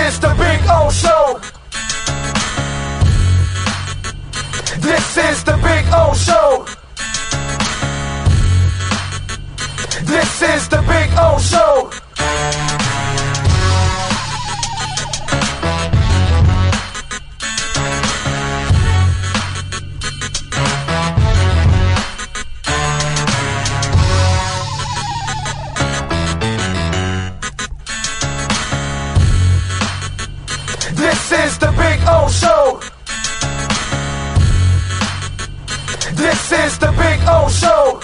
is the Big O Show. This is the Big O Show. This is the Big O Show. This is the Big O Show. This is the Big O Show.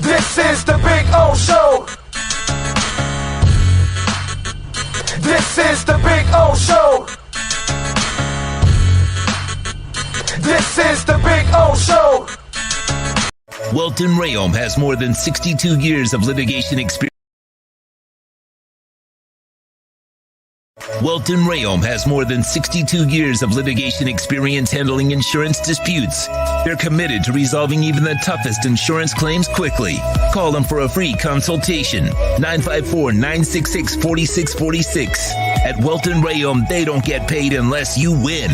This is the Big O Show. This is the Big O Show. This is the Big O Show. Welton Rayom has more than 62 years of litigation experience. Welton Rayom has more than 62 years of litigation experience handling insurance disputes. They're committed to resolving even the toughest insurance claims quickly. Call them for a free consultation. 954-966-4646. At Welton Rayom, they don't get paid unless you win.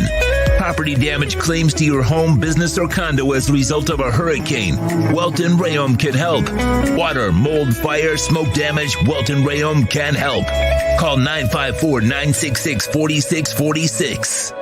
Property damage claims to your home, business, or condo as a result of a hurricane. Welton Rayom can help. Water, mold, fire, smoke damage, Welton Rayom can help. Call 954-966-4646.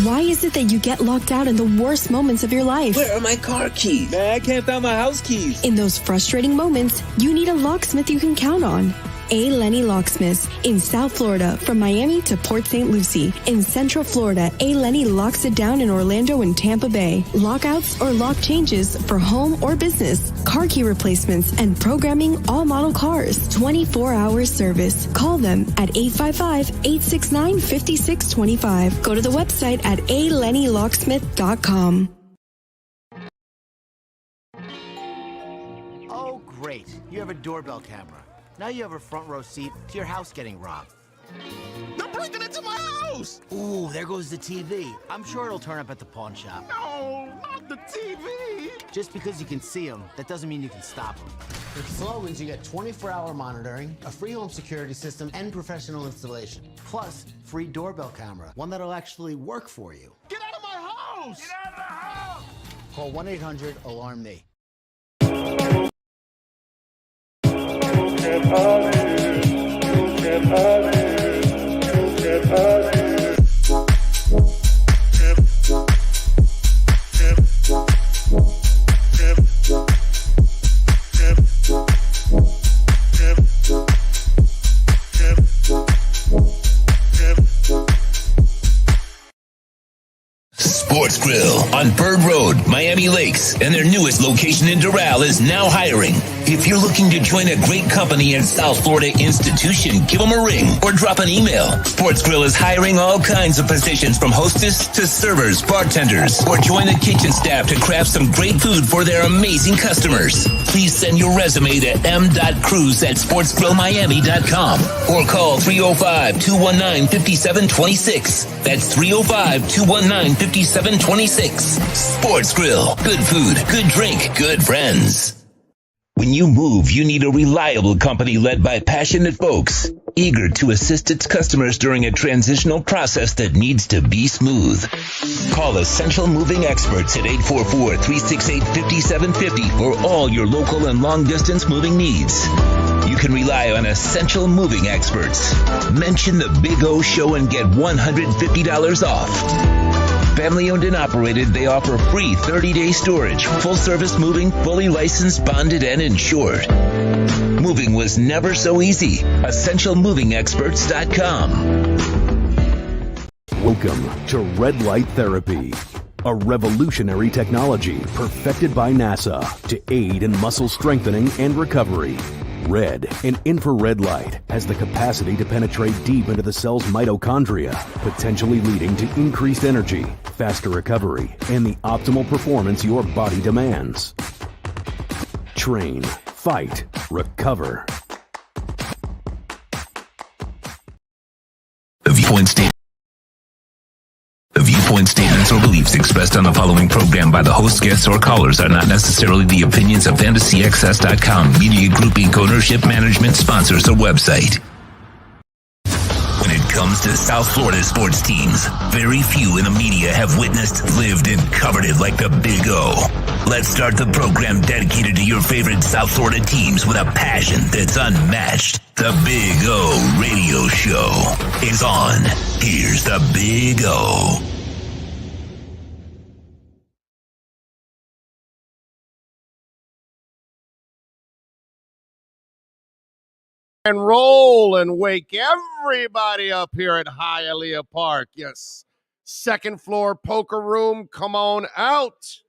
Why is it that you get locked out in the worst moments of your life? Where are my car keys? Man, I can't find my house keys. In those frustrating moments, you need a locksmith you can count on. A. Lenny Locksmiths in South Florida, from Miami to Port St. Lucie. In Central Florida, A. Lenny locks it down in Orlando and Tampa Bay. Lockouts or lock changes for home or business, car key replacements, and programming all model cars. 24-hour service. Call them at 855-869-5625. Go to the website at alennylocksmith.com. Oh, great. You have a doorbell camera. Now you have a front row seat to your house getting robbed. They're breaking into my house! Ooh, there goes the TV. I'm sure it'll turn up at the pawn shop. No, not the TV! Just because you can see them, that doesn't mean you can stop them. With Slogans, you get 24-hour monitoring, a free home security system, and professional installation. Plus, free doorbell camera, one that'll actually work for you. Get out of my house! Get out of the house! Call 1-800-ALARM-ME. Sports Grill on Bird Road, Miami Lakes, and their newest location in Doral is now hiring. If you're looking to join a great company and South Florida institution, give them a ring or drop an email. Sports Grill is hiring all kinds of positions from hostess to servers, bartenders, or join the kitchen staff to craft some great food for their amazing customers. Please send your resume to m.cruz@sportsgrillmiami.com or call 305-219-5726. That's 305-219-5726. Sports Grill. Good food, good drink, good friends. When you move, you need a reliable company led by passionate folks, eager to assist its customers during a transitional process that needs to be smooth. Call Essential Moving Experts at 844-368-5750 for all your local and long-distance moving needs. You can rely on Essential Moving Experts. Mention the Big O Show and get $150 off. Family owned and operated, they offer free 30-day storage, full service moving, fully licensed, bonded, and insured. Moving was never so easy. EssentialMovingExperts.com. Welcome to Red Light Therapy. a revolutionary technology perfected by NASA to aid in muscle strengthening and recovery. Red, an infrared light, has the capacity to penetrate deep into the cell's mitochondria, potentially leading to increased energy, faster recovery, and the optimal performance your body demands. Train, fight, recover. The viewpoint statements or beliefs expressed on the following program by the host, guests, or callers are not necessarily the opinions of FantasyXS.com, Media Group Inc. ownership, management, sponsors, or website. When it comes to South Florida sports teams, very few in the media have witnessed, lived, and covered it like the Big O. Let's start the program dedicated to your favorite South Florida teams with a passion that's unmatched. The Big O Radio Show is on. Here's the Big O. And roll and wake everybody up here at Hialeah Park. Yes, second floor poker room. Come on out.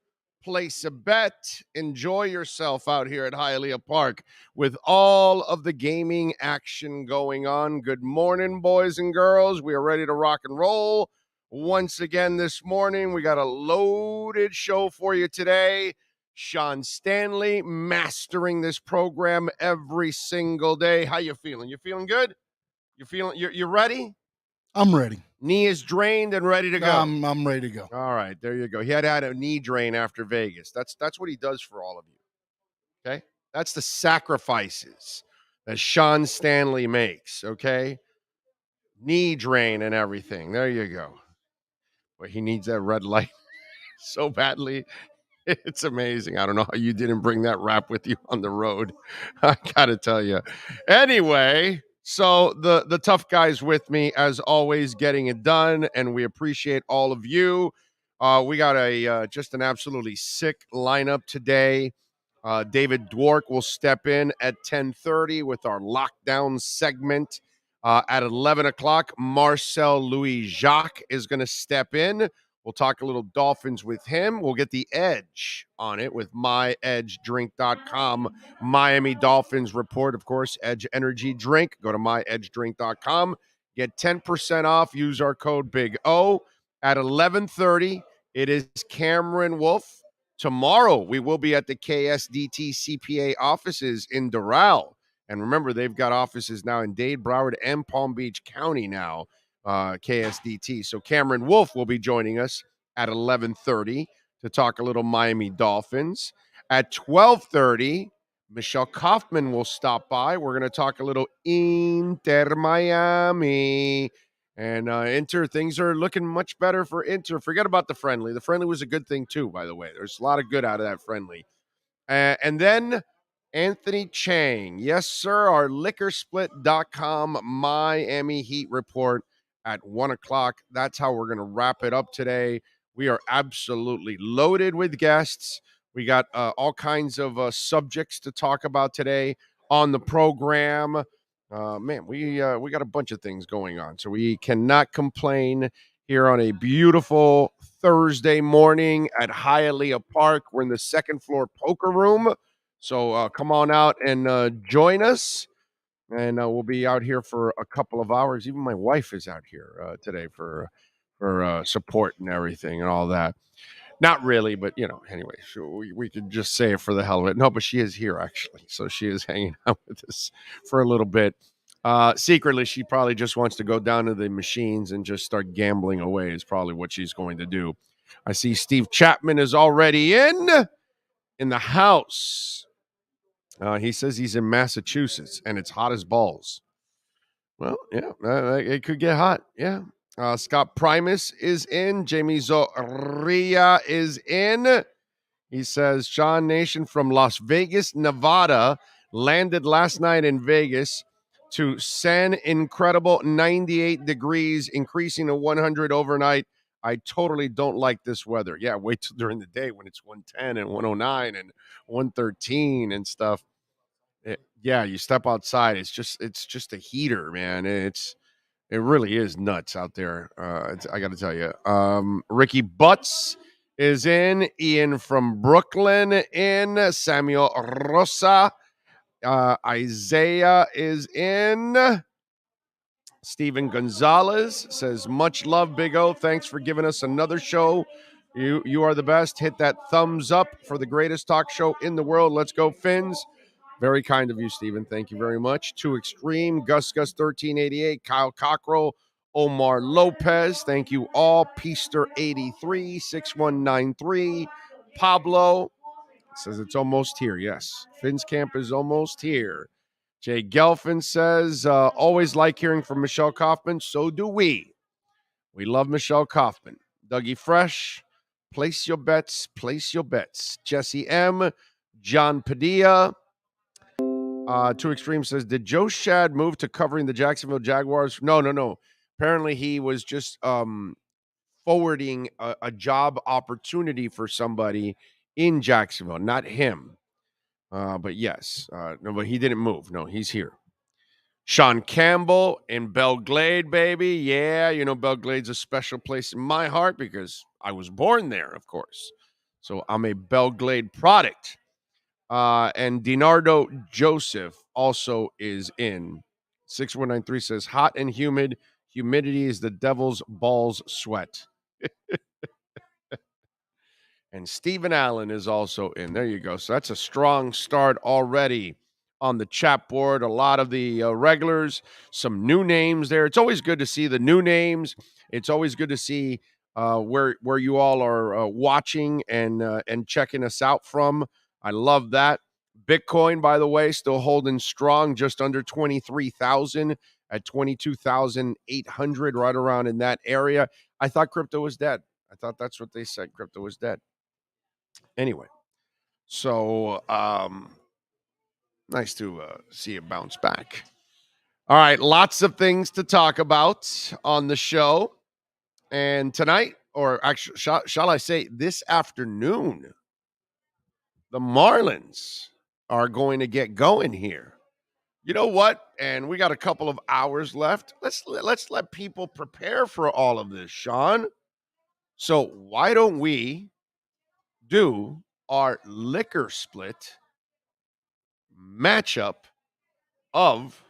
Place a bet. Enjoy yourself out here at Hialeah Park with all of the gaming action going on. Good morning, boys and girls. We are ready to rock and roll once again this morning. We got a loaded show for you today. Sean Stanley mastering this program every single day. How you feeling? You feeling good? You're ready? I'm ready. Knee is drained and ready to go. I'm ready to go. All right, there you go. He had a knee drain after Vegas. That's what he does for all of you. Okay? That's the sacrifices that Sean Stanley makes, okay? Knee drain and everything. There you go. But he needs that red light so badly. It's amazing. I don't know how you didn't bring that wrap with you on the road. I got to tell you. Anyway, so the tough guys with me, as always, getting it done, and we appreciate all of you. We got just an absolutely sick lineup today. David Dwork will step in at 10:30 with our lockdown segment. At 11 o'clock, Marcel Louis-Jacques is going to step in. We'll talk a little Dolphins with him. We'll get the edge on it with myedgedrink.com. Miami Dolphins report, of course, Edge Energy Drink. Go to myedgedrink.com. Get 10% off. Use our code Big O. At 11:30, it is Cameron Wolf. Tomorrow, we will be at the KSDT CPA offices in Doral. And remember, they've got offices now in Dade, Broward, and Palm Beach County now. KSDT. So Cameron Wolf will be joining us at 11:30 to talk a little Miami Dolphins. At 12:30, Michelle Kaufman will stop by. We're going to talk a little Inter Miami. And Inter, things are looking much better for Inter. Forget about the friendly. The friendly was a good thing too, by the way. There's a lot of good out of that friendly. And then Anthony Chang. Yes, sir. Our liquorsplit.com Miami Heat report at 1 o'clock. That's how we're going to wrap it up today. We are absolutely loaded with guests. We got all kinds of subjects to talk about today on the program. Man, we got a bunch of things going on, so we cannot complain here on a beautiful Thursday morning at Hialeah Park. We're in the second floor poker room, so come on out and join us. And we'll be out here for a couple of hours. Even my wife is out here today for support and everything and all that. Not really, but, anyway, sure, we could just say it for the hell of it. No, but she is here, actually. So she is hanging out with us for a little bit. Secretly, she probably just wants to go down to the machines and just start gambling away is probably what she's going to do. I see Steve Chapman is already in the house. He says he's in Massachusetts, and it's hot as balls. Well, yeah, it could get hot. Yeah. Scott Primus is in. Jamie Zorria is in. He says, Sean Nation from Las Vegas, Nevada, landed last night in Vegas to San Incredible 98 degrees, increasing to 100 overnight. I totally don't like this weather. Yeah, wait till during the day when it's 110 and 109 and 113 and stuff. Yeah, you step outside. It's just a heater, man. It really is nuts out there. I got to tell you. Ricky Butts is in. Ian from Brooklyn in. Samuel Rosa. Isaiah is in. Steven Gonzalez says, much love, Big O. Thanks for giving us another show. You are the best. Hit that thumbs up for the greatest talk show in the world. Let's go, Fins. Very kind of you, Steven. Thank you very much. Too Extreme, Gus 1388, Kyle Cockrell, Omar Lopez. Thank you all. Peaster 83, 6193, Pablo says it's almost here. Yes, Fins Camp is almost here. Jay Gelfin says, always like hearing from Michelle Kaufman. So do we. We love Michelle Kaufman. Dougie Fresh, place your bets, place your bets. Jesse M, John Padilla. Too Extreme says, did Joe Shad move to covering the Jacksonville Jaguars? No. Apparently he was just forwarding a job opportunity for somebody in Jacksonville, not him. But yes, no, but he didn't move. No, he's here. Sean Campbell in Belle Glade, baby. Yeah, Belle Glade's a special place in my heart because I was born there, of course. So I'm a Belle Glade product. And Dinardo Joseph also is in. 6193 says, hot and humid. Humidity is the devil's balls sweat. And Stephen Allen is also in. There you go. So that's a strong start already on the chat board. A lot of the regulars, some new names there. It's always good to see the new names. It's always good to see where you all are watching and checking us out from. I love that. Bitcoin, by the way, still holding strong, just under 23,000 at 22,800, right around in that area. I thought crypto was dead. I thought that's what they said. Crypto was dead. Anyway, so nice to see it bounce back. All right, lots of things to talk about on the show. And tonight, or actually, shall I say this afternoon, the Marlins are going to get going here. You know what? And we got a couple of hours left. Let's let people prepare for all of this, Sean. So why don't we do our liquor split matchup of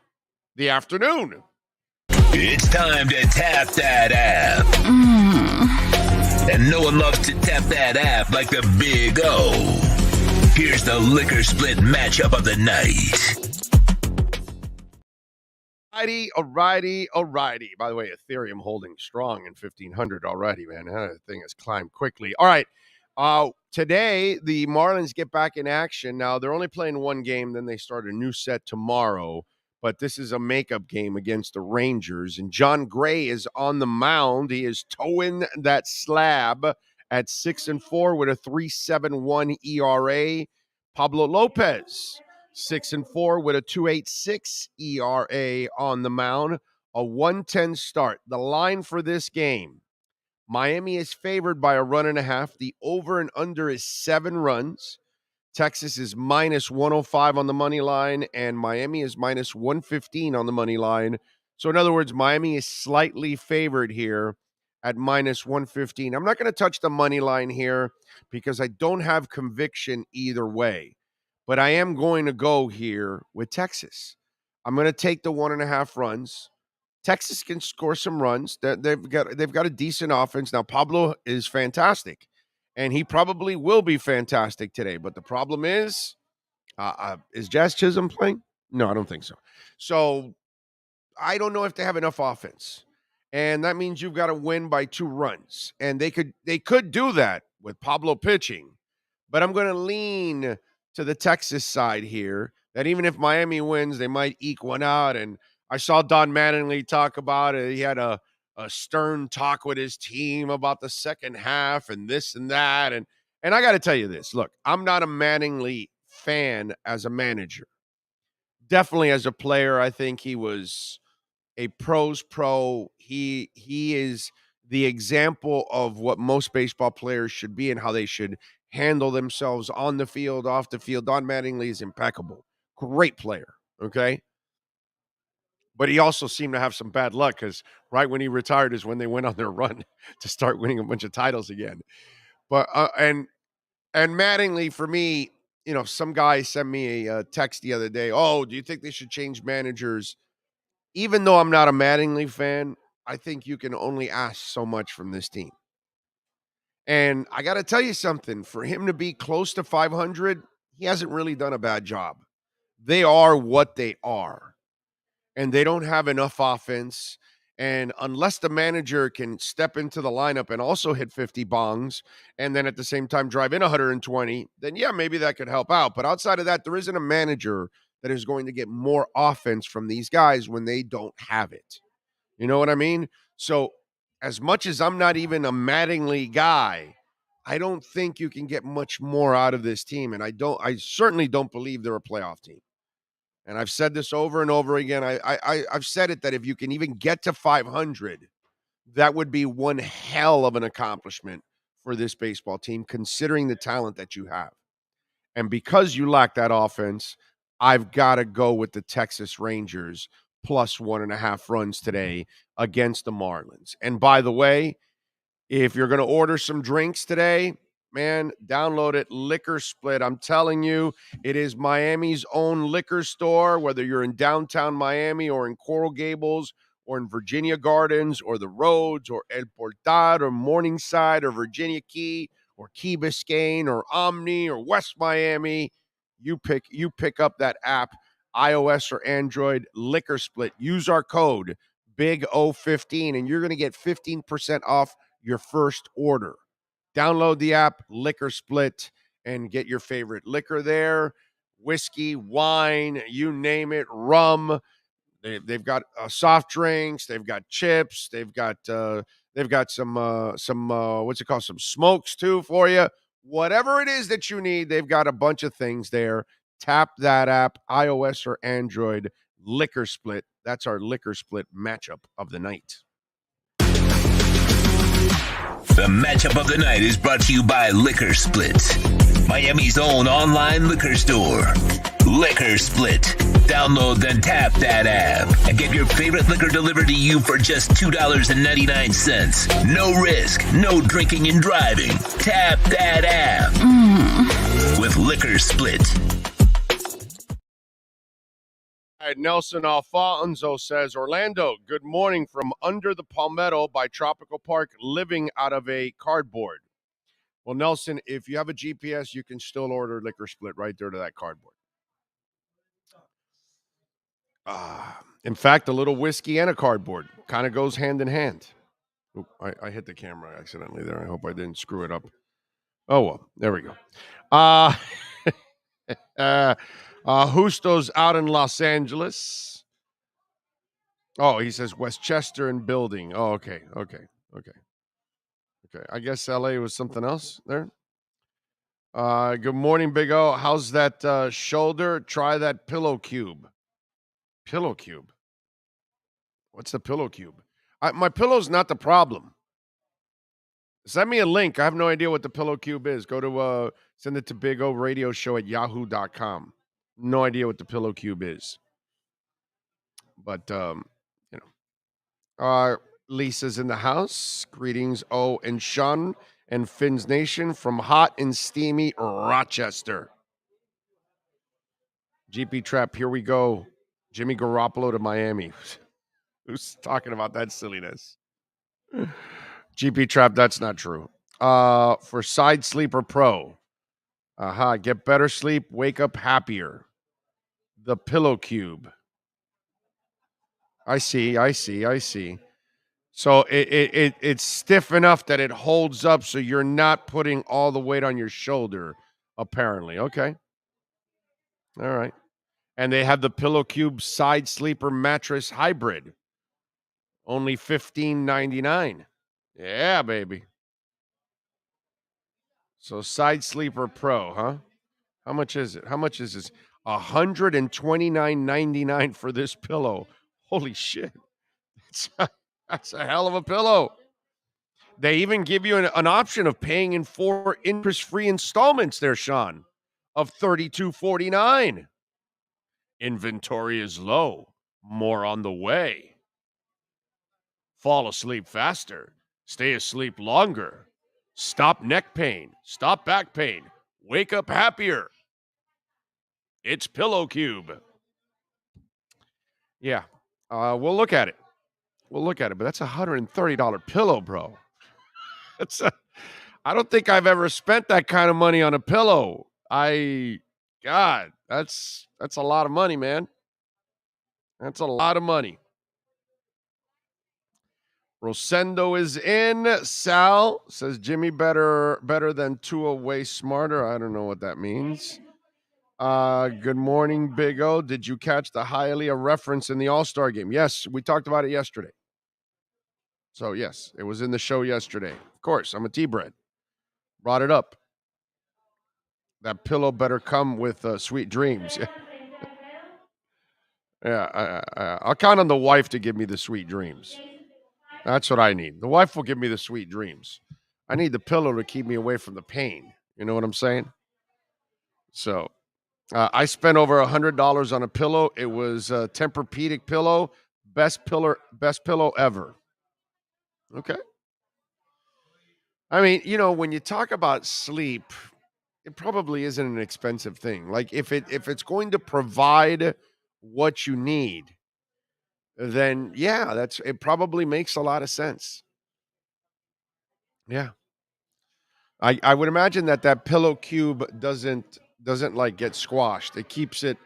the afternoon? It's time to tap that app. And no one loves to tap that app like the Big O. Here's the liquor split matchup of the night. Alrighty. By the way, Ethereum holding strong in 1,500 already, man. That thing has climbed quickly. All right. Today, the Marlins get back in action. Now, they're only playing one game, then they start a new set tomorrow. But this is a makeup game against the Rangers. And John Gray is on the mound. He is towing that slab at 6-4 with a 3.71 ERA. Pablo Lopez, 6-4 with a 2.86 ERA on the mound. A 110 start. The line for this game, Miami is favored by a 1.5. The over and under is 7 runs. Texas is minus 105 on the money line, and Miami is minus 115 on the money line. So, in other words, Miami is slightly favored here at minus 115. I'm not going to touch the money line here because I don't have conviction either way. But I am going to go here with Texas. I'm going to take the 1.5 runs. Texas can score some runs. They've got a decent offense. Now, Pablo is fantastic. And he probably will be fantastic today. But the problem is Jazz Chisholm playing? No, I don't think so. So I don't know if they have enough offense. And that means you've got to win by 2 runs. And they could do that with Pablo pitching. But I'm going to lean to the Texas side here, that even if Miami wins, they might eke one out. And I saw Don Mattingly talk about it. He had a stern talk with his team about the second half and this and that. And I got to tell you this. Look, I'm not a Mattingly fan as a manager. Definitely as a player, I think he was a pro's pro. He is the example of what most baseball players should be and how they should handle themselves on the field, off the field. Don Mattingly is impeccable. Great player, okay? But he also seemed to have some bad luck because right when he retired is when they went on their run to start winning a bunch of titles again. But and Mattingly, for me, some guy sent me a text the other day. Oh, do you think they should change managers? Even though I'm not a Mattingly fan, I think you can only ask so much from this team. And I got to tell you something. For him to be close to 500, he hasn't really done a bad job. They are what they are, and they don't have enough offense. And unless the manager can step into the lineup and also hit 50 bongs and then at the same time drive in 120, then yeah, maybe that could help out. But outside of that, there isn't a manager that is going to get more offense from these guys when they don't have it. You know what I mean? So as much as I'm not even a Mattingly guy, I don't think you can get much more out of this team. And I certainly don't believe they're a playoff team. And I've said this over and over again. I've said it that if you can even get to 500, that would be one hell of an accomplishment for this baseball team, considering the talent that you have. And because you lack that offense, I've got to go with the Texas Rangers plus 1.5 runs today against the Marlins. And by the way, if you're going to order some drinks today, man, download it, Liquor Split. I'm telling you, it is Miami's own liquor store, whether you're in downtown Miami or in Coral Gables or in Virginia Gardens or the Roads or El Portal or Morningside or Virginia Key or Key Biscayne or Omni or West Miami. You pick up that app, iOS or Android, Liquor Split. Use our code BIG015 and you're going to get 15% off your first order. Download the app, Liquor Split, and get your favorite liquor there. Whiskey, wine, you name it, rum. They've got soft drinks. They've got chips. They've got some what's it called? Some smokes too for you. Whatever it is that you need, they've got a bunch of things there. Tap that app, iOS or Android. Liquor Split. That's our Liquor Split matchup of the night. The matchup of the night is brought to you by Liquor Split, Miami's own online liquor store. Liquor Split. Download then tap that app and get your favorite liquor delivered to you for just $2.99. No risk, no drinking and driving. Tap that app with Liquor Split. Nelson Alfonso says, Orlando, good morning from under the Palmetto by Tropical Park, living out of a cardboard. Well, Nelson, if you have a GPS, you can still order Liquor Split right there to that cardboard. In fact, a little whiskey and a cardboard kind of goes hand in hand. Oop, I hit the camera accidentally there. I hope I didn't screw it up. Oh, well, there we go. Justo's out in Los Angeles. Oh, he says Westchester and building. Oh, okay. I guess LA was something else there. Good morning, Big O. How's that shoulder? Try that pillow cube. Pillow cube? What's the pillow cube? My pillow's not the problem. Send me a link. I have no idea what the pillow cube is. Go to send it to Big O Radio Show at yahoo.com. No idea what the pillow cube is. But, Lisa's in the house. Greetings, O and Sean and Finn's Nation from hot and steamy Rochester. GP Trap, here we go. Jimmy Garoppolo to Miami. Who's talking about that silliness? GP Trap, that's not true. For Side Sleeper Pro. Get better sleep, wake up happier. The pillow cube. I see. So it's stiff enough that it holds up so you're not putting all the weight on your shoulder, apparently. Okay. All right. And they have the Pillow Cube Side Sleeper Mattress Hybrid. Only $15.99. Yeah, baby. So Side Sleeper Pro, huh? How much is it? How much is this? $129.99 for this pillow. Holy shit. That's a hell of a pillow. They even give you an option of paying in 4 interest-free installments there, Sean, of $32.49. Inventory is low. More on the way. Fall asleep faster. Stay asleep longer. Stop neck pain. Stop back pain. Wake up happier. It's Pillow Cube. Yeah, we'll look at it. We'll look at it, but that's a $130 pillow, bro. I don't think I've ever spent that kind of money on a pillow. God, that's a lot of money, man. That's a lot of money. Rosendo is in. Sal says Jimmy better than Tua, way smarter. I don't know what that means. Good morning, Big O. Did you catch the Hialeah reference in the All-Star game? Yes, we talked about it yesterday. So, yes, it was in the show yesterday. Of course, I'm a T-bread. Brought it up. That pillow better come with sweet dreams. Yeah, I'll count on the wife to give me the sweet dreams. That's what I need. The wife will give me the sweet dreams. I need the pillow to keep me away from the pain. You know what I'm saying? So, I spent over $100 on a pillow. It was a Tempur-Pedic pillow. Best pillow ever. Okay. I mean, when you talk about sleep, it probably isn't an expensive thing. Like if it's going to provide what you need, then yeah, it probably makes a lot of sense. Yeah. I would imagine that pillow cube doesn't like get squashed. It keeps it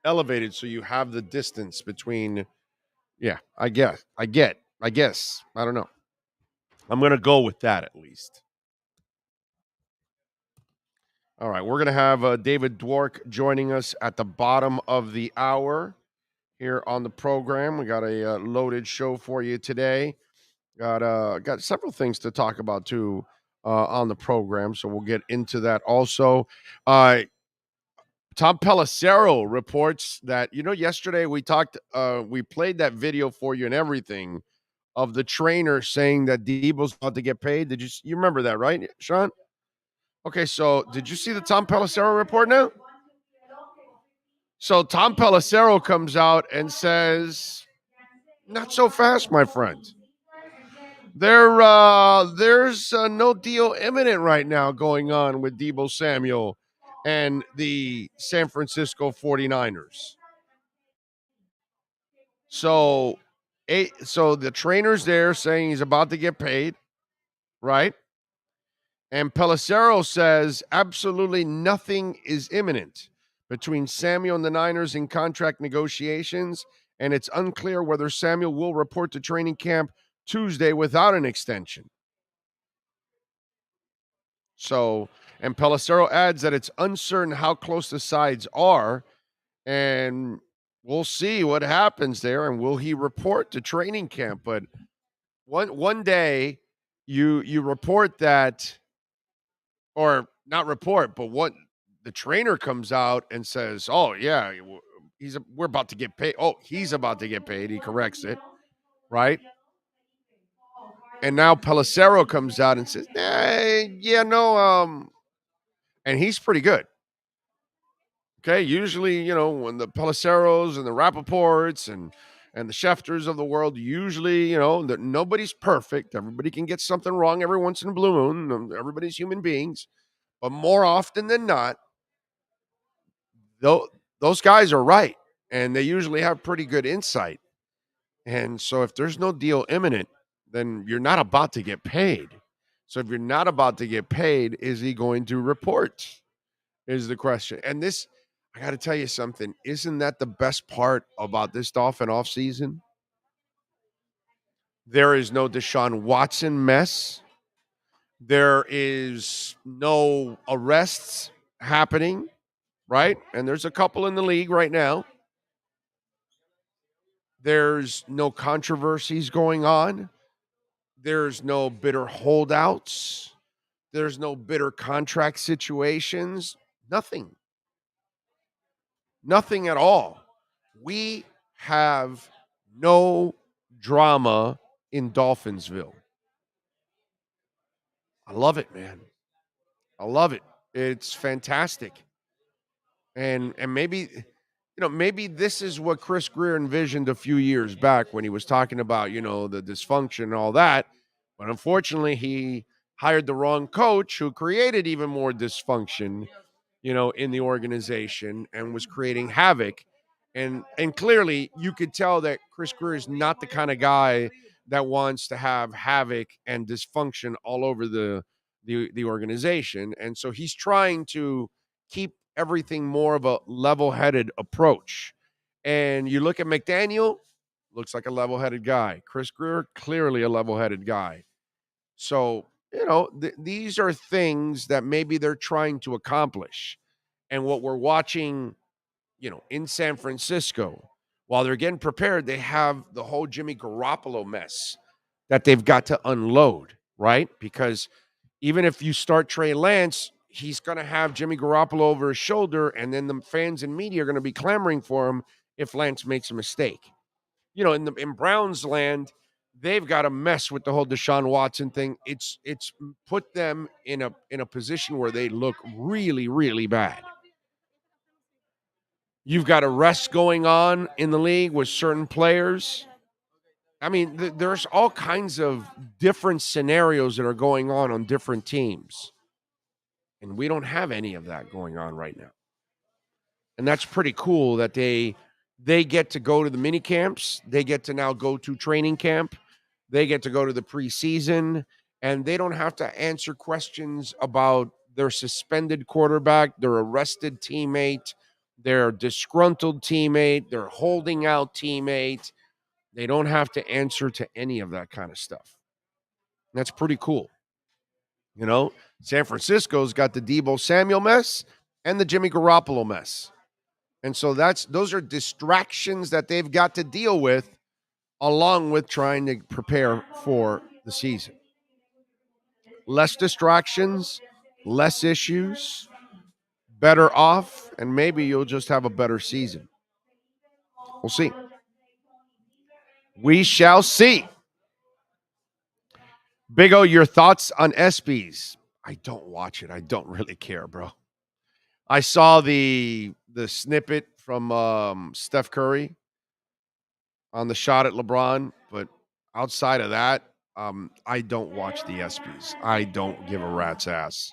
elevated so you have the distance between. Yeah, I guess. I don't know. I'm going to go with that at least. All right, we're going to have David Dwork joining us at the bottom of the hour here on the program. We got a loaded show for you today. Got several things to talk about too on the program, so we'll get into that also. Tom Pelissero reports that yesterday we played that video for you and everything of the trainer saying that Debo's about to get paid. Did you remember that, right, Sean? Okay, so did you see the Tom Pelissero report now? So Tom Pelissero comes out and says, not so fast, my friend. There's no deal imminent right now going on with Deebo Samuel and the San Francisco 49ers. So the trainer's there saying he's about to get paid, right? And Pelissero says absolutely nothing is imminent between Samuel and the Niners in contract negotiations, and it's unclear whether Samuel will report to training camp Tuesday without an extension. So, and Pelissero adds that it's uncertain how close the sides are, and we'll see what happens there, and will he report to training camp? But one day you report that, or not report, but what the trainer comes out and says, oh, yeah, we're about to get paid. Oh, he's about to get paid. He corrects it, right? And now Pelissero comes out and says, and he's pretty good. Okay, usually, when the Pelisseros and the Rappaports and the Schefters of the world, usually, that nobody's perfect. Everybody can get something wrong every once in a blue moon. Everybody's human beings. But more often than not, those guys are right, and they usually have pretty good insight. And so if there's no deal imminent, then you're not about to get paid. So if you're not about to get paid, is he going to report? Is the question. And this, I got to tell you something. Isn't that the best part about this Dolphin offseason? There is no Deshaun Watson mess. There is no arrests happening, right? And there's a couple in the league right now. There's no controversies going on. There's no bitter holdouts. There's no bitter contract situations. Nothing. Nothing at all. We have no drama in Dolphinsville. I love it, man. I love it. It's fantastic. And maybe, maybe this is what Chris Greer envisioned a few years back when he was talking about, the dysfunction and all that. But unfortunately, he hired the wrong coach who created even more dysfunction, in the organization and was creating havoc. And clearly you could tell that Chris Greer is not the kind of guy that wants to have havoc and dysfunction all over the organization. And so he's trying to keep everything more of a level-headed approach. And you look at McDaniel, looks like a level-headed guy. Chris Greer, clearly a level-headed guy. So, these are things that maybe they're trying to accomplish. And what we're watching, in San Francisco, while they're getting prepared, they have the whole Jimmy Garoppolo mess that they've got to unload, right? Because even if you start Trey Lance, he's going to have Jimmy Garoppolo over his shoulder, and then the fans and media are going to be clamoring for him if Lance makes a mistake. In Browns land, they've got a mess with the whole Deshaun Watson thing. It's put them in a position where they look really, really bad. You've got arrests going on in the league with certain players. I mean, there's all kinds of different scenarios that are going on different teams. And we don't have any of that going on right now. And that's pretty cool that they get to go to the mini camps. They get to now go to training camp. They get to go to the preseason. And they don't have to answer questions about their suspended quarterback, their arrested teammate, their disgruntled teammate, their holding out teammate. They don't have to answer to any of that kind of stuff. That's pretty cool. San Francisco's got the Deebo Samuel mess and the Jimmy Garoppolo mess. And so those are distractions that they've got to deal with along with trying to prepare for the season. Less distractions, less issues, better off, and maybe you'll just have a better season. We'll see. We shall see. Big O, your thoughts on ESPYs? I don't watch it. I don't really care, bro. I saw the snippet from Steph Curry on the shot at LeBron, but outside of that, I don't watch the ESPYs. I don't give a rat's ass.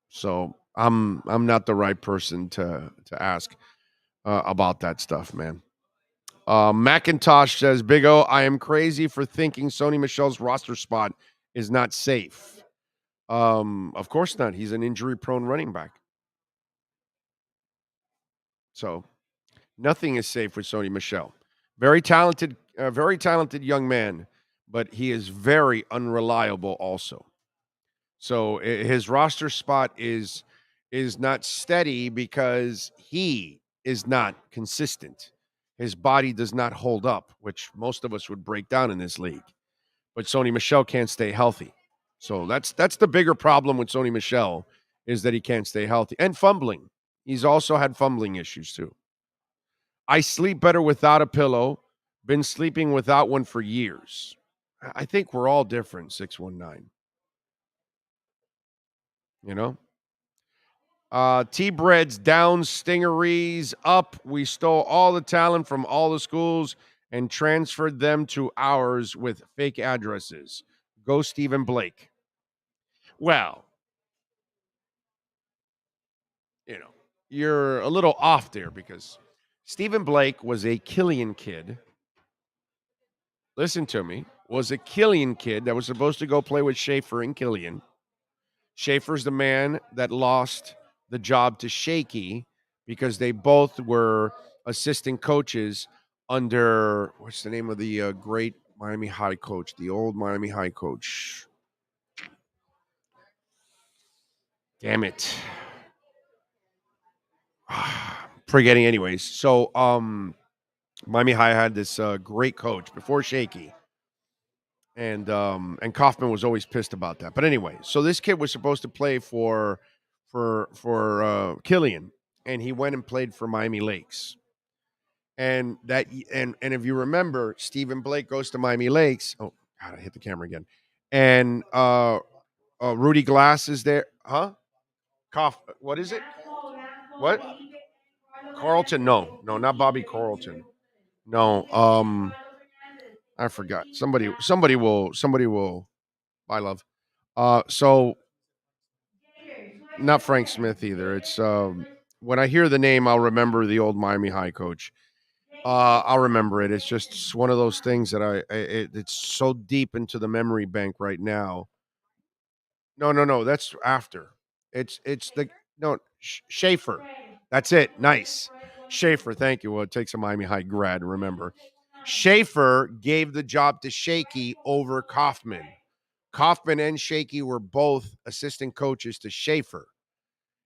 So I'm not the right person to ask about that stuff, man. Macintosh says, Big O, I am crazy for thinking Sony Michel's roster spot is not safe. Of course not. He's an injury-prone running back. So nothing is safe with Sony Michel. Very talented young man, but he is very unreliable also. So his roster spot is not steady because he is not consistent. His body does not hold up, which most of us would break down in this league. But Sony Michel can't stay healthy. So that's the bigger problem with Sony Michel, is that he can't stay healthy. And fumbling. He's also had fumbling issues too. I sleep better without a pillow. Been sleeping without one for years. I think we're all different, 619. T-Breads down, Stingeries up. We stole all the talent from all the schools and transferred them to ours with fake addresses. Go Stephen Blake. Well, you're a little off there because Stephen Blake was a Killian kid. Listen to me. Was a Killian kid that was supposed to go play with Schaefer and Killian. Schaefer's the man that lost the job to Shaky because they both were assistant coaches under, what's the name of the great Miami High coach, the old Miami High coach? Damn it. Forgetting anyways. So Miami High had this great coach before Shaky. And Kaufman was always pissed about that. But anyway, so this kid was supposed to play for Killian, and he went and played for Miami Lakes. And if you remember, Stephen Blake goes to Miami Lakes. Oh God, I hit the camera again. And Rudy Glass is there, huh? What is it? What? Carlton? No, not Bobby Carlton. No, I forgot. Somebody will. Bye, love. So not Frank Smith either. It's when I hear the name, I'll remember the old Miami High coach. I'll remember it. It's just one of those things that it's so deep into the memory bank right now. No. That's after. It's the no Schaefer. That's it. Nice. Schaefer. Thank you. Well, it takes a Miami High grad to remember. Schaefer gave the job to Shaky over Kaufman. Kaufman and Shaky were both assistant coaches to Schaefer.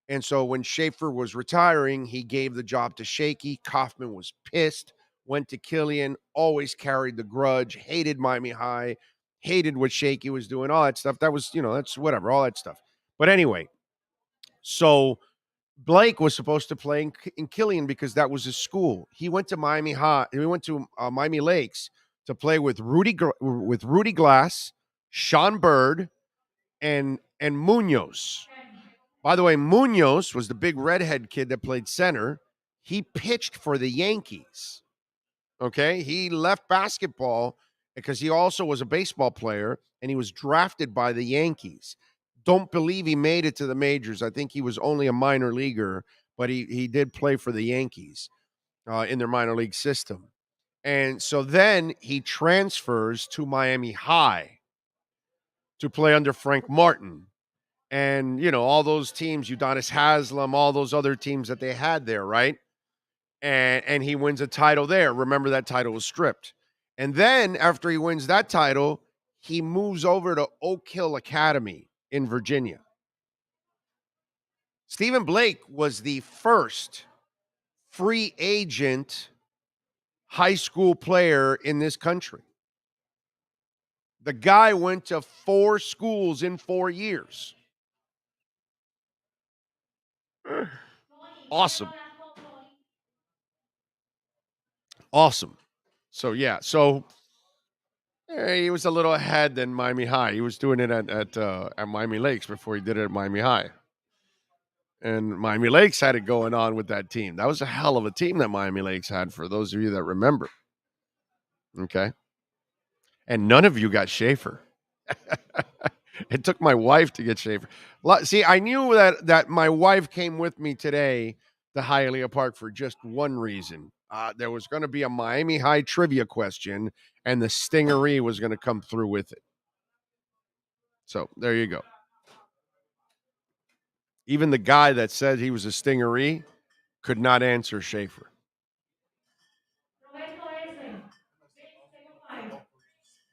And so when Schaefer was retiring, he gave the job to Shaky. Kaufman was pissed, went to Killian, always carried the grudge, hated Miami High, hated what Shaky was doing, all that stuff. That was, that's whatever, all that stuff. But anyway, so Blake was supposed to play in Killian because that was his school. He went to Miami High. He went to Miami Lakes to play with Rudy Glass, Sean Bird, and Munoz. By the way, Munoz was the big redhead kid that played center. He pitched for the Yankees. Okay, he left basketball because he also was a baseball player, and he was drafted by the Yankees. Don't believe he made it to the majors. I think he was only a minor leaguer, but he did play for the Yankees in their minor league system. And so then he transfers to Miami High to play under Frank Martin. And, all those teams, Udonis Haslem, all those other teams that they had there, right? And he wins a title there. Remember, that title was stripped. And then after he wins that title, he moves over to Oak Hill Academy in Virginia. Stephen Blake was the first free agent high school player in this country. The guy went to 4 schools in 4 years. Awesome. So, yeah. So, he was a little ahead than Miami High. He was doing it at Miami Lakes before he did it at Miami High. And Miami Lakes had it going on with that team. That was a hell of a team that Miami Lakes had, for those of you that remember. Okay. And none of you got Schaefer. It took my wife to get Schaefer. See, I knew that my wife came with me today to Hialeah Park for just one reason. There was going to be a Miami High trivia question, and the stingery was going to come through with it. So there you go. Even the guy that said he was a stingery could not answer Schaefer.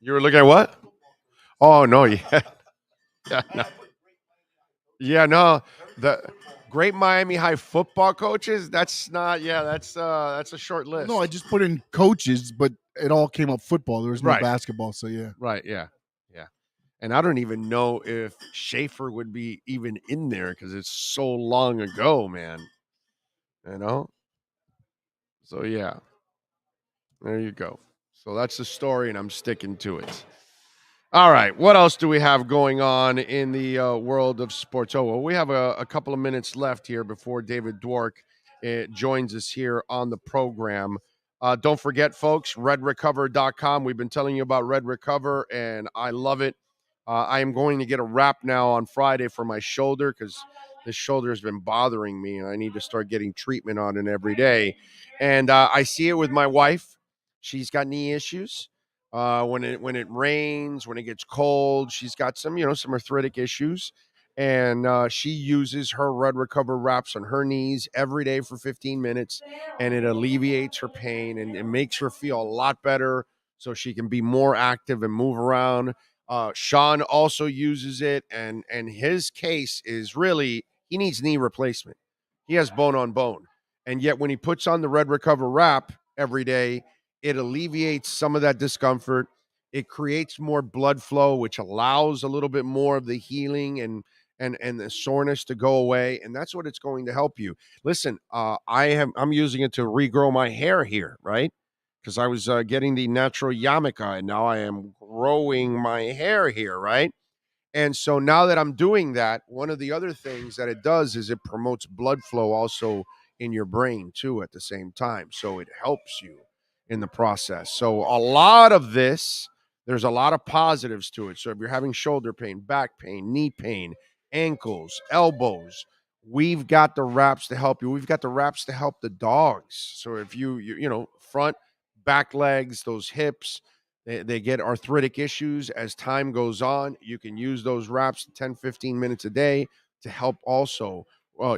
You were looking at what? Oh, no, yeah. No. The great Miami High football coaches, that's not, that's a short list. No, I just put in coaches, but it all came up football. There was no basketball, so yeah. Right, yeah. And I don't even know if Schaefer would be even in there because it's so long ago, man. So, yeah. There you go. So that's the story, and I'm sticking to it. All right. What else do we have going on in the world of sports? Oh, well, we have a couple of minutes left here before David Dwork joins us here on the program. Don't forget, folks, redrecover.com. We've been telling you about Red Recover, and I love it. I am going to get a wrap now on Friday for my shoulder because this shoulder has been bothering me, and I need to start getting treatment on it every day. And I see it with my wife. She's got knee issues. When it rains, when it gets cold, she's got some arthritic issues, and she uses her Red Recover wraps on her knees every day for 15 minutes, and it alleviates her pain and it makes her feel a lot better so she can be more active and move around. Sean also uses it, and his case is really, he needs knee replacement. He has bone on bone, and yet when he puts on the Red Recover wrap every day, it alleviates some of that discomfort. It creates more blood flow, which allows a little bit more of the healing and the soreness to go away. And that's what it's going to help you. Listen, I'm using it to regrow my hair here, right? Because I was getting the natural yarmulke, and now I am growing my hair here, right? And so now that I'm doing that, one of the other things that it does is it promotes blood flow also in your brain too at the same time. So it helps you in the process. So a lot of this There's a lot of positives to it. So if you're having shoulder pain, back pain, knee pain, ankles, elbows, we've got the wraps to help you. We've got the wraps to help the dogs. So if you front, back legs, those hips, they get arthritic issues as time goes on, you can use those wraps 10, 15 minutes a day to help also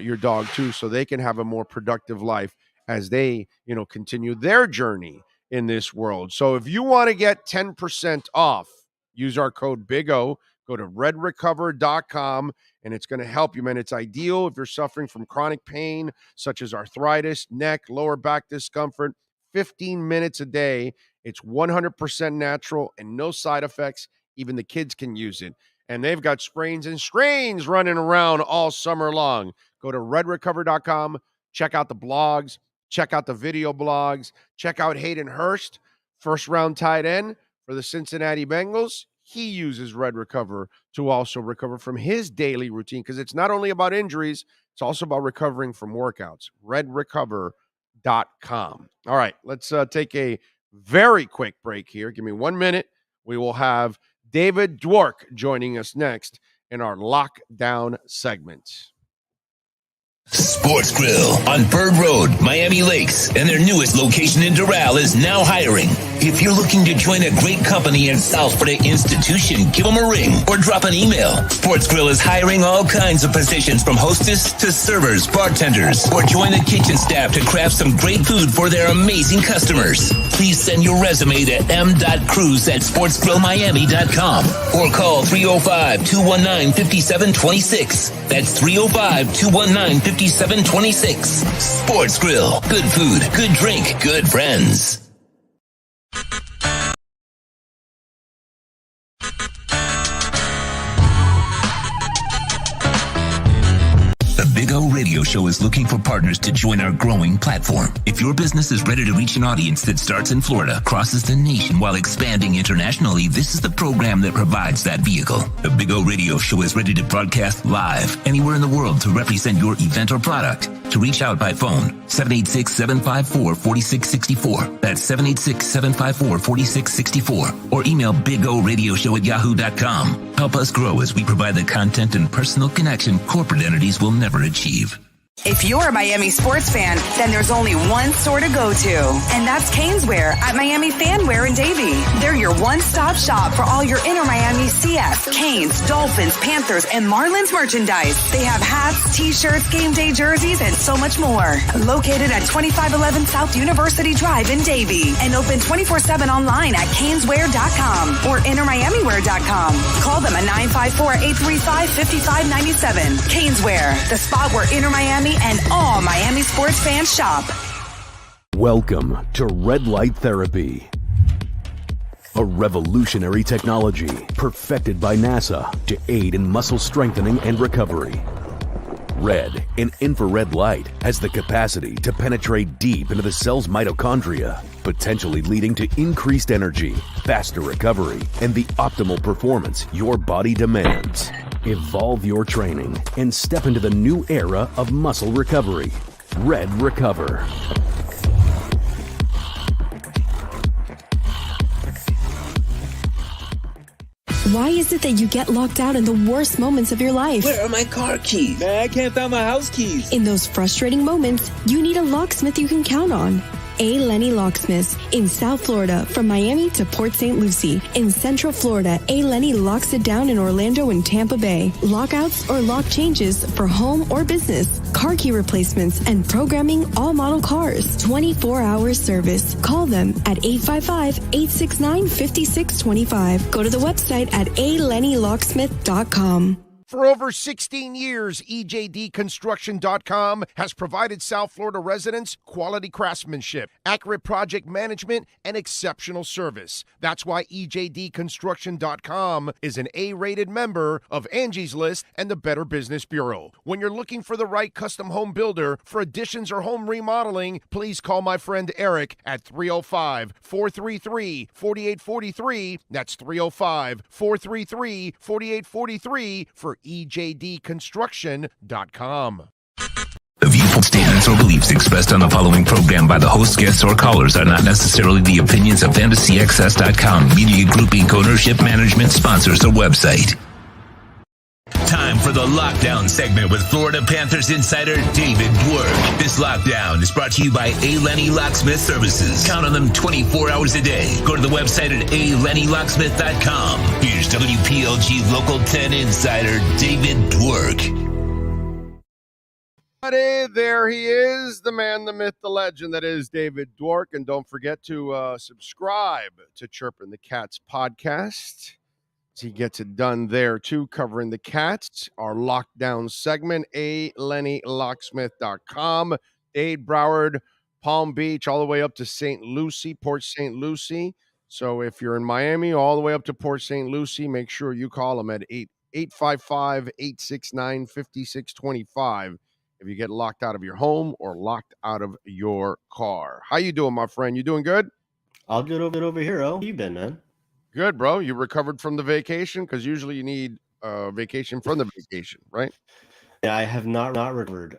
your dog too, so they can have a more productive life as they, continue their journey in this world. So if you want to get 10% off, use our code BIG-O. Go to redrecover.com, and it's going to help you, man. It's ideal if you're suffering from chronic pain, such as arthritis, neck, lower back discomfort. 15 minutes a day. It's 100% natural and no side effects. Even the kids can use it. And they've got sprains and strains running around all summer long. Go to redrecover.com. Check out the blogs. Check out the video blogs. Check out Hayden Hurst, first-round tight end for the Cincinnati Bengals. He uses Red Recover to also recover from his daily routine, because it's not only about injuries, it's also about recovering from workouts. redrecover.com. All right, let's take a very quick break here. Give me 1 minute. We will have David Dwork joining us next in our Lockdown segment. Sports Grill on Bird Road, Miami Lakes, and their newest location in Doral is now hiring. If you're looking to join a great company and South Florida institution, give them a ring or drop an email. Sports Grill is hiring all kinds of positions, from hostess to servers, bartenders, or join the kitchen staff to craft some great food for their amazing customers. Please send your resume to m.cruz@sportsgrillmiami.com or call 305-219-5726. That's 305-219-5726. Sports Grill. Good food, good drink, good friends. The Big O Radio Show is looking for partners to join our growing platform. If your business is ready to reach an audience that starts in Florida, crosses the nation while expanding internationally, this is the program that provides that vehicle. The Big O Radio Show is ready to broadcast live anywhere in the world to represent your event or product. To reach out by phone, 786-754-4664. That's 786-754-4664. Or email bigoradioshow@yahoo.com. Help us grow as we provide the content and personal connection corporate entities will never achieve. If you're a Miami sports fan, then there's only one store to go to, and that's Caneswear at Miami Fanwear in Davie. They're your one-stop shop for all your inner Miami CF, Canes, Dolphins, Panthers, and Marlins merchandise. They have hats, t-shirts, game day jerseys, and so much more. Located at 2511 South University Drive in Davie, and open 24/7 online at caneswear.com or innermiamiwear.com. Call them at 954-835-5597. Caneswear, the spot where inner Miami and all Miami sports fans shop. Welcome to Red Light Therapy, a revolutionary technology perfected by NASA to aid in muscle strengthening and recovery. Red and infrared light has the capacity to penetrate deep into the cell's mitochondria, potentially leading to increased energy, faster recovery, and the optimal performance your body demands. Evolve your training and step into the new era of muscle recovery. Red Recover. Why is it that you get locked out in the worst moments of your life? Where are my car keys? Man, I can't find my house keys. In those frustrating moments, you need a locksmith you can count on. A. Lenny Locksmiths in South Florida, from Miami to Port St. Lucie. In Central Florida, A. Lenny locks it down in Orlando and Tampa Bay. Lockouts or lock changes for home or business. Car key replacements and programming all model cars. 24-hour service. Call them at 855-869-5625. Go to the website at alennylocksmith.com. For over 16 years, EJDconstruction.com has provided South Florida residents quality craftsmanship, accurate project management, and exceptional service. That's why EJDconstruction.com is an A-rated member of Angie's List and the Better Business Bureau. When you're looking for the right custom home builder for additions or home remodeling, please call my friend Eric at 305-433-4843. That's 305-433-4843 for EJDconstruction.com. The views Statements or beliefs expressed on the following program by the host, guests, or callers are not necessarily the opinions of FantasyAccess.com, Media Group Inc. ownership, management, sponsors, or website. Time for the Lockdown segment with Florida Panthers insider David Dwork. This lockdown is brought to you by A. Lenny Locksmith Services. Count on them 24 hours a day. Go to the website at alennylocksmith.com. Here's WPLG Local 10 insider David Dwork. There he is, the man, the myth, the legend that is David Dwork. And don't forget to subscribe to Chirpin' the Cats podcast. He gets it done there, too, covering the Cats. Our lockdown segment, alennylocksmith.com. Dade, Broward, Palm Beach, all the way up to St. Lucie, Port St. Lucie. So if you're in Miami, all the way up to Port St. Lucie, make sure you call him at 855-869-5625 if you get locked out of your home or locked out of your car. How you doing, my friend? You doing good? All good over here. How you been, man? Good, bro. You recovered from the vacation? Because usually you need vacation from the vacation, right? Yeah, I have not recovered.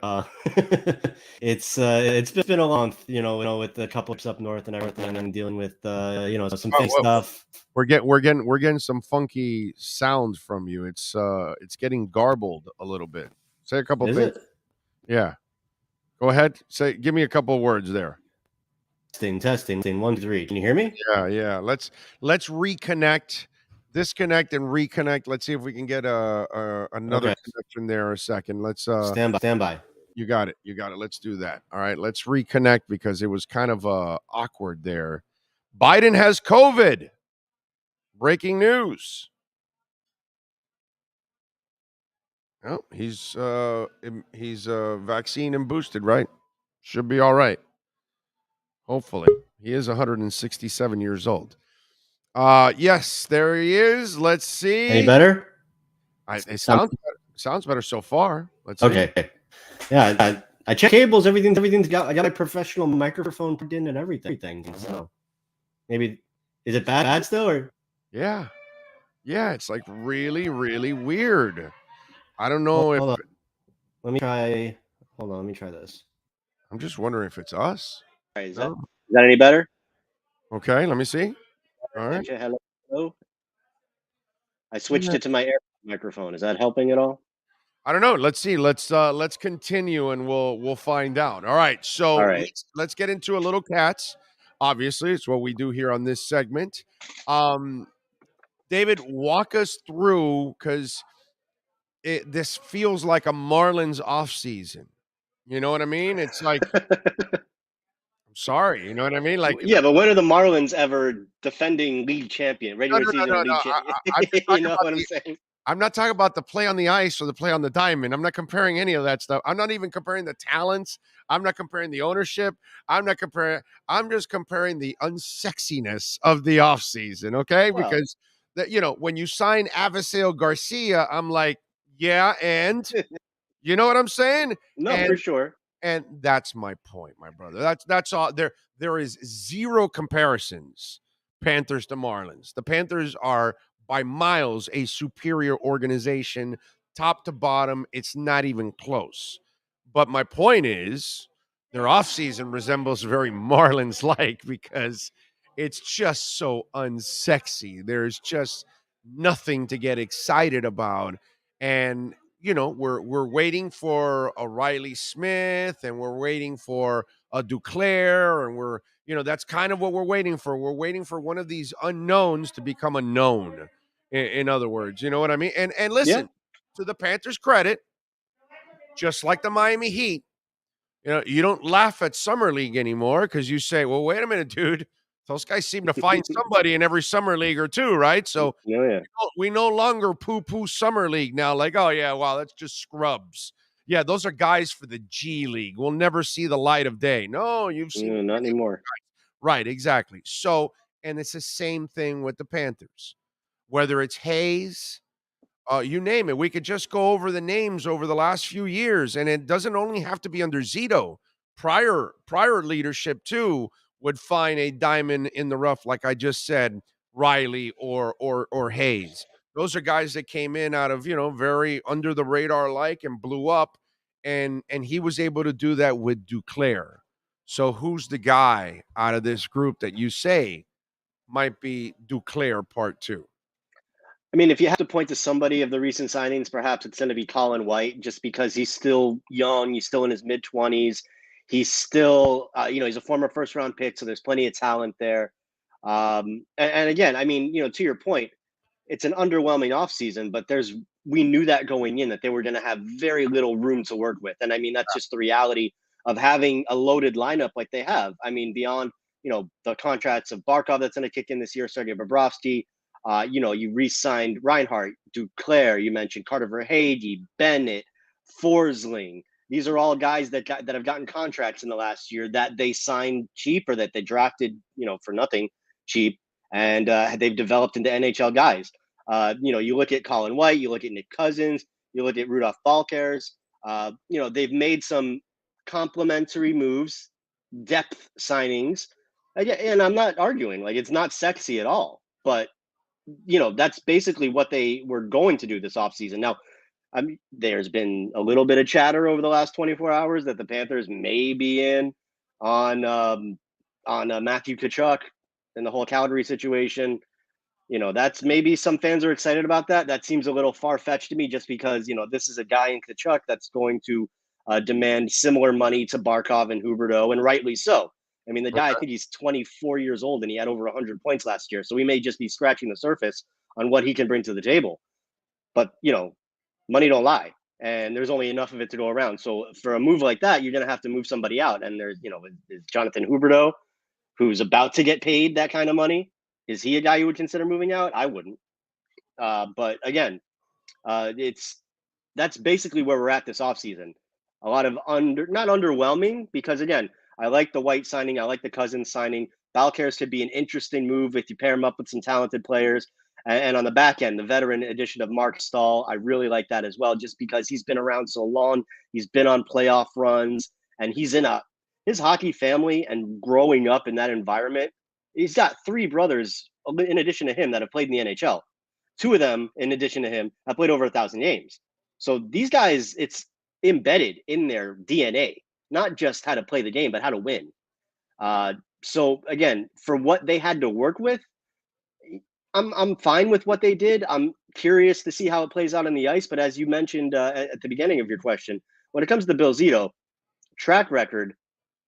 It's been a long, with a couple ups up north and everything, and I'm dealing with some fake stuff. We're getting some funky sounds from you. It's getting garbled a little bit. Say a couple things. Yeah. Go ahead. Give me a couple of words there. Testing. 1, 2, 3. Can you hear me? Yeah. Let's reconnect, disconnect, and reconnect. Let's see if we can get another connection there a second. Let's stand by. You got it. Let's do that. All right. Let's reconnect because it was kind of awkward there. Biden has COVID. Breaking news. Oh, he's vaccine and boosted, right? Should be all right. Hopefully. He is 167 years old. Yes, there he is. Let's see. Any better? It sounds better so far. Let's see. Okay. Yeah, I checked cables. Everything's got. I got a professional microphone put in and everything. So maybe is it bad still or? Yeah. It's like really, really weird. I don't know if. Let me try. Hold on. Let me try this. I'm just wondering if it's us. Right, is that any better? Okay, let me see. All right. Hello. I switched it to my AirPod microphone. Is that helping at all? I don't know. Let's see. Let's continue and we'll find out. All right. So let's get into a little Cats. Obviously, it's what we do here on this segment. David, walk us through because this feels like a Marlins offseason. You know what I mean? It's like I'm sorry, you know what I mean? Like, yeah, but when are the Marlins ever defending league champion, regular season league champion? You know what I'm saying? I'm not talking about the play on the ice or the play on the diamond. I'm not comparing any of that stuff. I'm not even comparing the talents. I'm not comparing the ownership. I'm just comparing the unsexiness of the offseason, okay? Well, because when you sign Avisail Garcia, I'm like, yeah, and you know what I'm saying? No, for sure. And that's my point, my brother. That's all. There is zero comparisons, Panthers to Marlins. The Panthers are by miles a superior organization, top to bottom. It's not even close. But my point is, their offseason resembles very Marlins-like because it's just so unsexy. There's just nothing to get excited about. And we're waiting for a Riley Smith and we're waiting for a Duclair and that's kind of what we're waiting for. We're waiting for one of these unknowns to become a known, in other words. You know what I mean? And listen, to the Panthers' credit, just like the Miami Heat, you don't laugh at Summer League anymore because you say, well, wait a minute, dude. Those guys seem to find somebody in every summer league or two, right? So we no longer poo-poo summer league now. Like, oh, yeah, wow, that's just scrubs. Yeah, those are guys for the G League. We'll never see the light of day. No, you've seen not anymore. Right, exactly. So, and it's the same thing with the Panthers. Whether it's Hayes, you name it. We could just go over the names over the last few years, and it doesn't only have to be under Zito. Prior leadership, too, would find a diamond in the rough, like I just said, Riley or Hayes. Those are guys that came in out of, very under the radar and blew up. and he was able to do that with Duclair. So who's the guy out of this group that you say might be Duclair part 2? I mean, if you have to point to somebody of the recent signings, perhaps it's going to be Colin White, just because he's still young. He's still in his mid-20s. He's still, he's a former first-round pick, so there's plenty of talent there. And again, I mean, to your point, it's an underwhelming offseason, but we knew that going in, that they were going to have very little room to work with. And I mean, that's just the reality of having a loaded lineup like they have. I mean, beyond, the contracts of Barkov that's going to kick in this year, Sergei Bobrovsky, you re-signed Reinhart, Duclair, you mentioned Carter Verhage, Bennett, Forsling. These are all guys that have gotten contracts in the last year that they signed cheap or that they drafted, for nothing cheap. And they've developed into NHL guys. You look at Colin White, you look at Nick Cousins, you look at Rudolph Balkers. They've made some complementary moves, depth signings. And I'm not arguing, like, it's not sexy at all. But, that's basically what they were going to do this offseason. Now, I mean, there's been a little bit of chatter over the last 24 hours that the Panthers may be in on Matthew Tkachuk and the whole Calgary situation. That's maybe some fans are excited about that. That seems a little far-fetched to me, just because, this is a guy in Tkachuk that's going to demand similar money to Barkov and Huberdeau, and rightly so. I mean, the guy, I think he's 24 years old and he had over 100 points last year. So we may just be scratching the surface on what he can bring to the table. But, money don't lie. And there's only enough of it to go around. So for a move like that, you're going to have to move somebody out. And there's, is Jonathan Huberdeau, who's about to get paid that kind of money. Is he a guy you would consider moving out? I wouldn't. But again, that's basically where we're at this offseason. A lot of not underwhelming, because again, I like the White signing. I like the Cousins signing. Balkers could be an interesting move if you pair him up with some talented players. And on the back end, the veteran addition of Mark Stahl, I really like that as well, just because he's been around so long. He's been on playoff runs, and he's in his hockey family, and growing up in that environment. He's got 3 brothers in addition to him that have played in the NHL. 2 of them, in addition to him, have played over 1,000 games. So these guys, it's embedded in their DNA, not just how to play the game, but how to win. So again, for what they had to work with, I'm fine with what they did. I'm curious to see how it plays out on the ice. But as you mentioned at the beginning of your question, when it comes to Bill Zito, track record,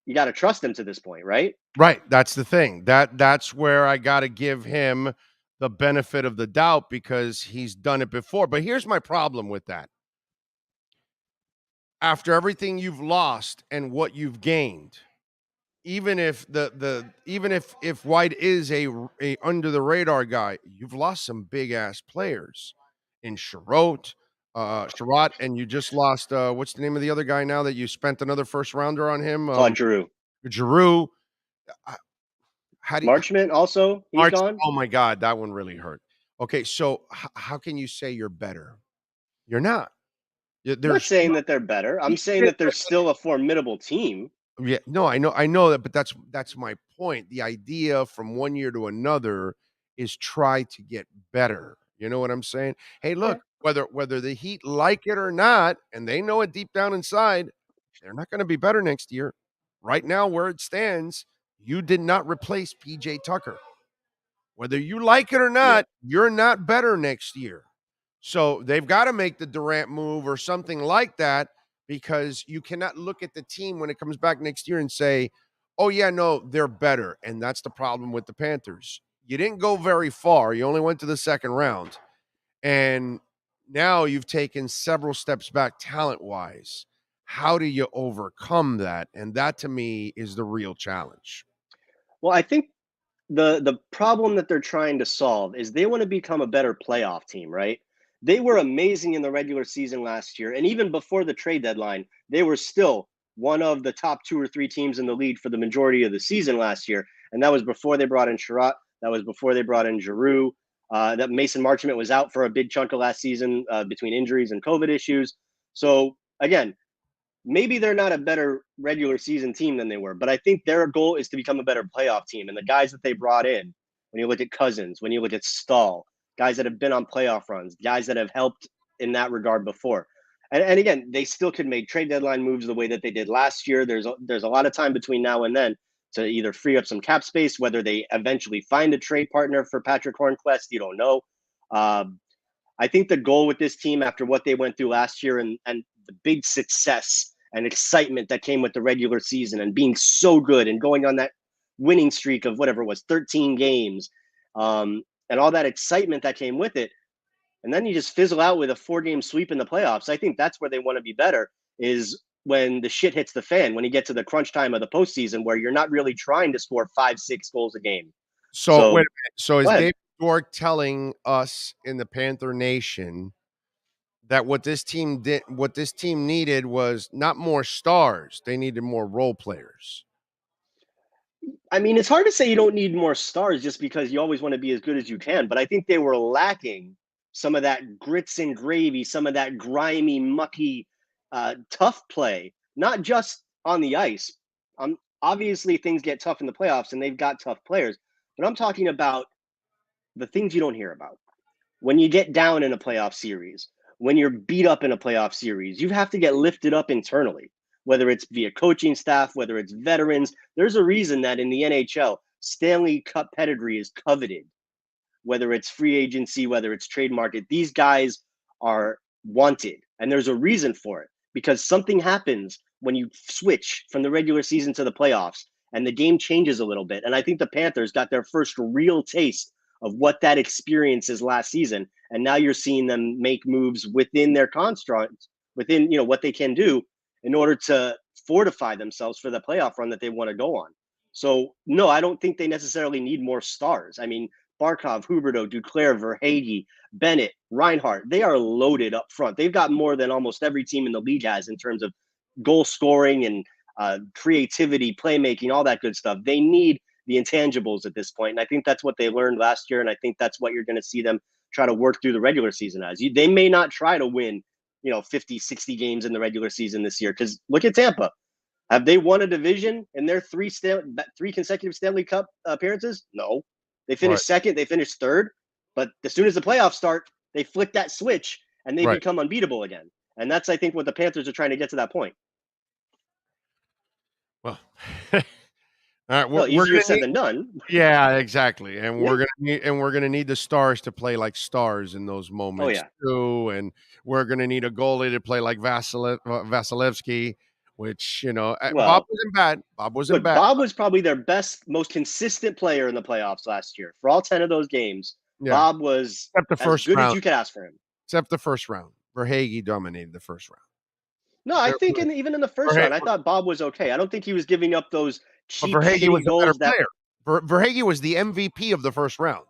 you got to trust him to this point, right? Right. That's the thing. That's where I got to give him the benefit of the doubt, because he's done it before. But here's my problem with that. After everything you've lost and what you've gained, even if if White is a under the radar guy, you've lost some big ass players in Sherratt, and you just lost what's the name of the other guy now that you spent another first rounder on him? Giroux. Giroux. Marchment also, he's gone. Oh my God, that one really hurt. Okay, so how can you say you're better? You're not. I'm not saying that they're better. I'm saying that they're still a formidable team. Yeah, no, I know that, but that's my point. The idea from one year to another is try to get better. You know what I'm saying? Hey, look, whether the Heat like it or not, and they know it deep down inside, they're not going to be better next year. Right now, where it stands, you did not replace PJ Tucker. Whether you like it or not, you're not better next year. So they've got to make the Durant move or something like that, because you cannot look at the team when it comes back next year and say, oh, yeah, no, they're better. And that's the problem with the Panthers. You didn't go very far. You only went to the second round. And now you've taken several steps back talent-wise. How do you overcome that? And that, to me, is the real challenge. Well, I think the problem that they're trying to solve is they want to become a better playoff team, right? They were amazing in the regular season last year. And even before the trade deadline, they were still one of the top 2 or 3 teams in the league for the majority of the season last year. And that was before they brought in Sherratt. That was before they brought in Giroux. That Mason Marchment was out for a big chunk of last season between injuries and COVID issues. So again, maybe they're not a better regular season team than they were, but I think their goal is to become a better playoff team. And the guys that they brought in, when you look at Cousins, when you look at Stahl, guys that have been on playoff runs, guys that have helped in that regard before, And again, they still could make trade deadline moves the way that they did last year. There's a lot of time between now and then to either free up some cap space, whether they eventually find a trade partner for Patrick Hornquist, you don't know. I think the goal with this team after what they went through last year and the big success and excitement that came with the regular season and being so good and going on that winning streak of whatever it was, 13 games, and all that excitement that came with it, and then you just fizzle out with a 4-game sweep in the playoffs. I think that's where they want to be better, is when the shit hits the fan, when you get to the crunch time of the postseason where you're not really trying to score 5-6 goals a game. So wait a minute. So is Dave Dork telling us in the Panther Nation that what this team needed was not more stars, they needed more role players? I mean, it's hard to say you don't need more stars just because you always want to be as good as you can, but I think they were lacking some of that grits and gravy, some of that grimy, mucky, tough play, not just on the ice. Obviously, things get tough in the playoffs, and they've got tough players, but I'm talking about the things you don't hear about. When you get down in a playoff series, when you're beat up in a playoff series, you have to get lifted up internally, whether it's via coaching staff, whether it's veterans. There's a reason that in the NHL, Stanley Cup pedigree is coveted, whether it's free agency, whether it's trade market. These guys are wanted, and there's a reason for it, because something happens when you switch from the regular season to the playoffs and the game changes a little bit. And I think the Panthers got their first real taste of what that experience is last season. And now you're seeing them make moves within their construct, within, what they can do in order to fortify themselves for the playoff run that they want to go on. So no, I don't think they necessarily need more stars. I mean, Barkov, Huberdeau, Duclair, Verhaeghe, Bennett, Reinhart, they are loaded up front. They've got more than almost every team in the league has in terms of goal scoring and creativity, playmaking, all that good stuff. They need the intangibles at this point. And I think that's what they learned last year. And I think that's what you're going to see them try to work through the regular season as. They may not try to win, 50, 60 games in the regular season this year. Because look at Tampa. Have they won a division in their three consecutive Stanley Cup appearances? No. They finished second. They finished third. But as soon as the playoffs start, they flick that switch and they become unbeatable again. And that's, I think, what the Panthers are trying to get to that point. Well, all right. Well, easier said than done. Yeah, exactly. And we're gonna need the stars to play like stars in those moments too. And we're gonna need a goalie to play like Vasilevsky, which Bob wasn't bad. Bob wasn't bad. Bob was probably their best, most consistent player in the playoffs last year. For all 10 of those games, Bob was as good as you could ask for him. Except the first round. Verhaeghe dominated the first round. No, I think even in the first round, I thought Bob was okay. I don't think he was giving up those cheap Verhaeghe was goals. A better player. Verhaeghe was the MVP of the first round.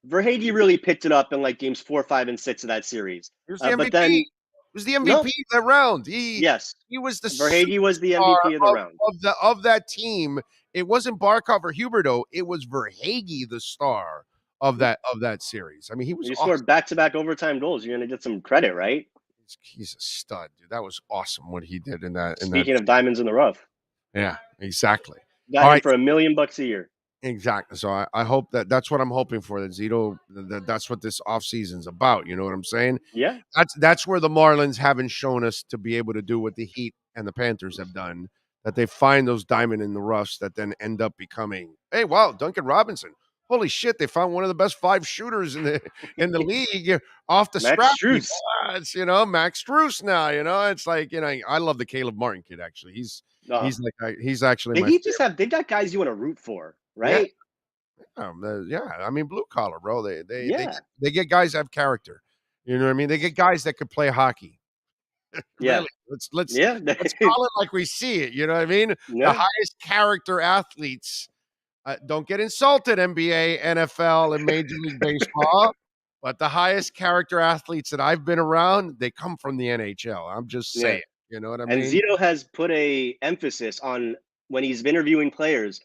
Verhaeghe really picked it up in like games 4, 5, and 6 of that series. He was the MVP. But then, he was the MVP of that round. He was the Verhaeghe was the MVP of the round of that team. It wasn't Barkov or Huberdeau. It was Verhaeghe, the star of that series. I mean, he was. You scored back-to-back overtime goals. You're going to get some credit, right? He's a stud, dude. That was awesome what he did in that. Speaking of diamonds in the rough. Yeah, exactly. Got him for $1 million a year. Exactly. So I hope that's what I'm hoping for. That Zito, that's what this offseason's about. You know what I'm saying? Yeah. That's where the Marlins haven't shown us to be able to do what the Heat and the Panthers have done. That they find those diamond in the roughs that then end up becoming, hey, wow, Duncan Robinson. Holy shit! They found one of the best 5 shooters in the league off the Max Strus. It's Max Strus now. It's like I love the Caleb Martin kid. Actually, he's actually. They got guys you want to root for, right? Yeah. I mean, blue collar, bro. They get guys that have character. You know what I mean? They get guys that could play hockey. Yeah. Let's call it like we see it. You know what I mean? Yeah. The highest character athletes. Don't get insulted, NBA, NFL, and Major League Baseball. But the highest character athletes that I've been around, they come from the NHL. I'm just saying. You know what I mean? And Zito has put a emphasis on, when he's interviewing players,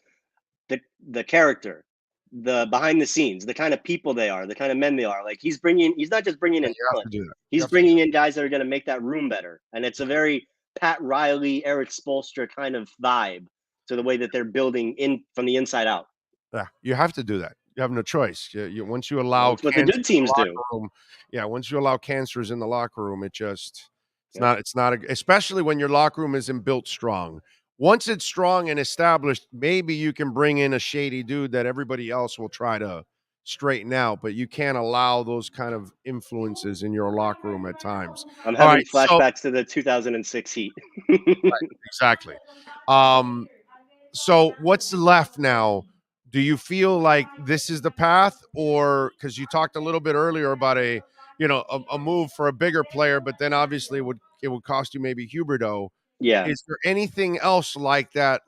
the character, the behind the scenes, the kind of people they are, the kind of men they are. Like he's not just bringing in talent. He's bringing in guys that are going to make that room better. And it's a very Pat Riley, Eric Spoelstra kind of vibe to the way that they're building in from the inside out. Yeah, you have to do that. You have no choice. Once you allow that's what the good teams do. Once you allow cancers in the locker room, it just It's not, especially when your locker room isn't built strong. Once it's strong and established, maybe you can bring in a shady dude that everybody else will try to straighten out, but you can't allow those kind of influences in your locker room at times. I'm All having right, flashbacks to the 2006 Heat. exactly. So what's left now? Do you feel like this is the path, or because you talked a little bit earlier about a move for a bigger player, but then obviously it would cost you maybe Huberdeau. Yeah. Is there anything else like that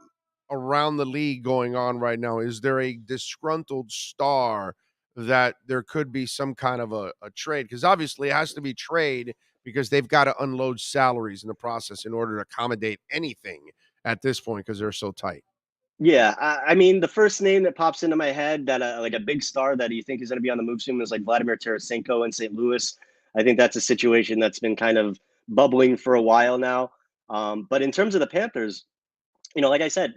around the league going on right now? Is there a disgruntled star that there could be some kind of a trade? Because obviously it has to be trade because they've got to unload salaries in the process in order to accommodate anything at this point because they're so tight. Yeah, I mean, the first name that pops into my head that like a big star that you think is going to be on the move soon is like Vladimir Tarasenko in St. Louis. I think that's a situation that's been kind of bubbling for a while now. But in terms of the Panthers, like I said,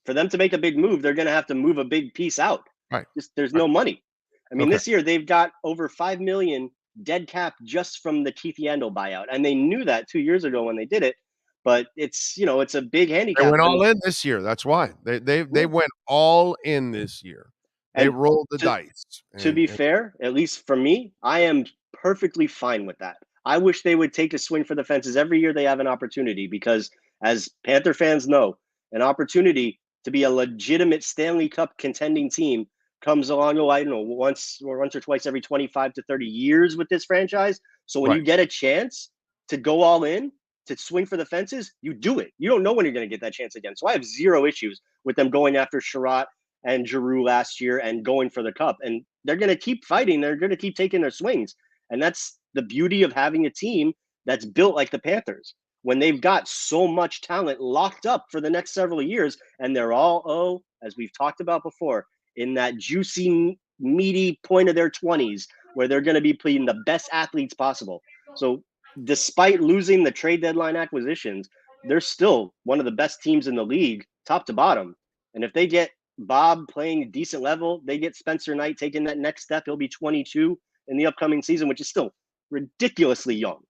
for them to make a big move, they're going to have to move a big piece out. Right. There's no money. I mean, Okay. This year they've got over $5 million dead cap just from the Keith Yandel buyout, and they knew that 2 years ago when they did it. But it's a big handicap. They went all in this year. That's why they went all in this year. They rolled the dice. To be fair, at least for me, I am perfectly fine with that. I wish they would take a swing for the fences every year they have an opportunity, because as Panther fans know, an opportunity to be a legitimate Stanley Cup contending team comes along, I don't know, once or twice every 25 to 30 years with this franchise. So when you get a chance to go all in, to swing for the fences, you do it. You don't know when you're going to get that chance again. So I have zero issues with them going after Sherratt and Giroux last year and going for the cup. And they're going to keep fighting. They're going to keep taking their swings. And that's the beauty of having a team that's built like the Panthers, when they've got so much talent locked up for the next several years. And they're all, as we've talked about before, in that juicy, meaty point of their 20s where they're going to be playing the best athletes possible. So despite losing the trade deadline acquisitions, they're still one of the best teams in the league, top to bottom. And if they get Bob playing a decent level, they get Spencer Knight taking that next step. He'll be 22 in the upcoming season, which is still ridiculously young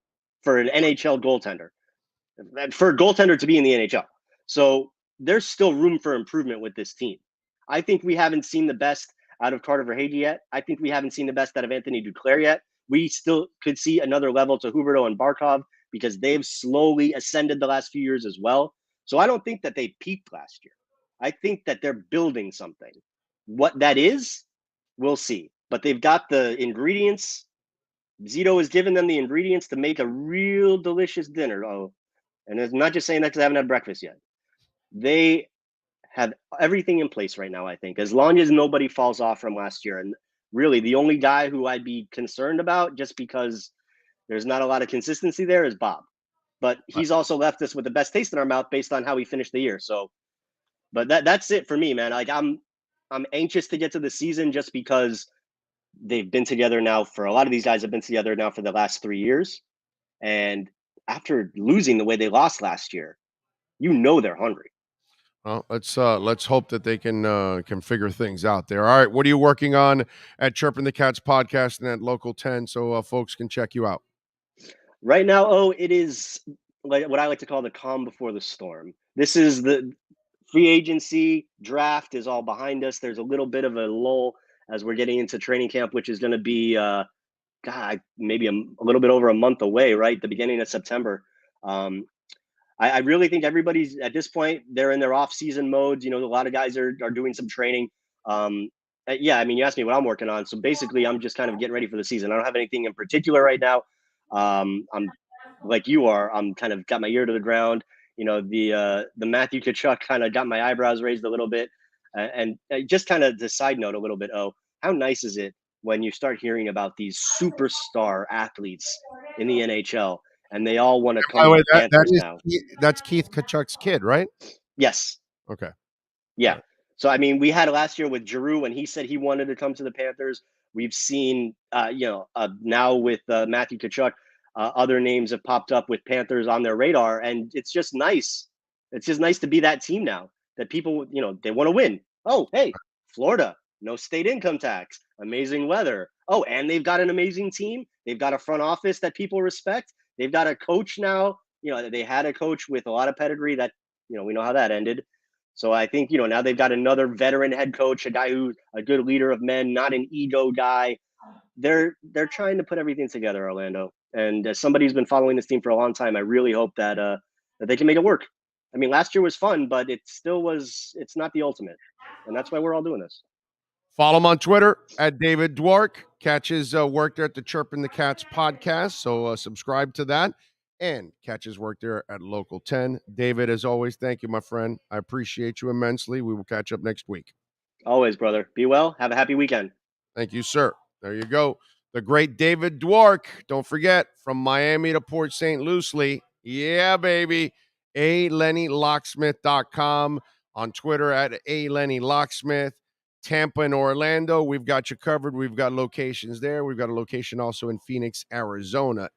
for an NHL goaltender, for a goaltender to be in the NHL. So there's still room for improvement with this team. I think we haven't seen the best out of Carter Verhaeghe yet. I think we haven't seen the best out of Anthony Duclair yet. We still could see another level to Huberdeau and Barkov because they've slowly ascended the last few years as well. So I don't think that they peaked last year. I think that they're building something. What that is, we'll see. But they've got the ingredients. Zito has given them the ingredients to make a real delicious dinner. And I'm not just saying that because I haven't had breakfast yet. They have everything in place right now, I think, as long as nobody falls off from last year. And really, the only guy who I'd be concerned about, just because there's not a lot of consistency there, is Bob. But he's also left us with the best taste in our mouth based on how he finished the year. So, but that's it for me, man. Like I'm anxious to get to the season just because they've been together now for a lot of these guys have been together now for the last 3 years. And after losing the way they lost last year, they're hungry. Well, let's hope that they can figure things out there. All right, what are you working on at Chirping the Cats podcast and at Local 10 so folks can check you out? Right now, it is like what I like to call the calm before the storm. This is the free agency draft is all behind us. There's a little bit of a lull as we're getting into training camp, which is going to be, maybe a little bit over a month away, right? The beginning of September. I really think everybody's at this point, they're in their off-season modes. A lot of guys are doing some training. You asked me what I'm working on. So basically, I'm just kind of getting ready for the season. I don't have anything in particular right now. I'm like you are. I'm kind of got my ear to the ground. The Matthew Tkachuk kind of got my eyebrows raised a little bit. And just kind of the side note a little bit, how nice is it when you start hearing about these superstar athletes in the NHL? And they all want to come to the Panthers now. That's Keith Tkachuk's kid, right? Yes. Okay. Yeah. So, we had last year with Giroux when he said he wanted to come to the Panthers. We've seen, now with Matthew Tkachuk, other names have popped up with Panthers on their radar. And it's just nice. It's just nice to be that team now that people, they want to win. Oh, hey, Florida, no state income tax, amazing weather. Oh, and they've got an amazing team. They've got a front office that people respect. They've got a coach now. They had a coach with a lot of pedigree that, we know how that ended. So I think, now they've got another veteran head coach, a guy who's a good leader of men, not an ego guy. They're trying to put everything together, Orlando. And as somebody who's been following this team for a long time, I really hope that they can make it work. I mean, last year was fun, but it's not the ultimate. And that's why we're all doing this. Follow him on Twitter at David Dwork. Catch his work there at the Chirping the Cats podcast. So subscribe to that and catch his work there at Local 10. David, as always, thank you, my friend. I appreciate you immensely. We will catch up next week. Always, brother. Be well. Have a happy weekend. Thank you, sir. There you go. The great David Dwork. Don't forget, from Miami to Port St. Lucie. Yeah, baby. ALennyLocksmith.com. On Twitter at ALennyLocksmith. Tampa and Orlando, we've got you covered. We've got locations there. We've got a location also in Phoenix, Arizona.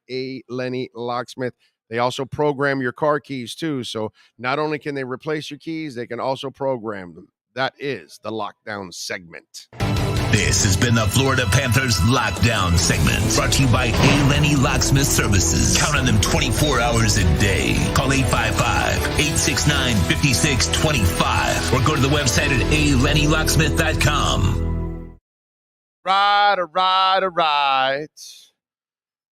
Lenny Locksmith. They also program your car keys too. So not only can they replace your keys, they can also program them. That is the lockdown segment. This has been the Florida Panthers Lockdown segment, brought to you by A. Lenny Locksmith Services. Count on them 24 hours a day. Call 855-869-5625 or go to the website at alennylocksmith.com. Right.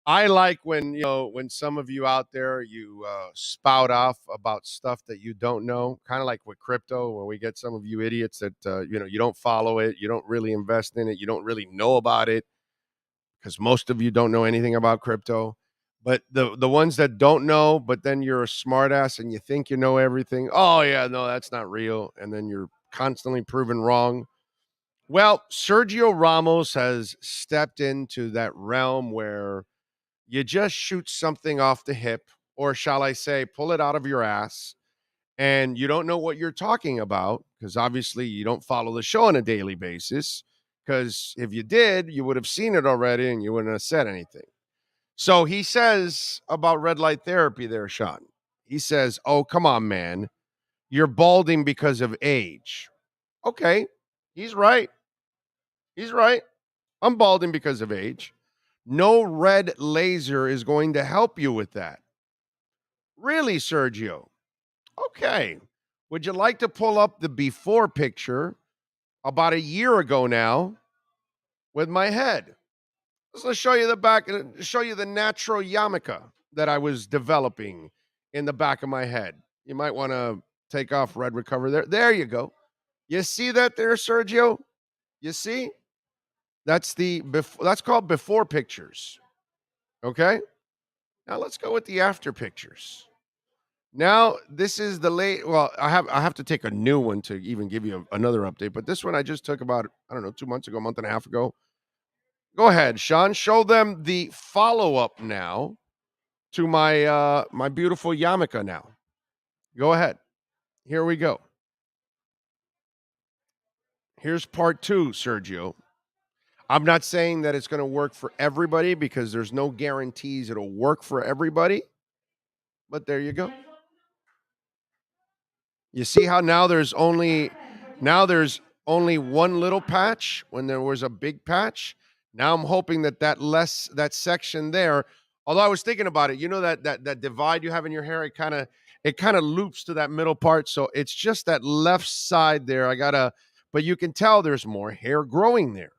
I like when some of you out there, you spout off about stuff that you don't know, kind of like with crypto, when we get some of you idiots that, you don't follow it, you don't really invest in it, you don't really know about it, because most of you don't know anything about crypto. But the ones that don't know, but then you're a smartass and you think you know everything. Oh, yeah, no, that's not real. And then you're constantly proven wrong. Well, Sergio Ramos has stepped into that realm where you just shoot something off the hip, or shall I say, pull it out of your ass, and you don't know what you're talking about, because obviously you don't follow the show on a daily basis, because if you did, you would have seen it already and you wouldn't have said anything. So he says about red light therapy there, Sean. He says, oh, come on, man. You're balding because of age. Okay, he's right. I'm balding because of age. No red laser is going to help you with that. Really, Sergio? Okay. Would you like to pull up the before picture about a year ago now with my head? Let's show you the back, show you the natural yarmulke that I was developing in the back of my head. You might want to take off Red Recover there. There you go. You see that there, Sergio? You see? That's called before pictures. Okay? Now let's go with the after pictures. Now, this is the late. Well, I have to take a new one to even give you another update. But this one I just took about, 2 months ago, a month and a half ago. Go ahead, Sean. Show them the follow-up now to my my beautiful yarmulke now. Go ahead. Here we go. Here's part 2, Sergio. I'm not saying that it's going to work for everybody, because there's no guarantees it'll work for everybody. But there you go. You see how now there's only one little patch when there was a big patch. Now I'm hoping that section there, although I was thinking about it, that divide you have in your hair, it kind of loops to that middle part. So it's just that left side there. But you can tell there's more hair growing there.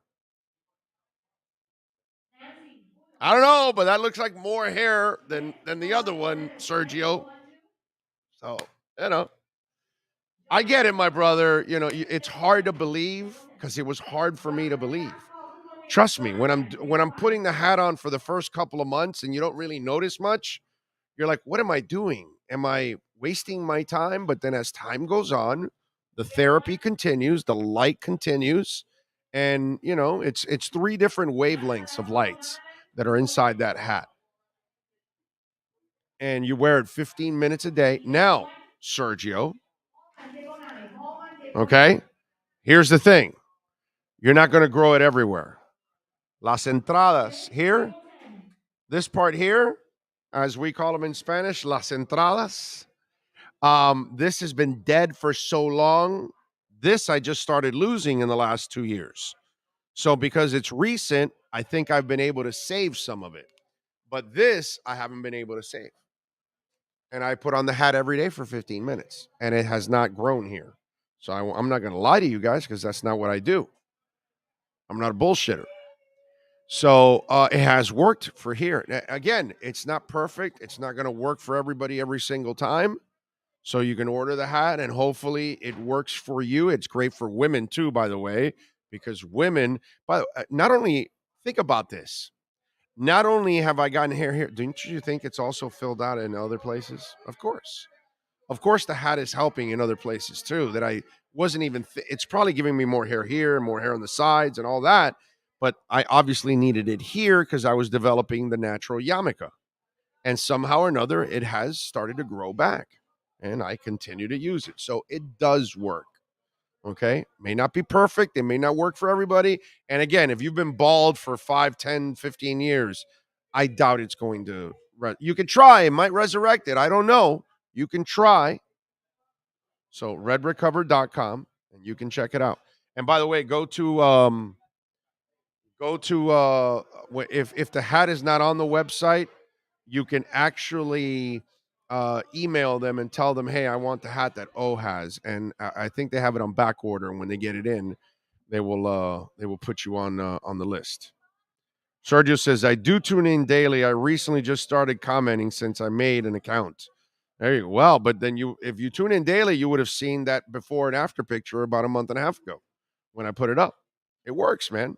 I don't know, but that looks like more hair than the other one, Sergio. So, I get it, my brother. It's hard to believe, because it was hard for me to believe. Trust me, when I'm putting the hat on for the first couple of months and you don't really notice much, you're like, what am I doing? Am I wasting my time? But then as time goes on, the therapy continues, the light continues, and it's 3 different wavelengths of lights that are inside that hat. And you wear it 15 minutes a day. Now, Sergio, okay, here's the thing. You're not going to grow it everywhere. Las entradas here, this part here, as we call them in Spanish, las entradas. This has been dead for so long. This I just started losing in the last 2 years. So because it's recent, I think I've been able to save some of it. But this, I haven't been able to save. And I put on the hat every day for 15 minutes, and it has not grown here. So I'm not going to lie to you guys because that's not what I do. I'm not a bullshitter. So it has worked for here. Again, it's not perfect. It's not going to work for everybody every single time. So you can order the hat, and hopefully it works for you. It's great for women too, by the way, because women, not only, think about this. Not only have I gotten hair here, don't you think it's also filled out in other places? Of course. Of course, the hat is helping in other places too that I wasn't even, it's probably giving me more hair here, more hair on the sides and all that. But I obviously needed it here because I was developing the natural yarmulke. And somehow or another, it has started to grow back. And I continue to use it. So it does work. Okay. May not be perfect. It may not work for everybody. And again, if you've been bald for 5, 10, 15 years, I doubt it's going to. You could try. It might resurrect it. I don't know. You can try. So redrecover.com and you can check it out. And by the way, go to if the hat is not on the website, you can actually email them and tell them, hey, I want the hat that O has. And I think they have it on back order. And when they get it in, they will put you on the list. Sergio says, I do tune in daily. I recently just started commenting since I made an account. There you go. Well, but then if you tune in daily, you would have seen that before and after picture about a month and a half ago when I put it up. It works, man.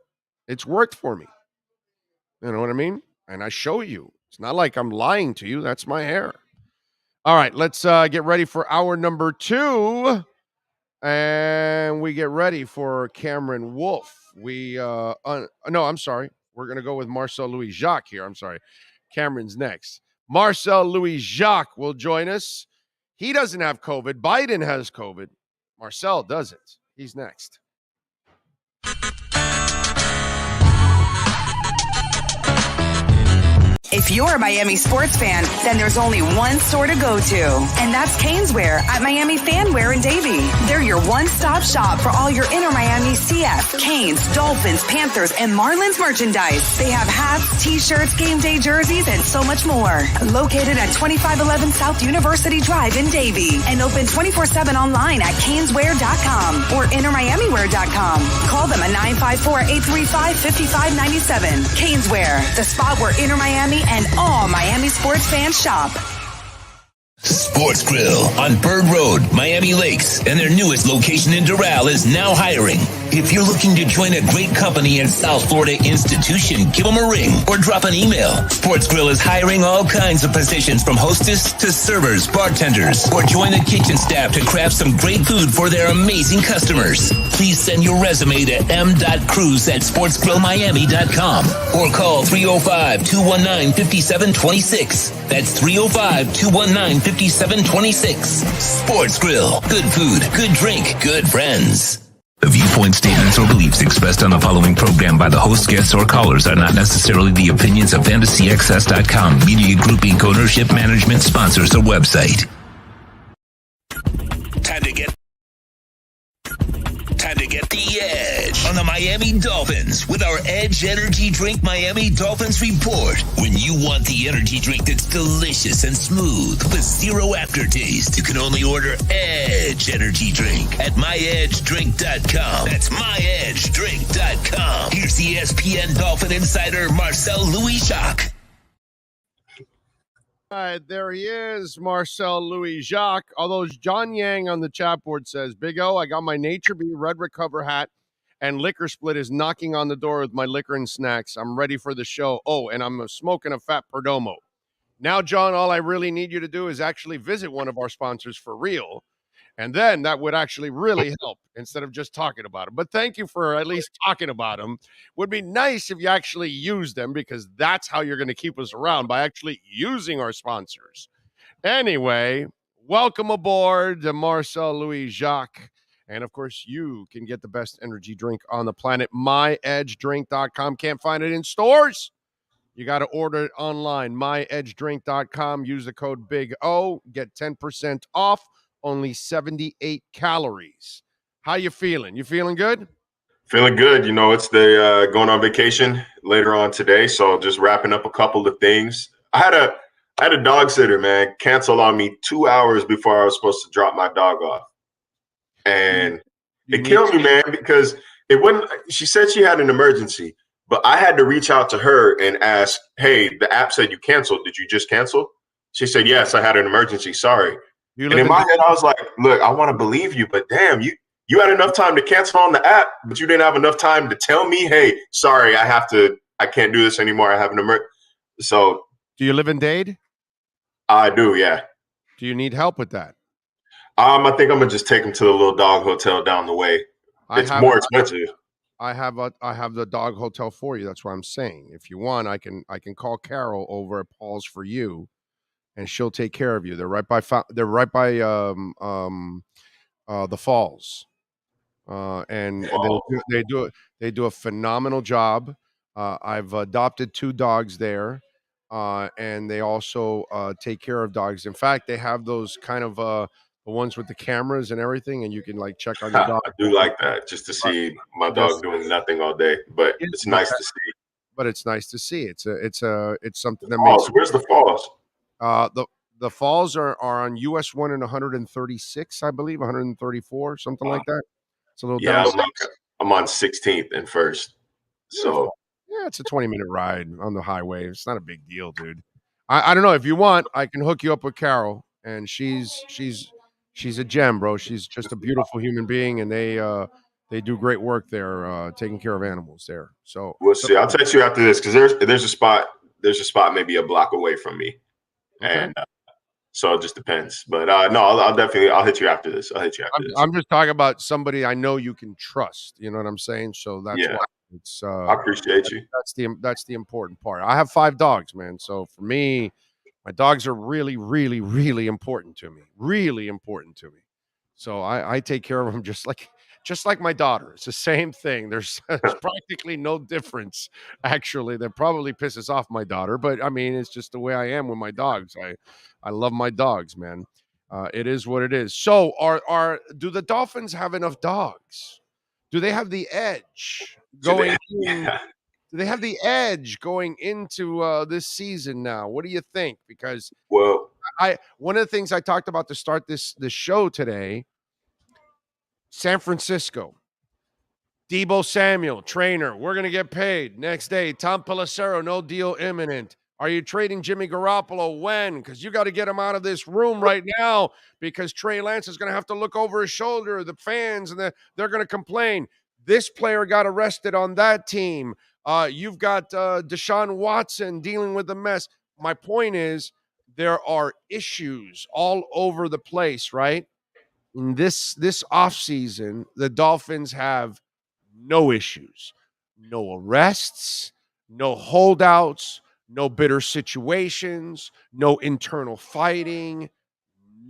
It's worked for me. You know what I mean? And I show you. It's not like I'm lying to you. That's my hair. All right, let's get ready for hour number 2. And we get ready for Cameron Wolf. No, I'm sorry. We're going to go with Marcel Louis Jacques here. I'm sorry. Cameron's next. Marcel Louis Jacques will join us. He doesn't have COVID. Biden has COVID. Marcel doesn't. He's next. If you're a Miami sports fan, then there's only one store to go to, and that's Caneswear at Miami Fanwear in Davie. They're your one-stop shop for all your inner Miami CF, Canes, Dolphins, Panthers, and Marlins merchandise. They have hats, t-shirts, game day jerseys, and so much more. Located at 2511 South University Drive in Davie, and open 24/7 online at caneswear.com or innermiamiwear.com. Call them at 954-835-5597. Caneswear, the spot where inner Miami and all Miami sports fans shop. Sports Grill on Bird Road, Miami Lakes, and their newest location in Doral is now hiring. If you're looking to join a great company and South Florida institution, give them a ring or drop an email. Sports Grill is hiring all kinds of positions from hostess to servers, bartenders, or join the kitchen staff to craft some great food for their amazing customers. Please send your resume to m.cruz@sportsgrillmiami.com or call 305-219-5726. That's 305-219-5726. Sports Grill. Good food, good drink, good friends. The viewpoints, statements, or beliefs expressed on the following program by the host, guests, or callers are not necessarily the opinions of FantasyXS.com, Media Group Inc. ownership, management, sponsors, or website. Time to get the edge on the Miami Dolphins with our Edge Energy Drink Miami Dolphins report. When you want the energy drink that's delicious and smooth with zero aftertaste, you can only order Edge Energy Drink at myedgedrink.com. That's myedgedrink.com. Here's ESPN Dolphin insider Marcel Louis Jacques. All right, there he is, Marcel Louis Jacques. Although John Yang on the chat board says, Big O, I got my Nature Bee Red Recover hat, and Liquor Split is knocking on the door with my liquor and snacks. I'm ready for the show. Oh, and I'm smoking a fat Perdomo. Now, John, all I really need you to do is actually visit one of our sponsors for real. And then that would actually really help instead of just talking about them. But thank you for at least talking about them. Would be nice if you actually use them, because that's how you're going to keep us around, by actually using our sponsors. Anyway, welcome aboard to Marcel Louis Jacques. And, of course, you can get the best energy drink on the planet, myedgedrink.com. Can't find it in stores? You got to order it online, myedgedrink.com. Use the code Big O. Get 10% off. Only 78 calories. How you feeling? You feeling good? Feeling good. You know, it's the going on vacation later on today, so just wrapping up a couple of things. I had a dog sitter, man, cancel on me 2 hours before I was supposed to drop my dog off, and it killed me, man, because it wouldn't. She said she had an emergency, but I had to reach out to her and ask, "Hey, the app said you canceled. Did you just cancel?" She said, "Yes, I had an emergency. Sorry." And in my head, I was like, "Look, I want to believe you, but damn, you had enough time to cancel on the app, but you didn't have enough time to tell me, hey, sorry, I can't do this anymore. I have an emergency." So, do you live in Dade? I do, yeah. Do you need help with that? I think I'm gonna just take him to the little dog hotel down the way. It's more expensive. I have the dog hotel for you. That's what I'm saying. If you want, I can call Carol over at Paul's for you, and she'll take care of you. They're right by the falls, and they do a phenomenal job. I've adopted 2 dogs there, and they also take care of dogs. In fact, they have those kind of the ones with the cameras and everything, and you can like check on your dog. I do like that, just to see my dog doing nothing all day, but it's nice to see. But it's nice to see. It's something that falls. makes. Where's the falls? The falls are on US 1 and 136, I believe, 134, something like that. It's a little down. I'm on 16th and 1st. So yeah, it's a 20-minute ride on the highway. It's not a big deal, dude. I don't know, if you want, I can hook you up with Carol, and she's a gem, bro. She's just a beautiful human being, and they do great work there, taking care of animals there. So we'll see. I'll text you after this, because there's a spot maybe a block away from me, and so it just depends. But no, I'll hit you after this. I'm just talking about somebody I know you can trust. You know what I'm saying? So that's why it's. I appreciate you. That's the important part. I have 5 dogs, man. So for me, my dogs are really, really, really important to me. Really important to me. So I take care of them just like my daughter. It's the same thing. There's practically no difference. Actually, that probably pisses off my daughter, but I mean, it's just the way I am with my dogs. I love my dogs, man. It is what it is. So do the Dolphins have enough dogs? Do they have the edge going in? Do they have the edge going into this season now? What do you think? Because one of the things I talked about to start this show today, San Francisco, Deebo Samuel, trainer, we're going to get paid. Next day, Tom Pelissero, no deal imminent. Are you trading Jimmy Garoppolo? When? Because you got to get him out of this room right now, because Trey Lance is going to have to look over his shoulder. The fans, and they're going to complain. This player got arrested on that team. You've got Deshaun Watson dealing with the mess. My point is, there are issues all over the place, right? In this offseason, the Dolphins have no issues, no arrests, no holdouts, no bitter situations, no internal fighting,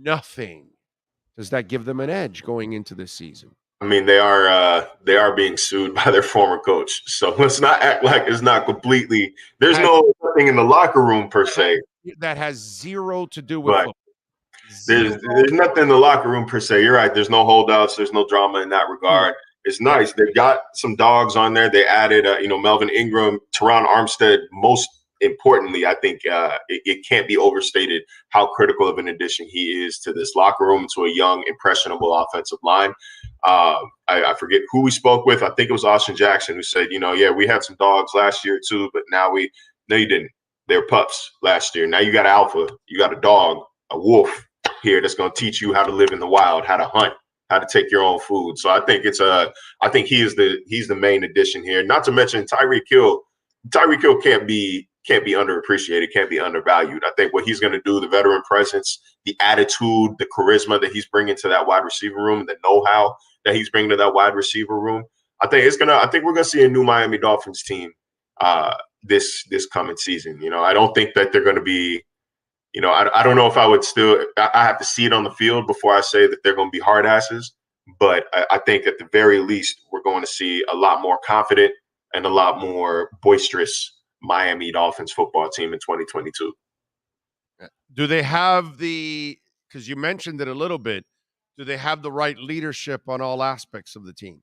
nothing. Does that give them an edge going into this season? I mean, they are being sued by their former coach. So let's not act like it's not completely. There's nothing in the locker room per se that has zero to do with football. There's nothing in the locker room per se. You're right. There's no holdouts. There's no drama in that regard. It's nice. They've got some dogs on there. They added, Melvin Ingram, Teron Armstead. Most importantly, I think it can't be overstated how critical of an addition he is to this locker room, to a young, impressionable offensive line. I forget who we spoke with. I think it was Austin Jackson, who said, we had some dogs last year too, but no, you didn't. They were pups last year. Now you got alpha. You got a dog, a wolf here that's going to teach you how to live in the wild, how to hunt, how to take your own food. So I think he's the main addition here. Not to mention Tyreek Hill. Tyreek Hill can't be underappreciated, can't be undervalued. I think what he's going to do, the veteran presence, the attitude, the charisma that he's bringing to that wide receiver room, the know-how that he's bringing to that wide receiver room, I think we're going to see a new Miami Dolphins team this coming season. I don't think that they're going to be, I don't know if I would still. I have to see it on the field before I say that they're going to be hard asses. But I think at the very least, we're going to see a lot more confident and a lot more boisterous Miami Dolphins football team in 2022. Do they have because you mentioned it a little bit, do they have the right leadership on all aspects of the team?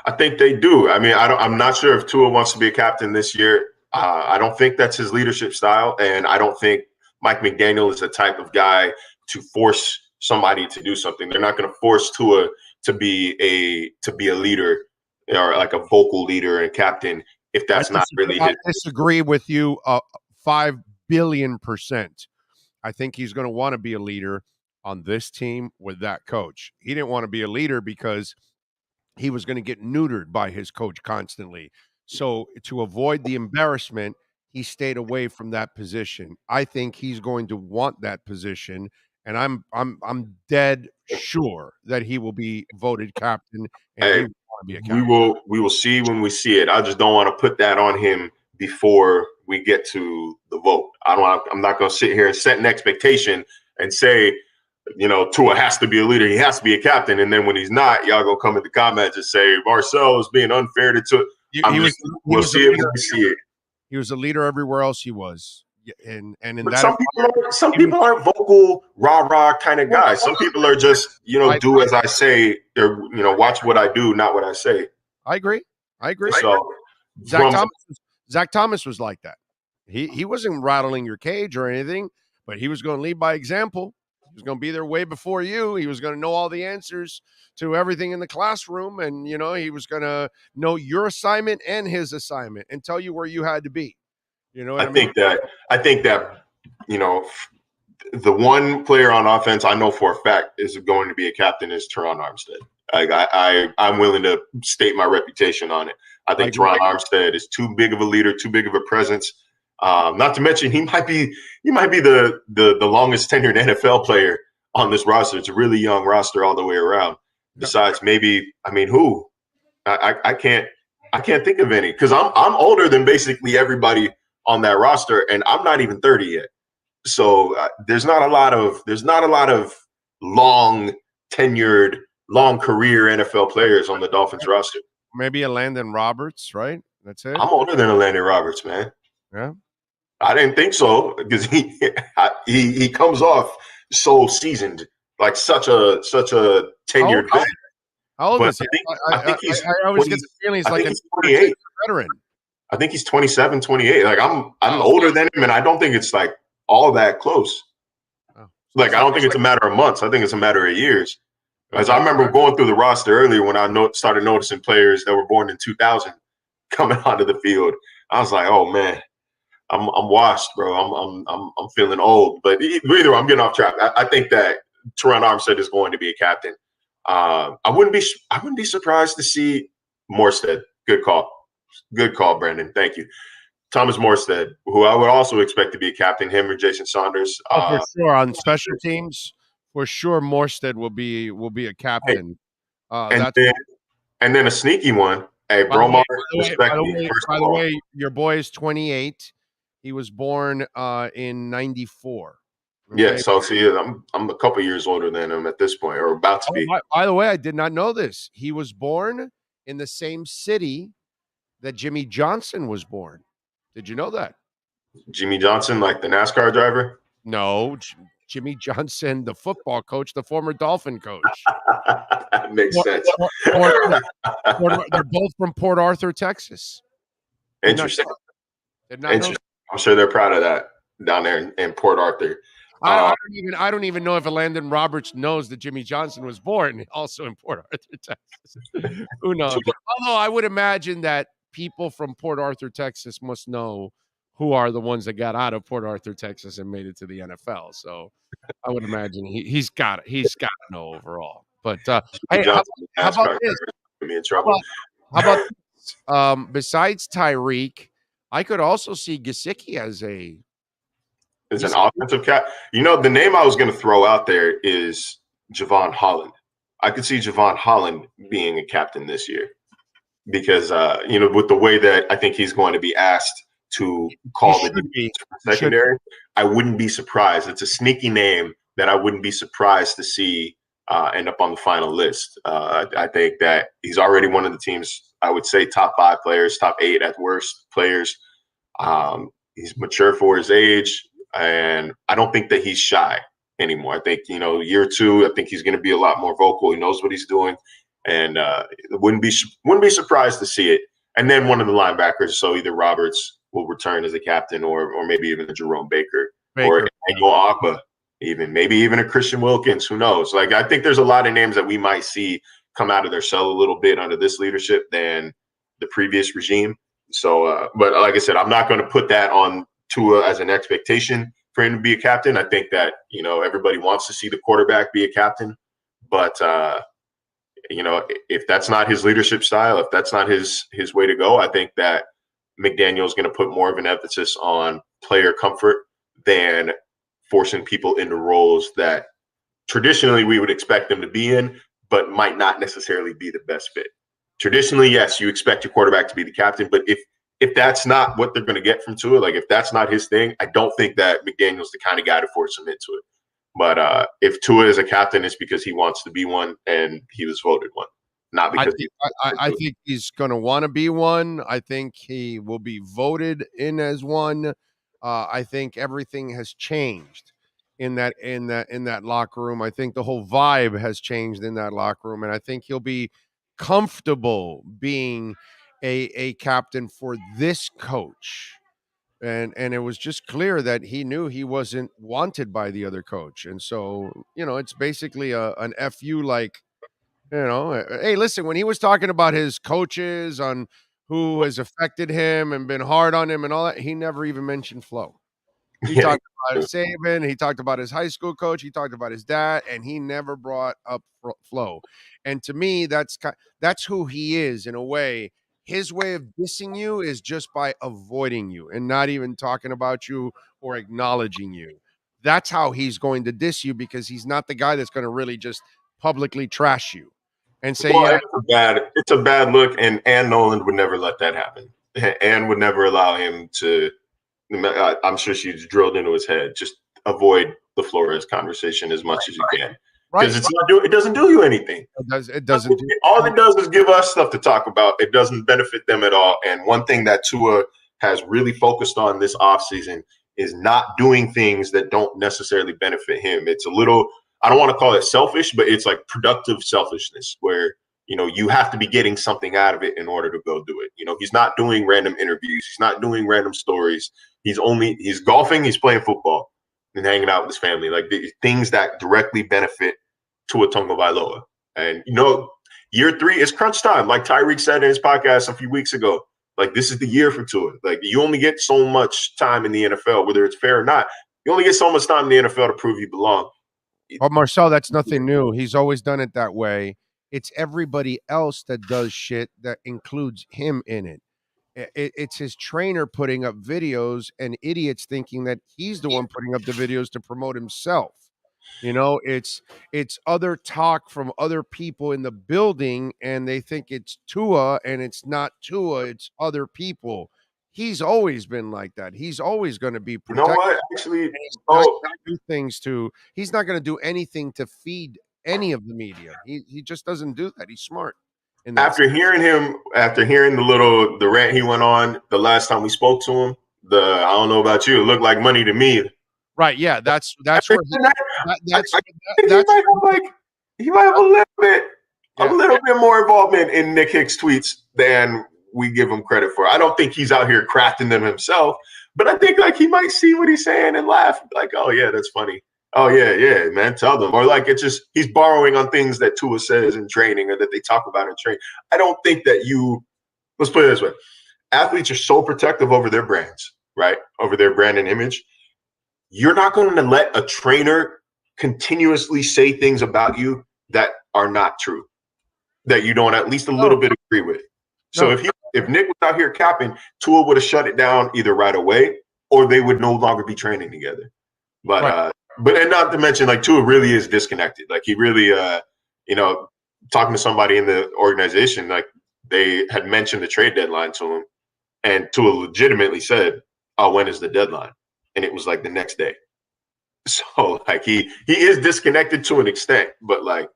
I think they do. I mean, I'm not sure if Tua wants to be a captain this year. I don't think that's his leadership style, and I don't think Mike McDaniel is the type of guy to force somebody to do something. They're not going to force Tua to be a leader or like a vocal leader and captain if that's not really his. I disagree with you 5 billion%. I think he's going to want to be a leader on this team with that coach. He didn't want to be a leader because he was going to get neutered by his coach constantly. So to avoid the embarrassment, he stayed away from that position. I think he's going to want that position, and I'm dead sure that he will be voted captain, and he will want to be a captain. We will see when we see it. I just don't want to put that on him before we get to the vote. I'm not going to sit here and set an expectation and say, Tua has to be a leader. He has to be a captain. And then when he's not, y'all gonna come in the comments and say Marcel is being unfair to Tua. We'll see it when we see it. He was a leader everywhere else he was. And in but that some people aren't vocal, rah kind of guys. Some people are just, do as I say, or watch what I do, not what I say. I agree. So Zach Thomas was like that. He wasn't rattling your cage or anything, but he was going to lead by example. He was going to be there way before you. He was going to know all the answers to everything in the classroom. And, he was going to know your assignment and his assignment and tell you where you had to be. You know what I mean? I think that, the one player on offense I know for a fact is going to be a captain is Teron Armstead. I'm willing to state my reputation on it. I think Teron Armstead is too big of a leader, too big of a presence. Not to mention he might be the longest tenured NFL player on this roster. It's a really young roster all the way around. Besides, who? I can't think of any because I'm older than basically everybody on that roster, and I'm not even 30 yet. So there's not a lot of long tenured, long career NFL players on the Dolphins roster. Maybe a Landon Roberts, right? That's it. I'm older than a Landon Roberts, man. Yeah. I didn't think so because he comes off so seasoned, like such a tenured vet. How old is he? I think he's. I always get the feeling he's like a 28 veteran. I think he's 27, 28. Like I'm older than him, and I don't think it's like all that close. Like I don't think it's a matter of months. I think it's a matter of years. Because I remember going through the roster earlier when I started noticing players that were born in 2000 coming onto the field. I was like, oh man. I'm washed, bro. I'm feeling old, but either way, I'm getting off track. I think that Teron Armstead is going to be a captain. I wouldn't be surprised to see Morstead. Good call, Brandon. Thank you, Thomas Morstead, who I would also expect to be a captain. Him or Jason Saunders. For sure on special teams, for sure Morstead will be a captain. And then a sneaky one. Hey, Bromar. By the way, your boy is 28. He was born in 94. Okay? Yeah, so see, I'm a couple years older than him at this point, or about to be. By the way, I did not know this. He was born in the same city that Jimmy Johnson was born. Did you know that? Jimmy Johnson, like the NASCAR driver? No, Jimmy Johnson, the football coach, the former Dolphin coach. Makes sense. They're both from Port Arthur, Texas. Interesting. Interesting. I'm sure they're proud of that down there in Port Arthur. I don't even know if Landon Roberts knows that Jimmy Johnson was born also in Port Arthur, Texas. Who knows? Although I would imagine that people from Port Arthur, Texas must know who are the ones that got out of Port Arthur, Texas and made it to the NFL. So I would imagine he's got to know overall. But hey, how about this? How about besides Tyreek, I could also see Gesicki as an offensive cap. The name I was going to throw out there is Javon Holland. I could see Javon Holland being a captain this year because, with the way that I think he's going to be asked to call the secondary, I wouldn't be surprised. It's a sneaky name that I wouldn't be surprised to see end up on the final list. I think that he's already one of the team's, I would say, top 5 players, top 8 at worst players. He's mature for his age, and I don't think that he's shy anymore. I think, year 2, I think he's going to be a lot more vocal. He knows what he's doing. and wouldn't be surprised to see it. And then one of the linebackers, so either Roberts will return as a captain, or maybe even a Jerome Baker. Or Emmanuel Agba, maybe even a Christian Wilkins. Who knows? Like, I think there's a lot of names that we might see come out of their shell a little bit under this leadership than the previous regime. So, but like I said, I'm not going to put that on Tua as an expectation for him to be a captain. I think that, everybody wants to see the quarterback be a captain, but if that's not his leadership style, if that's not his way to go, I think that McDaniel is going to put more of an emphasis on player comfort than forcing people into roles that traditionally we would expect them to be in, but might not necessarily be the best fit. Traditionally, yes, you expect your quarterback to be the captain, but if that's not what they're going to get from Tua, like if that's not his thing, I don't think that McDaniel's the kind of guy to force him into it. But if Tua is a captain, it's because he wants to be one and he was voted one, not because I think he's going to want to be one. I think he will be voted in as one. I think everything has changed in that locker room. I think the whole vibe has changed in that locker room, and I think he'll be comfortable being a captain for this coach. And it was just clear that he knew he wasn't wanted by the other coach, and so it's basically an FU, like, hey, listen, when he was talking about his coaches on who has affected him and been hard on him and all that, he never even mentioned Flo. He talked about Saban. He talked about his high school coach. He talked about his dad, and he never brought up Flo. And to me, that's who he is in a way. His way of dissing you is just by avoiding you and not even talking about you or acknowledging you. That's how he's going to diss you, because he's not the guy that's going to really just publicly trash you and say, it's a bad look. And Ann Noland would never let that happen. Ann would never allow him to. I'm sure she's drilled into his head. Just avoid the Flores conversation as much as you can, because it doesn't do you anything. It doesn't. All it does is give us stuff to talk about. It doesn't benefit them at all. And one thing that Tua has really focused on this offseason is not doing things that don't necessarily benefit him. It's a little, I don't want to call it selfish, but it's like productive selfishness where, you have to be getting something out of it in order to go do it. He's not doing random interviews. He's not doing random stories. He's golfing, he's playing football and hanging out with his family, like the things that directly benefit Tua Tagovailoa. And, year 3 is crunch time. Like Tyreek said in his podcast a few weeks ago, like, this is the year for Tua. Like, you only get so much time in the NFL, whether it's fair or not. You only get so much time in the NFL to prove you belong. Oh, Marcel, that's nothing new. He's always done it that way. It's everybody else that does shit that includes him in it. It's his trainer putting up videos and idiots thinking that he's the one putting up the videos to promote himself. It's other talk from other people in the building, and they think it's Tua, and it's not Tua, it's other people. He's always been like that. He's always going to be protected. You know what? Actually, he's not going to do anything to feed any of the media. He just doesn't do that. He's smart. After hearing the rant he went on the last time we spoke to him, I don't know about you, it looked like money to me. Right? Yeah, that's where he might have a little bit more involvement in Nick Hicks' tweets than we give him credit for. I don't think he's out here crafting them himself, but I think like he might see what he's saying and laugh, like, oh yeah, that's funny. Oh yeah, man, tell them. Or like it's just he's borrowing on things that Tua says in training or that they talk about in training. I don't think that let's put it this way. Athletes are so protective over their brands, right? Over their brand and image. You're not going to let a trainer continuously say things about you that are not true, that you don't at least a little bit agree with. So if Nick was out here capping, Tua would have shut it down either right away or they would no longer be training together. But and not to mention, like, Tua really is disconnected. Like, he really, talking to somebody in the organization, like, they had mentioned the trade deadline to him, and Tua legitimately said, "Oh, when is the deadline?" And it was like the next day. So, like, he is disconnected to an extent, but like,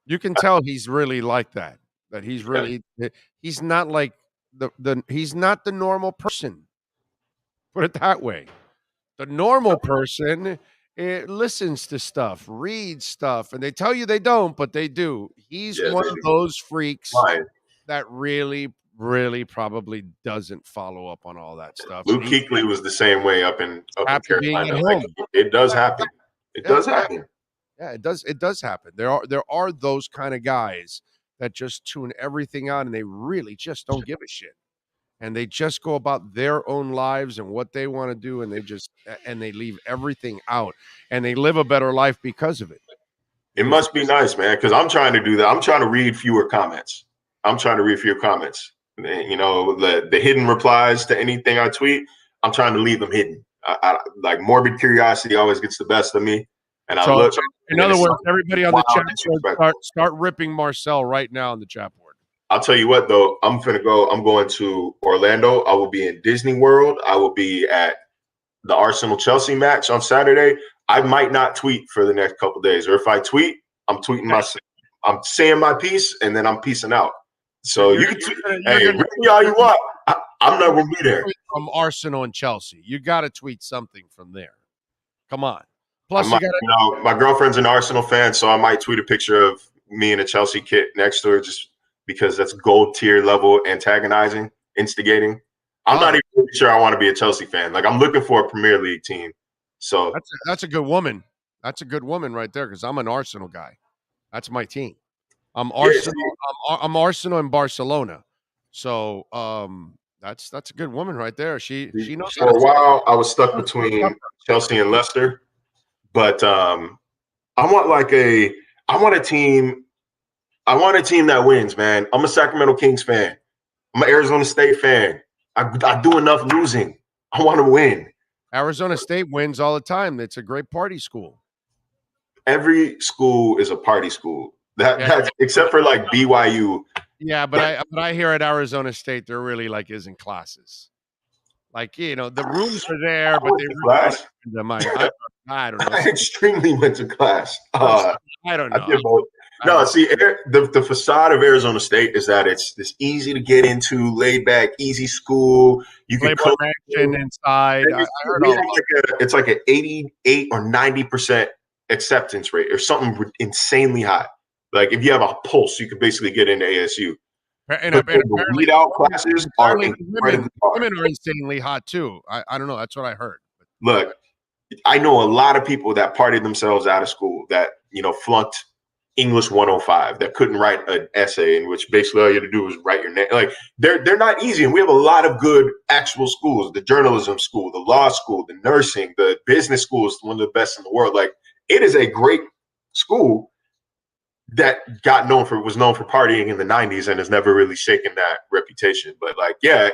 you can tell he's really like that. That he's really he's not like he's not the normal person. Put it that way. The normal person listens to stuff, reads stuff, and they tell you they don't, but they do. He's one of those freaks that really probably doesn't follow up on all that stuff. Luke Kuechly was the same way up in Carolina. Like, it does happen. It does happen. Yeah, it does. It does happen. There are those kind of guys that just tune everything out and they really just don't give a shit. And they just go about their own lives and what they want to do, and they leave everything out, and they live a better life because of it. It must be nice, man, because I'm trying to do that. I'm trying to read fewer comments. You know, the hidden replies to anything I tweet, I'm trying to leave them hidden. I like morbid curiosity always gets the best of me. And I look. In other words, everybody on the chat board, start ripping Marcel right now on the chat board. I'll tell you what, though, I'm going to Orlando. I will be in Disney World. I will be at the Arsenal-Chelsea match on Saturday. I might not tweet for the next couple of days. Or if I tweet, I'm tweeting myself. I'm saying my piece, and then I'm peacing out. So you can tweet. Hey, read me all you want. I'm not going to be there. From Arsenal and Chelsea. You got to tweet something from there. Come on. Plus, my girlfriend's an Arsenal fan, so I might tweet a picture of me in a Chelsea kit next to her just because that's gold tier level antagonizing, instigating. I'm not even really sure I want to be a Chelsea fan. Like, I'm looking for a Premier League team. So that's a good woman. That's a good woman right there because I'm an Arsenal guy. That's my team. I'm Arsenal. I'm Arsenal and Barcelona. So that's a good woman right there. She knows. For a while, I was stuck between Chelsea and Leicester, but I want a team. I want a team that wins, man. I'm a Sacramento Kings fan. I'm an Arizona State fan. I do enough losing. I want to win. Arizona State wins all the time. It's a great party school. Every school is a party school. That's except for like BYU. Yeah, but I hear at Arizona State there really like isn't classes. Like, you know, the rooms are there, but they class. I don't know. I extremely went to class. I don't know. I did both. No, see, the facade of Arizona State is that it's this easy to get into, laid back, easy school. You can Playboy Mansion inside. I heard all it's like an 88 or 90% acceptance rate or something insanely high. Like if you have a pulse, you could basically get into ASU. And the readout classes are women are insanely hot too. I don't know. That's what I heard. Look, I know a lot of people that partied themselves out of school that, you know, flunked English 105, that couldn't write an essay in which basically all you had to do was write your name. Like they're not easy. And we have a lot of good actual schools, the journalism school, the law school, the nursing, the business school is one of the best in the world. Like it is a great school that was known for partying in the 90s and has never really shaken that reputation. But like, yeah,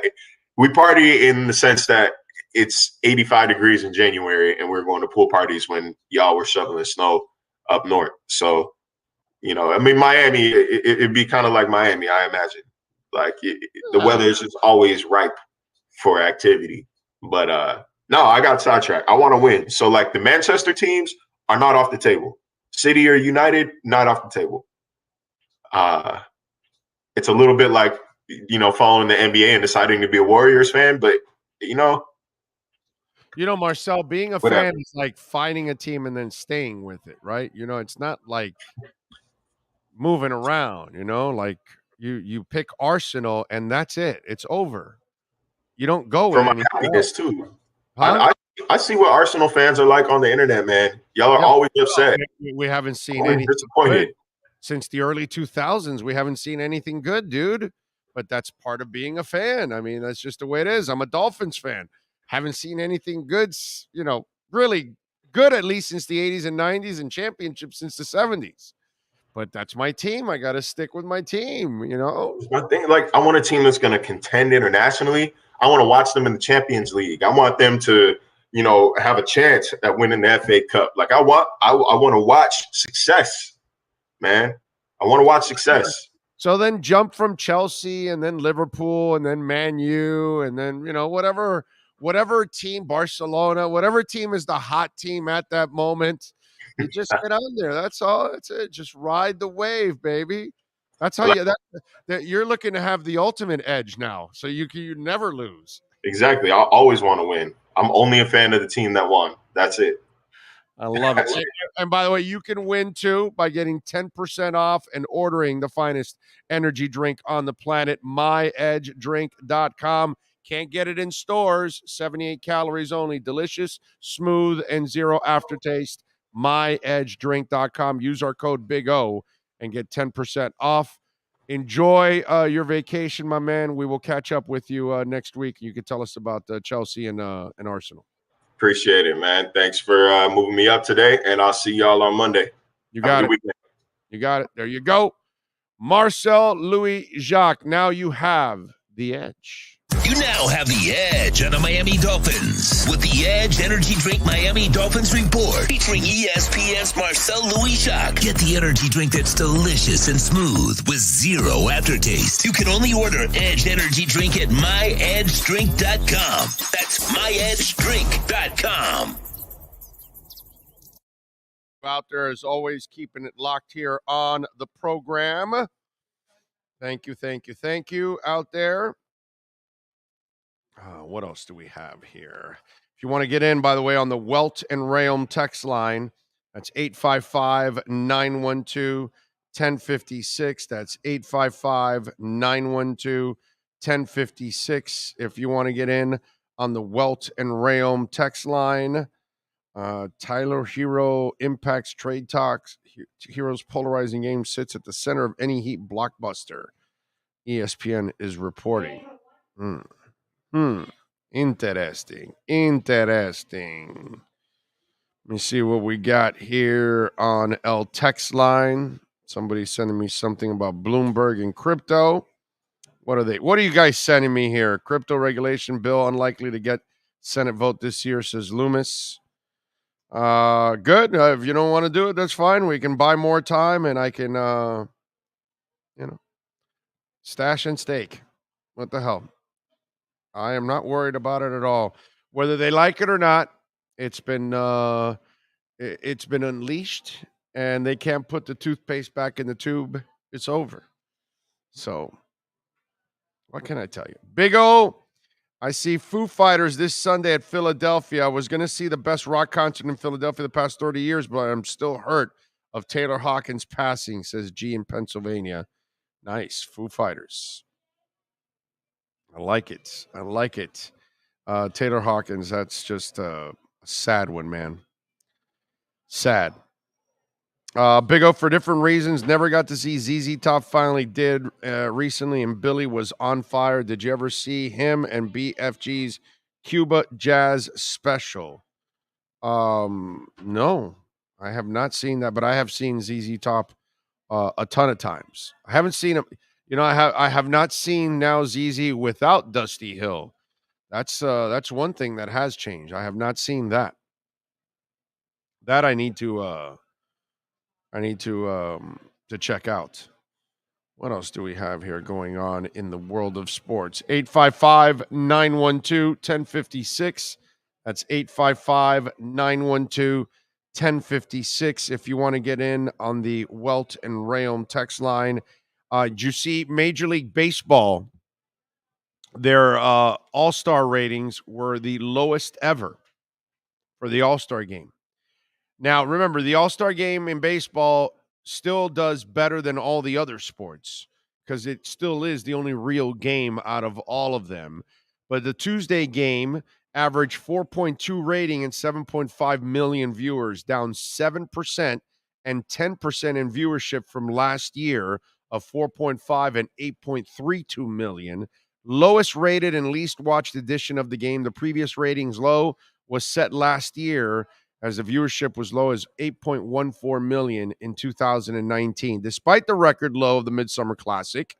we party in the sense that it's 85 degrees in January and we're going to pool parties when y'all were shoveling snow up north. So, you know, I mean, Miami, it'd be kind of like Miami, I imagine. Like the weather is just always ripe for activity. But no, I got sidetracked. I want to win. So like the Manchester teams are not off the table. City or United, not off the table. It's a little bit like, you know, following the NBA and deciding to be a Warriors fan, but you know, Marcel, being a fan is like finding a team and then staying with it, right? You know, it's not like moving around, you know, like you pick Arsenal and that's it. It's over. You don't go for with my happiness too. Huh? I see what Arsenal fans are like on the internet, man. Y'all are always upset. We haven't seen anything disappointed since the early 2000s. We haven't seen anything good, dude. But that's part of being a fan. I mean, that's just the way it is. I'm a Dolphins fan. Haven't seen anything good, you know, really good, at least since the 80s and 90s, and championships since the 70s. But that's my team. I got to stick with my team, you know. I think, like, I want a team that's going to contend internationally. I want to watch them in the Champions League. I want them to, you know, have a chance at winning the FA Cup. Like I want to watch success, man. I want to watch success. So then jump from Chelsea and then Liverpool and then Man U and then, you know, whatever team, Barcelona, whatever team is the hot team at that moment, you just get on there. That's all. That's it. Just ride the wave, baby. That's how that you're looking to have the ultimate edge now. So you never lose. Exactly. I always want to win. I'm only a fan of the team that won. That's it. I love it. And by the way, you can win too by getting 10% off and ordering the finest energy drink on the planet, myedgedrink.com. Can't get it in stores. 78 calories only. Delicious, smooth, and zero aftertaste. myedgedrink.com. Use our code Big O and get 10% off. Enjoy your vacation, my man. We will catch up with you next week. You can tell us about Chelsea and Arsenal. Appreciate it, man. Thanks for moving me up today, and I'll see y'all on Monday. You got it. You got it. There you go. Marcel Louis Jacques. Now you have the edge. You now have the edge on the Miami Dolphins with the Edge Energy Drink Miami Dolphins Report featuring ESPN's Marcel Louis Jacques. Get the energy drink that's delicious and smooth with zero aftertaste. You can only order Edge Energy Drink at myedgedrink.com. That's myedgedrink.com. Out there, as always, keeping it locked here on the program. Thank you out there. What else do we have here? If you want to get in, by the way, on the Welt and Realm text line, that's 855-912-1056. That's 855-912-1056. If you want to get in on the Welt and Realm text line, Tyler Hero impacts trade talks. Hero's polarizing game sits at the center of any Heat blockbuster. ESPN is reporting. Interesting. Let me see what we got here on L text line. Somebody's sending me something about Bloomberg and crypto. What are you guys sending me here? Crypto regulation bill unlikely to get Senate vote this year, says Loomis. Good. If you don't want to do it, that's fine. We can buy more time and I can, stash and stake. What the hell? I am not worried about it at all. Whether they like it or not, it's been unleashed, and they can't put the toothpaste back in the tube. It's over. So, what can I tell you? Big O, I see Foo Fighters this Sunday at Philadelphia. I was going to see the best rock concert in Philadelphia the past 30 years, but I'm still hurt of Taylor Hawkins passing, says G in Pennsylvania. Nice. Foo Fighters. I like it. Taylor Hawkins, that's just a sad one, man. Sad. Big O, for different reasons, never got to see ZZ Top, finally did recently, and Billy was on fire. Did you ever see him and BFG's Cuba Jazz special? No, I have not seen that, but I have seen ZZ Top a ton of times. I haven't seen him. I have not seen now ZZ without Dusty Hill. That's one thing that has changed. I have not seen that. That I need to check out. What else do we have here going on in the world of sports? 855-912-1056. That's 855-912-1056. If you want to get in on the Welt and Realm text line. Did you see Major League Baseball? Their All-Star ratings were the lowest ever for the All-Star game. Now, remember, the All-Star game in baseball still does better than all the other sports because it still is the only real game out of all of them. But the Tuesday game averaged 4.2 rating and 7.5 million viewers, down 7% and 10% in viewership from last year of 4.5 and 8.32 million. Lowest rated and least watched edition of the game. The previous ratings low was set last year as the viewership was low as 8.14 million in 2019. Despite the record low of the Midsummer Classic,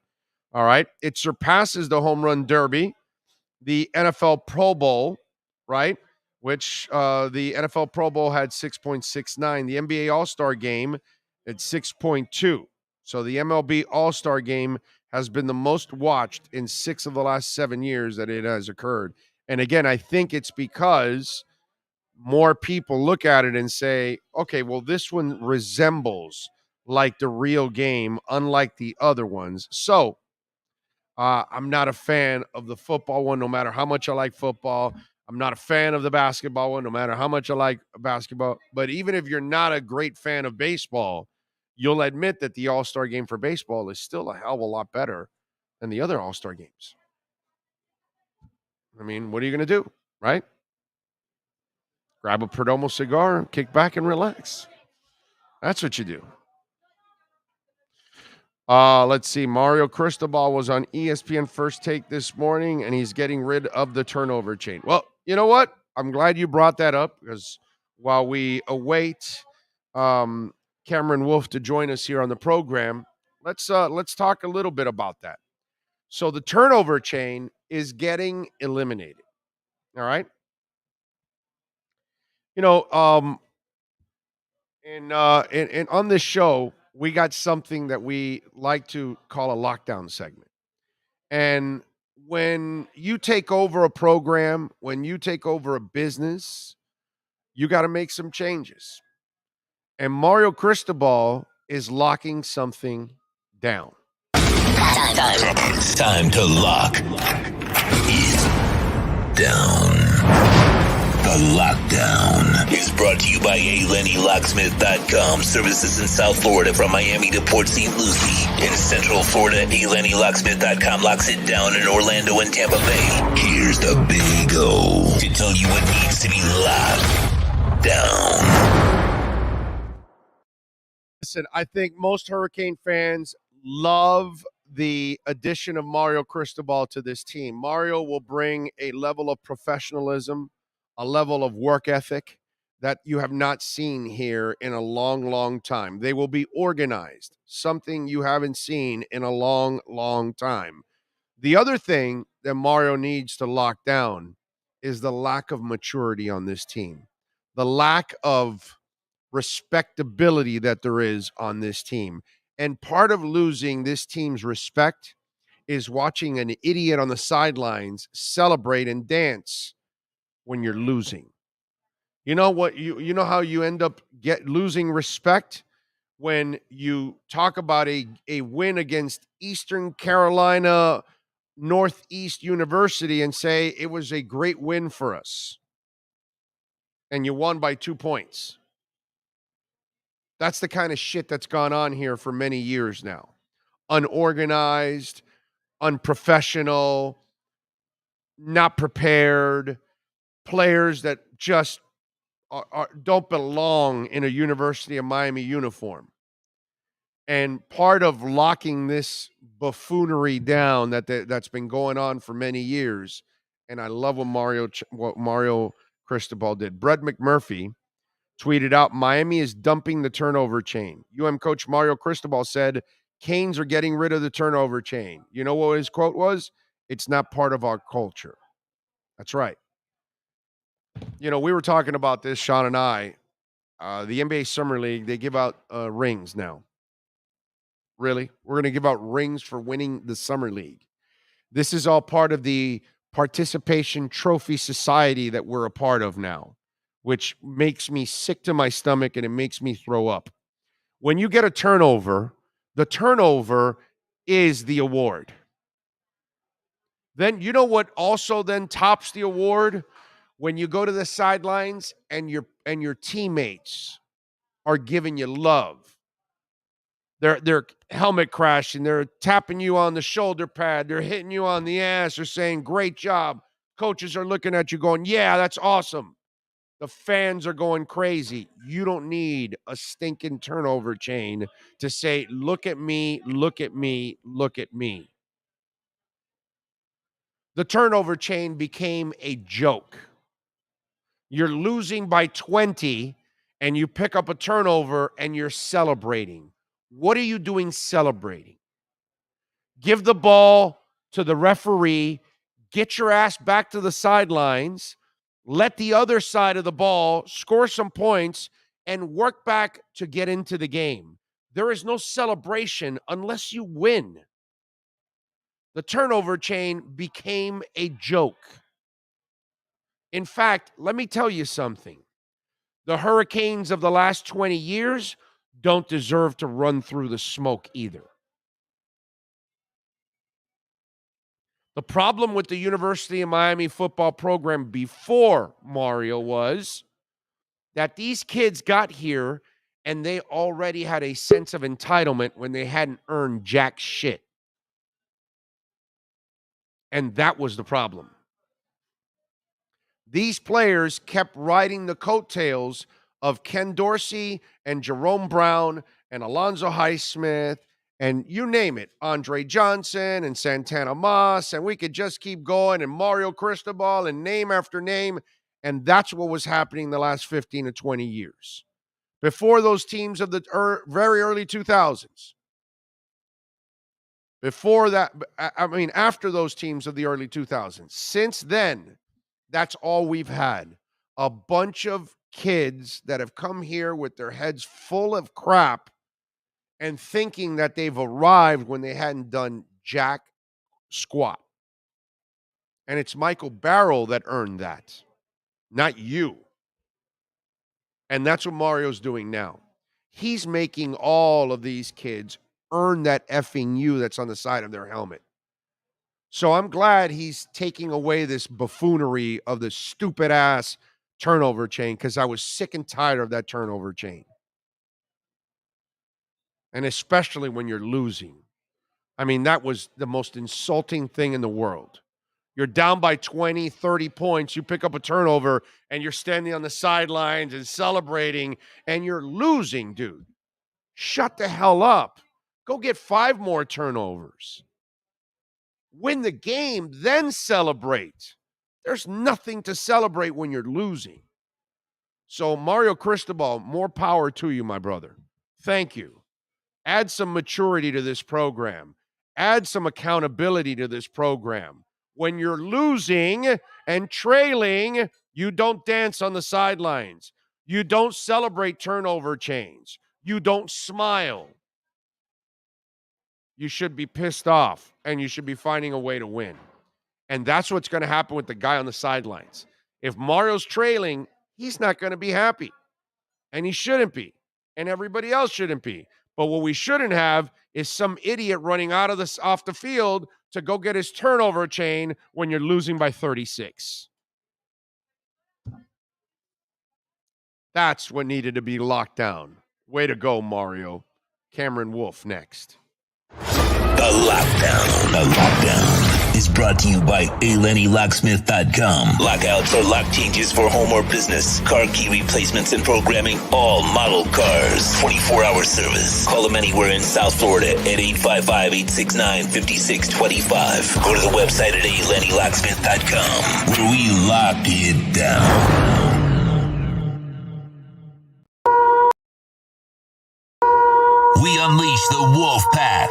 all right, it surpasses the Home Run Derby, the NFL Pro Bowl, right, which the NFL Pro Bowl had 6.69. The NBA All-Star Game at 6.2. So the MLB All-Star Game has been the most watched in 6 of the last 7 years that it has occurred. And again, I think it's because more people look at it and say, okay, well, this one resembles like the real game, unlike the other ones. So I'm not a fan of the football one, no matter how much I like football. I'm not a fan of the basketball one, no matter how much I like basketball. But even if you're not a great fan of baseball, you'll admit that the All-Star game for baseball is still a hell of a lot better than the other All-Star games. I mean, what are you going to do, right? Grab a Perdomo cigar, kick back, and relax. That's what you do. Let's see. Mario Cristobal was on ESPN First Take this morning, and he's getting rid of the turnover chain. Well, you know what? I'm glad you brought that up, because while we await Cameron Wolf to join us here on the program, let's talk a little bit about that. So the turnover chain is getting eliminated. All right. You know, and on this show, we got something that we like to call a lockdown segment. And when you take over a program, when you take over a business, you got to make some changes. And Mario Cristobal is locking something down. Time to lock it down. The Lockdown is brought to you by ALennyLocksmith.com. Services in South Florida from Miami to Port St. Lucie. In Central Florida, ALennyLocksmith.com locks it down in Orlando and Tampa Bay. Here's the Big O to tell you what needs to be locked down. Listen, I think most Hurricane fans love the addition of Mario Cristobal to this team. Mario will bring a level of professionalism, a level of work ethic that you have not seen here in a long, long time. They will be organized, something you haven't seen in a long, long time. The other thing that Mario needs to lock down is the lack of maturity on this team, the lack of respectability that there is on this team. And part of losing this team's respect is watching an idiot on the sidelines celebrate and dance when you're losing. You know what? You know how you end up losing respect when you talk about a win against Eastern Carolina Northeast University and say it was a great win for us, and you won by 2 points. That's the kind of shit that's gone on here for many years now. Unorganized, unprofessional, not prepared, players that just don't belong in a University of Miami uniform. And part of locking this buffoonery down that's been going on for many years, and I love what Mario Cristobal did. Brett McMurphy tweeted out, Miami is dumping the turnover chain. coach Mario Cristobal said, Canes are getting rid of the turnover chain. You know what his quote was? It's not part of our culture. That's right. You know, we were talking about this, Sean and I. The NBA Summer League, they give out rings now. Really? We're going to give out rings for winning the Summer League. This is all part of the participation trophy society that we're a part of now, which makes me sick to my stomach and it makes me throw up. When you get a turnover, the turnover is the award. Then you know what also then tops the award? When you go to the sidelines and your teammates are giving you love. They're helmet crashing, they're tapping you on the shoulder pad, they're hitting you on the ass, they're saying, great job. Coaches are looking at you going, yeah, that's awesome. The fans are going crazy. You don't need a stinking turnover chain to say, look at me, look at me, look at me. The turnover chain became a joke. You're losing by 20 and you pick up a turnover and you're celebrating. What are you doing celebrating? Give the ball to the referee, get your ass back to the sidelines, let the other side of the ball score some points, and work back to get into the game. There is no celebration unless you win. The turnover chain became a joke. In fact, let me tell you something. The Hurricanes of the last 20 years don't deserve to run through the smoke either. The problem with the University of Miami football program before Mario was that these kids got here and they already had a sense of entitlement when they hadn't earned jack shit. And that was the problem. These players kept riding the coattails of Ken Dorsey and Jerome Brown and Alonzo Highsmith and you name it, Andre Johnson and Santana Moss, and we could just keep going, and Mario Cristobal and name after name, and that's what was happening the last 15 to 20 years. Before those teams of the very early 2000s. Before that, after those teams of the early 2000s. Since then, that's all we've had. A bunch of kids that have come here with their heads full of crap and thinking that they've arrived when they hadn't done jack squat. And it's Michael Barrow that earned that, not you. And that's what Mario's doing now. He's making all of these kids earn that effing U that's on the side of their helmet. So I'm glad he's taking away this buffoonery of the stupid ass turnover chain, because I was sick and tired of that turnover chain. And especially when you're losing. I mean, that was the most insulting thing in the world. You're down by 20, 30 points. You pick up a turnover and you're standing on the sidelines and celebrating and you're losing, dude. Shut the hell up. Go get 5 more turnovers. Win the game, then celebrate. There's nothing to celebrate when you're losing. So Mario Cristobal, more power to you, my brother. Thank you. Add some maturity to this program. Add some accountability to this program. When you're losing and trailing, you don't dance on the sidelines. You don't celebrate turnover chains. You don't smile. You should be pissed off, and you should be finding a way to win. And that's what's going to happen with the guy on the sidelines. If Mario's trailing, he's not going to be happy. And he shouldn't be. And everybody else shouldn't be. But what we shouldn't have is some idiot running off the field to go get his turnover chain when you're losing by 36. That's what needed to be locked down. Way to go, Mario. Cameron Wolf next. The Lockdown is brought to you by ALennyLocksmith.com. Lockouts or lock changes for home or business. Car key replacements and programming. All model cars. 24-hour service. Call them anywhere in South Florida at 855-869-5625. Go to the website at ALennyLocksmith.com where we lock it down. We unleash the Wolf Pack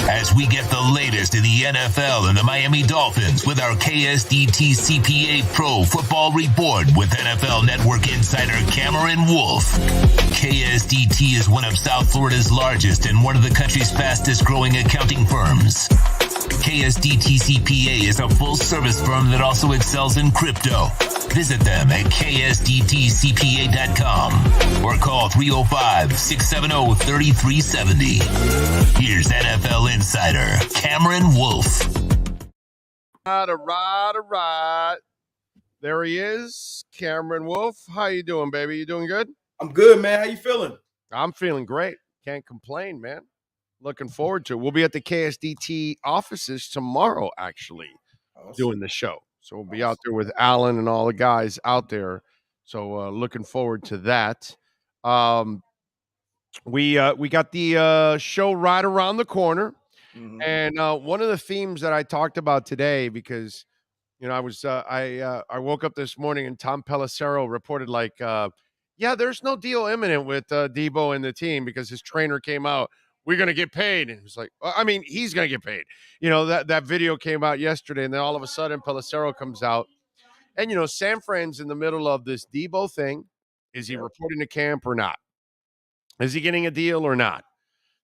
as we get the latest in the NFL and the Miami Dolphins with our KSDT CPA Pro Football Report with NFL Network insider Cameron Wolf. KSDT is one of South Florida's largest and one of the country's fastest growing accounting firms. KSDT CPA is a full-service firm that also excels in crypto. Visit them at ksdtcpa.com or call 305-670-3370. Here's NFL insider Cameron Wolf. All right. There he is, Cameron Wolf. How you doing, baby? You doing good? I'm good, man. How you feeling? I'm feeling great. Can't complain, man. Looking forward to it. We'll be at the KSDT offices tomorrow, actually, doing the show. So we'll be out there with Alan and all the guys out there. So looking forward to that. We got the show right around the corner. Mm-hmm. And one of the themes that I talked about today, because I was I woke up this morning and Tom Pelissero reported there's no deal imminent with Debo and the team because his trainer came out. We're going to get paid. And it was like, he's going to get paid. That video came out yesterday, and then all of a sudden Pelissero comes out. And, San Fran's in the middle of this Debo thing. Is he reporting to camp or not? Is he getting a deal or not?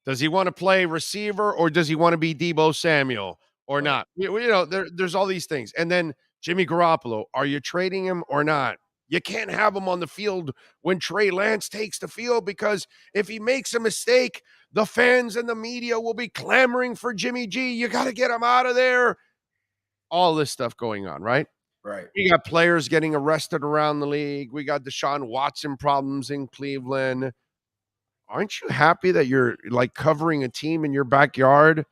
Does he want to play receiver or does he want to be Debo Samuel or not? There's all these things. And then Jimmy Garoppolo, are you trading him or not? You can't have him on the field when Trey Lance takes the field because if he makes a mistake, the fans and the media will be clamoring for Jimmy G. You got to get him out of there. all this stuff going on, right? Right. We got players getting arrested around the league. We got Deshaun Watson problems in Cleveland. Aren't you happy that you're like covering a team in your backyard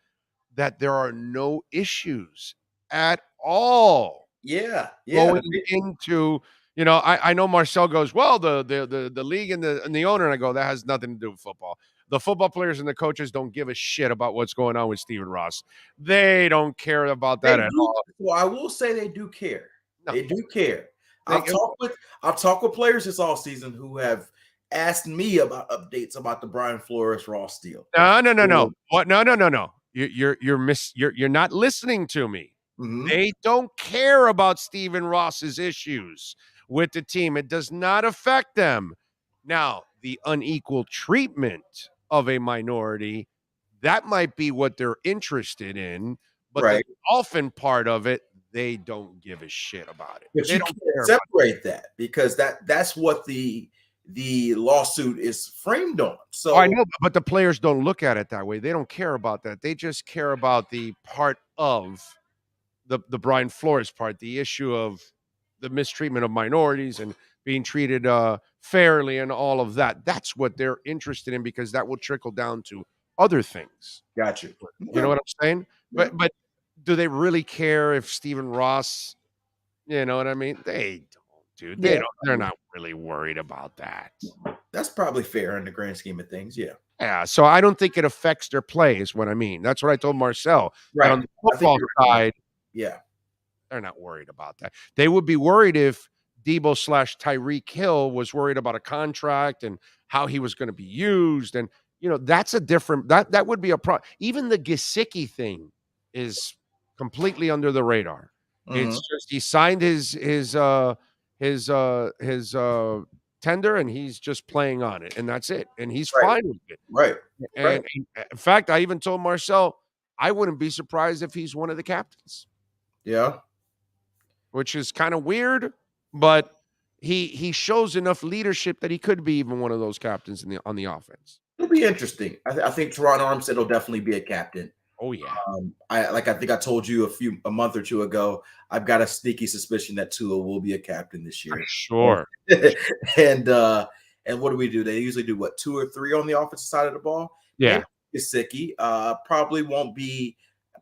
that there are no issues at all? Yeah. Going into, I know Marcel goes, well, the league and the owner, and I go, that has nothing to do with football. The football players and the coaches don't give a shit about what's going on with Stephen Ross. They don't care about that at all. Well, I will say they do care. No. They do care. I've talked with players this all season who have asked me about updates about the Brian Flores Ross deal. No. What? No. You're not listening to me. Mm-hmm. They don't care about Stephen Ross's issues with the team. It does not affect them. Now, the unequal treatment of a minority, that might be what they're interested in, but the Dolphin part of it, they don't give a shit about it. But they you don't can't separate that because that's what the lawsuit is framed on. So I know, but the players don't look at it that way. They don't care about that. They just care about the part of the Brian Flores part, the issue of the mistreatment of minorities and being treated fairly and all of that. That's what they're interested in because that will trickle down to other things. Got you. You know what I'm saying? But do they really care if Stephen Ross, you know what I mean? They don't, dude. They're not really worried about that. That's probably fair in the grand scheme of things. Yeah. Yeah. So I don't think it affects their play is what I mean. That's what I told Marcel. Right. On the football side, yeah, they're not worried about that. They would be worried if Debo/Tyreek Hill was worried about a contract and how he was going to be used. And, that's a different, that would be a problem. Even the Gesicki thing is completely under the radar. Mm-hmm. It's just, he signed his tender and he's just playing on it and that's it. And he's fine with it. Right. And in fact, I even told Marcel, I wouldn't be surprised if he's one of the captains. Yeah. Which is kind of weird, but he shows enough leadership that he could be even one of those captains on the offense. It'll be interesting. I think Teron Armstead will definitely be a captain. Oh yeah. I think I told you a month or two ago, I've got a sneaky suspicion that Tua will be a captain this year. Sure. And what do we do? They usually do 2 or 3 on the offensive side of the ball. Yeah. Gesicki probably won't be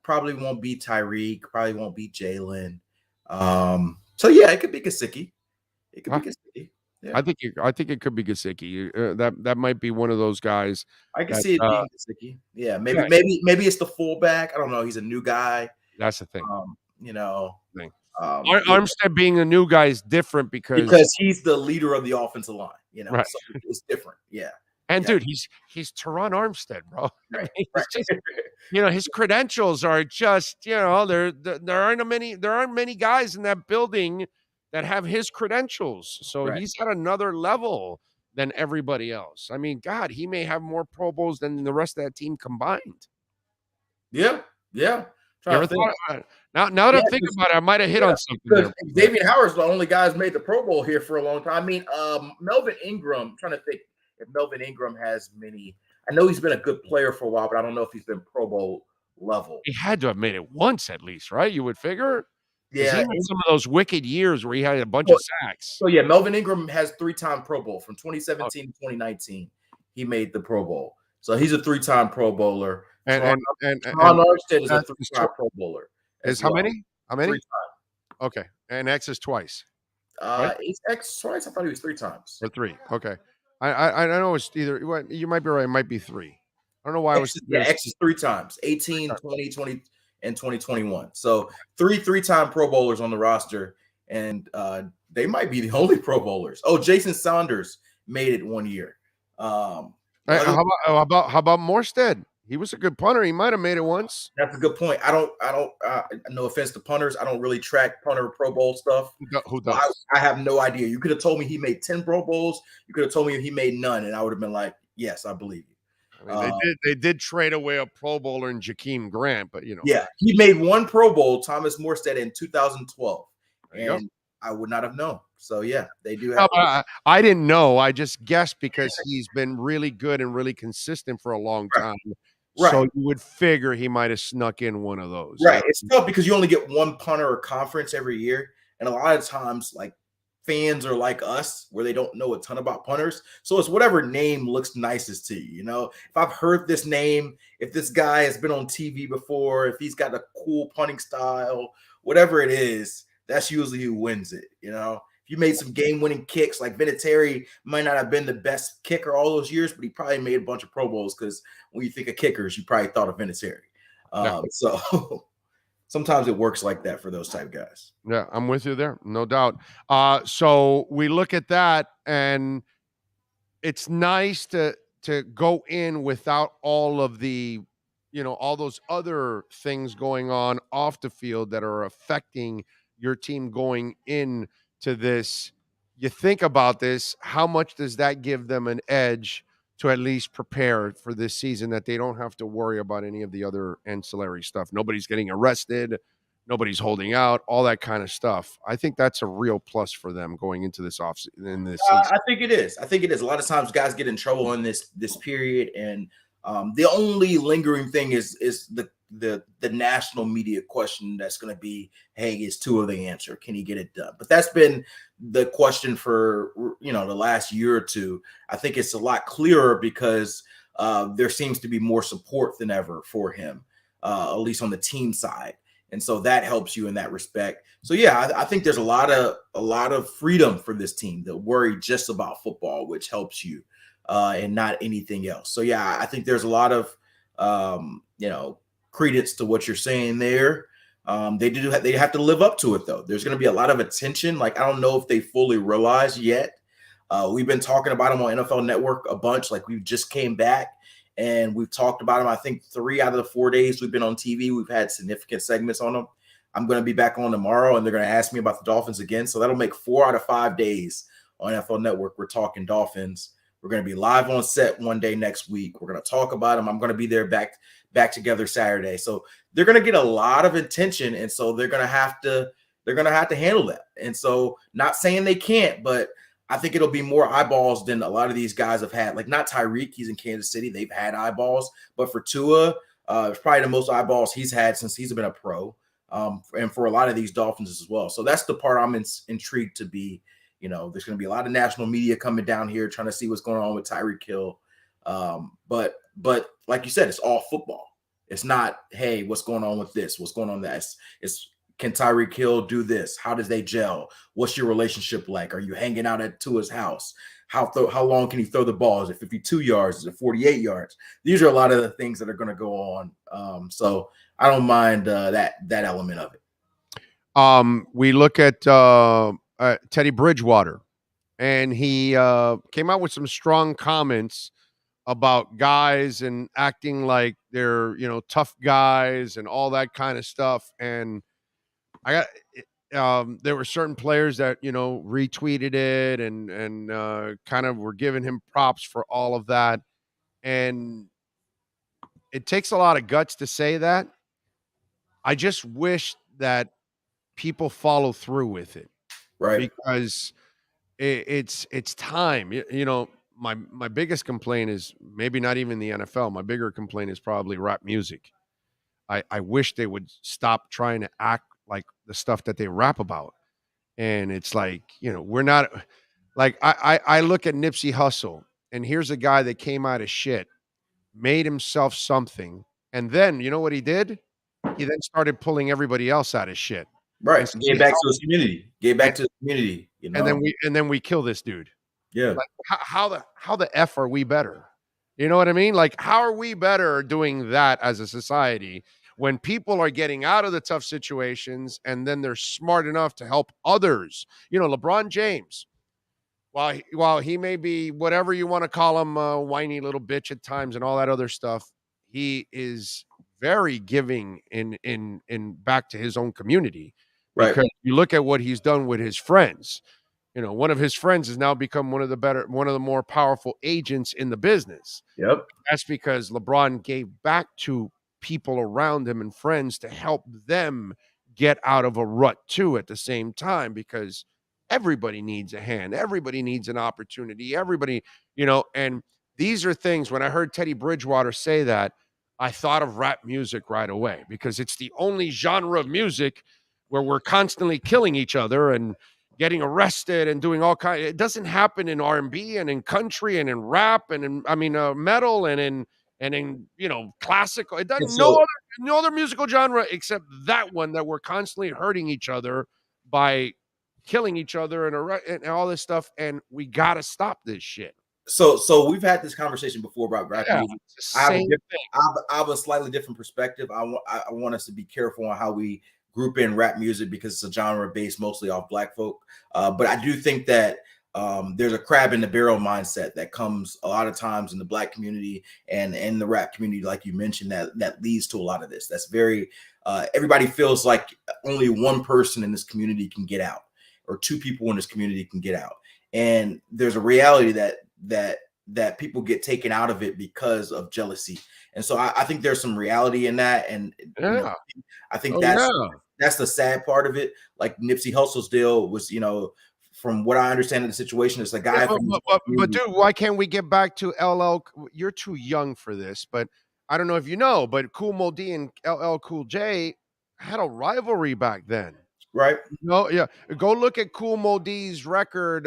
Tyreek, probably won't be Jalen. So yeah, it could be Gesicki. It could be Gesicki. Yeah. I think it could be Gesicki. That might be one of those guys. I can see it being Gesicki. Yeah, maybe it's the fullback. I don't know. He's a new guy. That's the thing. Armstead being a new guy is different because he's the leader of the offensive line. Right. So it's different. Yeah. And dude, he's Teron Armstead, bro. Right. Just, his credentials are just, there aren't many guys in that building that have his credentials. So he's at another level than everybody else. I mean, God, he may have more Pro Bowls than the rest of that team combined. Yeah. Now that I'm thinking about it, I might have hit on something there. Xavier Howard's the only guy who's made the Pro Bowl here for a long time. I mean, Melvin Ingram, I'm trying to think if Melvin Ingram has many. I know he's been a good player for a while, but I don't know if he's been Pro Bowl level. He had to have made it once at least, right? You would figure. Yeah, he had some of those wicked years where he had a bunch of sacks. So yeah, Melvin Ingram has 3-time Pro Bowl from 2017 to 2019. He made the Pro Bowl, so he's a 3-time Pro Bowler. And Teron Armstead is a 3-time Pro Bowler. Is how many? How many? 3 times. Okay, and X is twice. Right? X twice. I thought he was 3 times. Or 3. Okay, I know it's either. You might be right. It might be 3. I don't know why X is 3 times. 18, 20, and 2021. So 3-time Pro Bowlers on the roster, and they might be the only Pro Bowlers. Oh, Jason Saunders made it 1 year. How about Morstead? He was a good punter. He might have made it once. That's a good point. I don't. No offense to punters, I don't really track punter Pro Bowl stuff. Who does? I have no idea. You could have told me he made 10 Pro Bowls. You could have told me he made none, and I would have been like, yes, I believe you. I mean, they did trade away a Pro Bowler in Jakeem Grant, but yeah, he made 1 Pro Bowl, Thomas Morstead, in 2012, and I would not have known. So yeah, they do have. I didn't know. I just guessed because he's been really good and really consistent for a long time. So you would figure he might have snuck in one of those. Right. It's tough because you only get one punter or conference every year. And a lot of times, like, fans are like us where they don't know a ton about punters. So it's whatever name looks nicest to you. You know, if I've heard this name, if this guy has been on TV before, if he's got a cool punting style, whatever it is, that's usually who wins it. You know, if you made some game-winning kicks, like Vinatieri might not have been the best kicker all those years, but he probably made a bunch of Pro Bowls because when you think of kickers, you probably thought of Vinatieri. So sometimes it works like that for those type of guys. Yeah, I'm with you there, no doubt. So we look at that, and it's nice to go in without all of the, all those other things going on off the field that are affecting your team going into this. You think about this, how much does that give them an edge to at least prepare for this season, that they don't have to worry about any of the other ancillary stuff? Nobody's getting arrested. Nobody's holding out, all that kind of stuff. I think that's a real plus for them going into this season. I think it is. A lot of times guys get in trouble in this period, and the only lingering thing is the national media question that's going to be, hey, is Tua the answer? Can he get it done? But that's been the question for the last year or two. I think it's a lot clearer because there seems to be more support than ever for him, at least on the team side. And so that helps you in that respect. So yeah, I think there's a lot of freedom for this team to worry just about football, which helps you and not anything else. So yeah, I think there's a lot of credence to what you're saying there. They have to live up to it though. There's going to be a lot of attention. Like, I don't know if they fully realize yet. We've been talking about them on NFL Network a bunch. Like, we just came back. And we've talked about them. I think 3 out of the 4 days we've been on TV, we've had significant segments on them. I'm going to be back on tomorrow, and they're going to ask me about the Dolphins again. So that'll make 4 out of 5 days on NFL Network. We're talking Dolphins. We're going to be live on set one day next week. We're going to talk about them. I'm going to be there back together Saturday. So they're going to get a lot of attention, and so they're going to have to handle that. And so, not saying they can't, but I think it'll be more eyeballs than a lot of these guys have had. Like, not Tyreek, he's in Kansas City. They've had eyeballs. But for Tua, it's probably the most eyeballs he's had since he's been a pro. And for a lot of these Dolphins as well. So that's the part I'm intrigued to be. There's going to be a lot of national media coming down here trying to see what's going on with Tyreek Hill. But like you said, it's all football. It's not, hey, what's going on with this? What's going on with that? It's can Tyreek Hill do this? How does they gel? What's your relationship like? Are you hanging out at Tua's house? How long can he throw the ball? Is it 52 yards? Is it 48 yards? These are a lot of the things that are going to go on. So I don't mind that element of it. We look at Teddy Bridgewater, and he came out with some strong comments about guys and acting like they're, tough guys and all that kind of stuff. And there were certain players that, retweeted it and kind of were giving him props for all of that. And it takes a lot of guts to say that. I just wish that people follow through with it. Right. Because it's time. My biggest complaint is maybe not even the NFL. My bigger complaint is probably rap music. I wish they would stop trying to act like the stuff that they rap about. And it's like, we're not like, I look at Nipsey Hussle, and here's a guy that came out of shit, made himself something. And then, you know what he did? He then started pulling everybody else out of shit. Right. Gave back to his community. And then we kill this dude. Yeah. Like, how the F are we better? You know what I mean? Like, how are we better doing that as a society when people are getting out of the tough situations and then they're smart enough to help others? LeBron James, while he may be whatever you want to call him, a whiny little bitch at times and all that other stuff, he is very giving in back to his own community. Right. Because you look at what he's done with his friends. One of his friends has now become one of the more powerful agents in the business. Yep. That's because LeBron gave back to people around him and friends to help them get out of a rut too at the same time, because everybody needs a hand. Everybody needs an opportunity. Everybody, and these are things, when I heard Teddy Bridgewater say that, I thought of rap music right away because it's the only genre of music where we're constantly killing each other and getting arrested and doing all kinds. It doesn't happen in R&B and in country and in rap and in metal and in classical. It doesn't no other musical genre except that one that we're constantly hurting each other by killing each other and all this stuff. And we got to stop this shit. So we've had this conversation before about rap music. I have a slightly different perspective. I want us to be careful on how we group in rap music because it's a genre based mostly off black folk. But I do think that there's a crab in the barrel mindset that comes a lot of times in the black community and in the rap community, like you mentioned, that leads to a lot of this. That's very everybody feels like only one person in this community can get out, or two people in this community can get out. And there's a reality that people get taken out of it because of jealousy. And so I think there's some reality in that. And I think that's the sad part of it. Like Nipsey Hussle's deal was, from what I understand of the situation, it's a guy. But dude, why can't we get back to LL? You're too young for this, but I don't know if you know, but Kool Moe Dee and LL Cool J had a rivalry back then. Right. Yeah. Go look at Kool Moe Dee's record.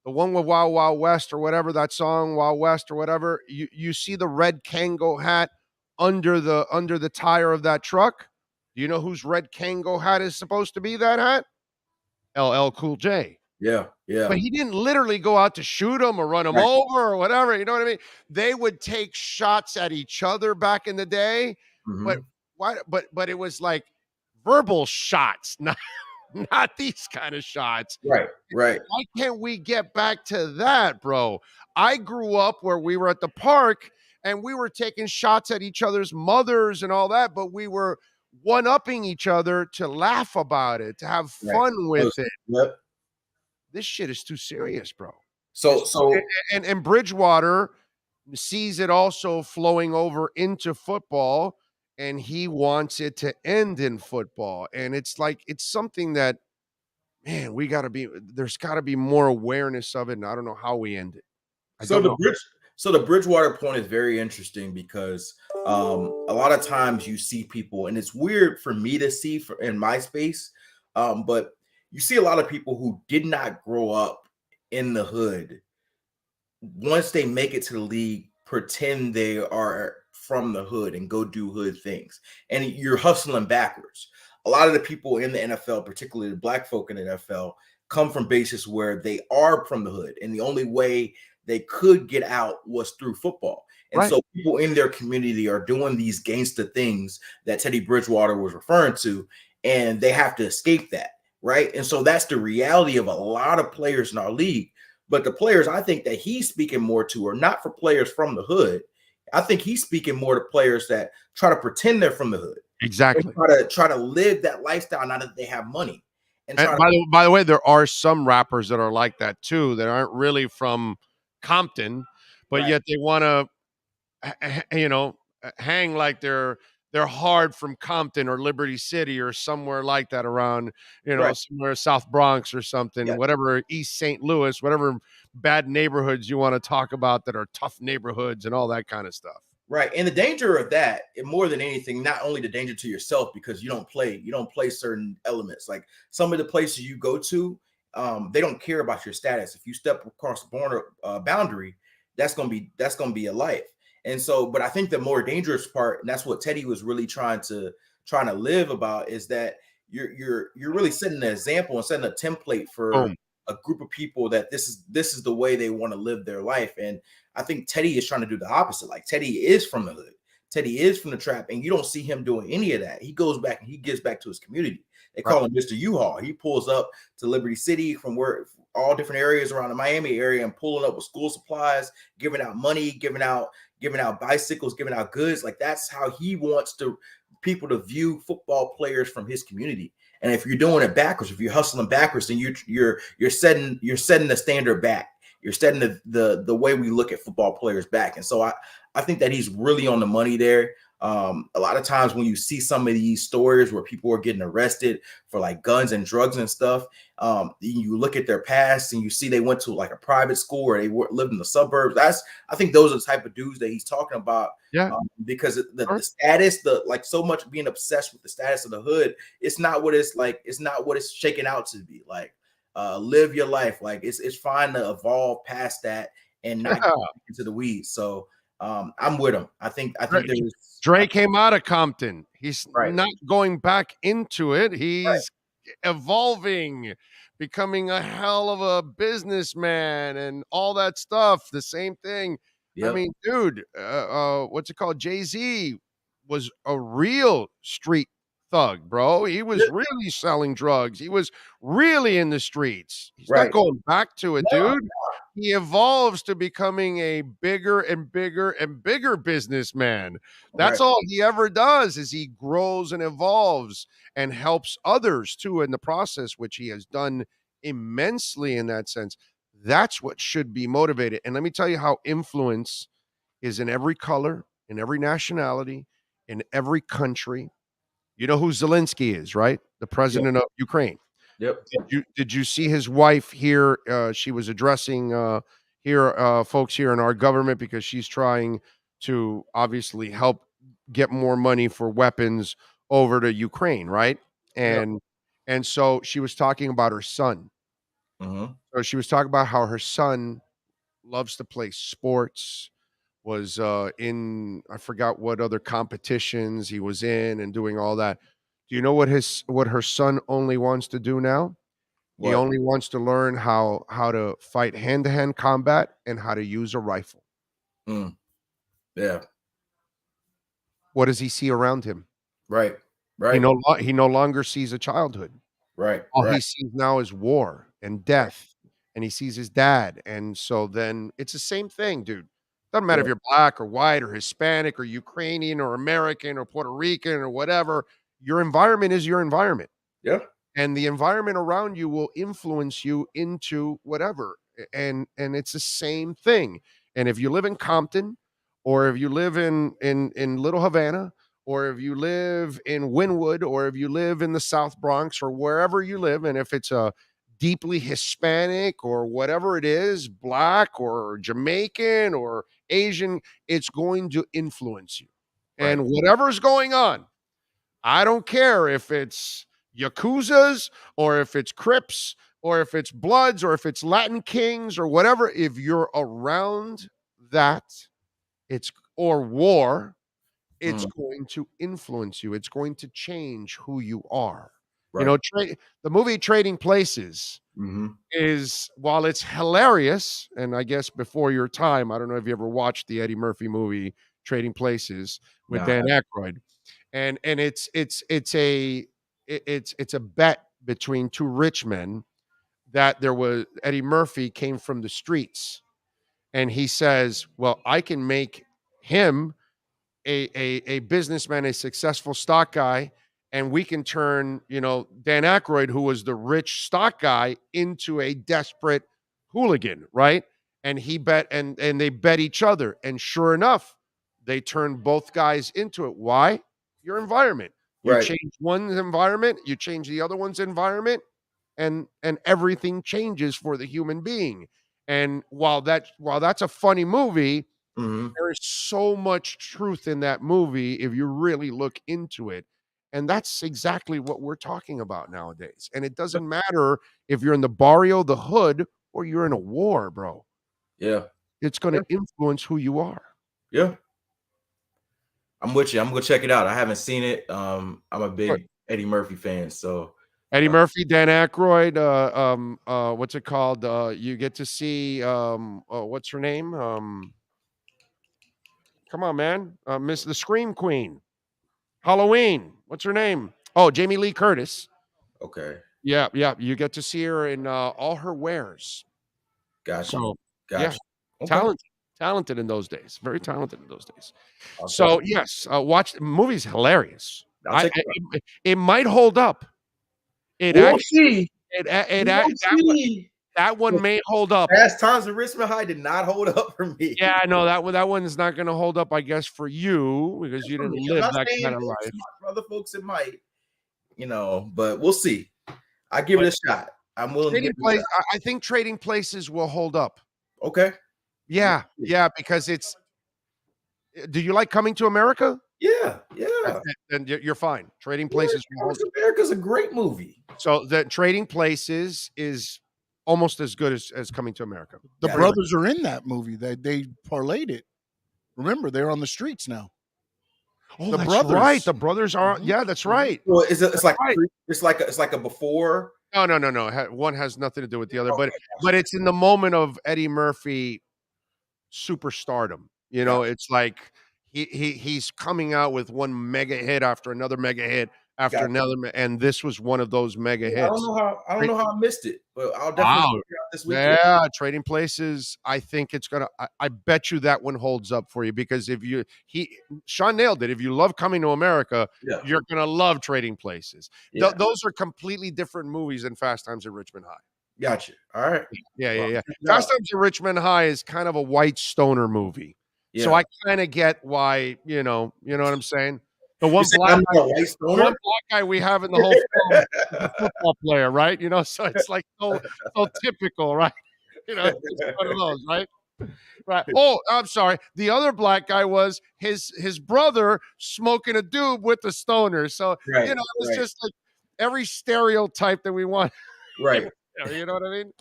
The one with Wild Wild West or whatever, that song, Wild West or whatever. You see the red Kango hat under the tire of that truck. Do you know whose red Kango hat is supposed to be that hat? LL Cool J. Yeah. But he didn't literally go out to shoot him or run him over or whatever. You know what I mean? They would take shots at each other back in the day. Mm-hmm. But it was like verbal shots, not these kind of shots. Right. Why can't we get back to that, bro? I grew up where we were at the park and we were taking shots at each other's mothers and all that, but we were one-upping each other to laugh about it, to have fun with it. Yep. This shit is too serious, bro. So and Bridgewater sees it also flowing over into football, and he wants it to end in football. And it's like, it's something that, man, there's got to be more awareness of it. And I don't know how we end it. So the Bridgewater point is very interesting because a lot of times you see people, and it's weird for me to see in my space, but you see a lot of people who did not grow up in the hood. Once they make it to the league, pretend they are from the hood and go do hood things. And you're hustling backwards. A lot of the people in the NFL, particularly the black folk in the NFL, come from bases where they are from the hood. And the only way they could get out was through football. And so people in their community are doing these gangster things that Teddy Bridgewater was referring to, and they have to escape that. Right. And so that's the reality of a lot of players in our league. But the players I think that he's speaking more to are not for players from the hood. I think he's speaking more to players that try to pretend they're from the hood. Exactly. Try to live that lifestyle now that they have money. And by the way, there are some rappers that are like that too, that aren't really from Compton, but yet they want to, hang like they're hard from Compton or Liberty City or somewhere like that around, somewhere South Bronx or something, whatever, East St. Louis, whatever bad neighborhoods you want to talk about that are tough neighborhoods and all that kind of stuff. Right. And the danger of that, more than anything, not only the danger to yourself, because you don't play certain elements. Like some of the places you go to, they don't care about your status. If you step across the border boundary, that's gonna be a life. And so, but I think the more dangerous part, and that's what Teddy was really trying to live about, is that you're really setting an example and setting a template for a group of people that this is the way they want to live their life. And I think Teddy is trying to do the opposite. Like Teddy is from the hood. Teddy is from the trap, and you don't see him doing any of that. He goes back and he gives back to his community. They call him Mr. U-Haul. He pulls up to Liberty City from where all different areas around the Miami area and pulling up with school supplies, giving out money, giving out bicycles, giving out goods. Like that's how he wants people to view football players from his community. And if you're doing it backwards, if you're hustling backwards, then you're setting the standard back. You're setting the way we look at football players back. And so I think that he's really on the money there. A lot of times when you see some of these stories where people are getting arrested for like guns and drugs and stuff, you look at their past and you see they went to like a private school or they lived in the suburbs. I think those are the type of dudes that he's talking about. Yeah, because the status, like so much being obsessed with the status of the hood, it's not what it's like. It's not what it's shaking out to be like. Live your life. Like it's fine to evolve past that and not get into the weeds. So I'm with him. I think Dre came out of Compton. He's not going back into it. He's evolving, becoming a hell of a businessman and all that stuff. The same thing. I mean, dude, what's it called? Jay-Z was a real street thug, bro. He was really selling drugs. He was really in the streets. He's not going back to it, dude. He evolves to becoming a bigger and bigger and bigger businessman. That's all he ever does is he grows and evolves and helps others too in the process, which he has done immensely in that sense. That's what should be motivated. And let me tell you how influence is in every color, in every nationality, in every country. You know who Zelensky is, right? The president of Ukraine. Yep. Did you see his wife here? She was addressing folks here in our government because she's trying to obviously help get more money for weapons over to Ukraine, right? And so she was talking about her son. So she was talking about how her son loves to play sports, was in I forgot what other competitions he was in and doing all that. Do you know what her son only wants to do now? He only wants to learn how to fight hand-to-hand combat and how to use a rifle. Yeah. What does he see around him? Right. He no longer sees a childhood. All he sees now is war and death, and he sees his dad. And so then it's the same thing, dude. Doesn't matter if you're black or white or Hispanic or Ukrainian or American or Puerto Rican or whatever. Your environment is your environment. Yeah. And the environment around you will influence you into whatever. And it's the same thing. And if you live in Compton, or if you live in Little Havana, or if you live in Wynwood, or if you live in the South Bronx, or wherever you live, and if it's a deeply Hispanic or whatever it is, black or Jamaican or Asian, it's going to influence you. And whatever's going on, I don't care if it's Yakuzas or if it's Crips or if it's Bloods or if it's Latin Kings or whatever, if you're around that, or war, it's going to influence you. It's going to change who you are. You know, the movie Trading Places is, while it's hilarious, and I guess before your time, I don't know if you ever watched the Eddie Murphy movie Trading Places with Dan Aykroyd. And it's a bet between two rich men that Eddie Murphy came from the streets, and he says, well, I can make him a businessman, a successful stock guy, and we can turn, Dan Aykroyd, who was the rich stock guy, into a desperate hooligan, right? And he bet, and they bet each other, and sure enough, they turned both guys into it. Why? Your environment. You change one's environment, you change the other one's environment, and everything changes for the human being. And while that's a funny movie, there is so much truth in that movie if you really look into it. And that's exactly what we're talking about nowadays. And it doesn't matter if you're in the barrio, the hood, or you're in a war, bro. Yeah. It's going to influence who you are. Yeah. I'm with you. I'm going to check it out. I haven't seen it. I'm a big Eddie Murphy fan. So Eddie Murphy, Dan Aykroyd, what's it called? You get to see, what's her name? Come on, man. Miss the Scream Queen. Halloween. What's her name? Oh, Jamie Lee Curtis. Okay. Yeah. You get to see her in all her wares. Gotcha. So, gotcha. Yeah. Okay. Talented in those days. Very talented in those days. So, yes, watch the movie's hilarious. It might hold up. That That one may hold up. Past times in Richmond High did not hold up for me. Yeah, I know that one's not going to hold up, I guess, for you because you didn't live that kind of life. For other folks, it might, but we'll see. I give it a shot. I'm willing to give it a shot. I think Trading Places will hold up. Okay. Yeah, because it's. Do you like Coming to America? Yeah. Then you're fine. Trading Places. America's a great movie. So the Trading Places is almost as good as Coming to America. The brothers are in that movie. They parlayed it. Remember, they're on the streets now. Oh, that's right. The brothers are. Yeah, that's right. Well, it's like a before. No. One has nothing to do with the other, but it's in the moment of Eddie Murphy superstardom. It's like he's coming out with one mega hit after another mega hit after another, and this was one of those mega hits. I don't know how I missed it, but I'll definitely figure out this weekend. Yeah, Trading Places. I think it's gonna. I bet you that one holds up for you because Sean nailed it. If you love Coming to America, you're gonna love Trading Places. Yeah. Those are completely different movies than Fast Times at Richmond High. Gotcha. All right. Yeah. Fast Times at Richmond High is kind of a white stoner movie. Yeah. So I kind of get why, you know what I'm saying? The one black guy we have in the whole film is a football player, right? So it's like so typical, right? It's one of those, right? Right. Oh, I'm sorry. The other black guy was his brother smoking a doob with the stoner. So, it was just like every stereotype that we want. Right. You know what I mean?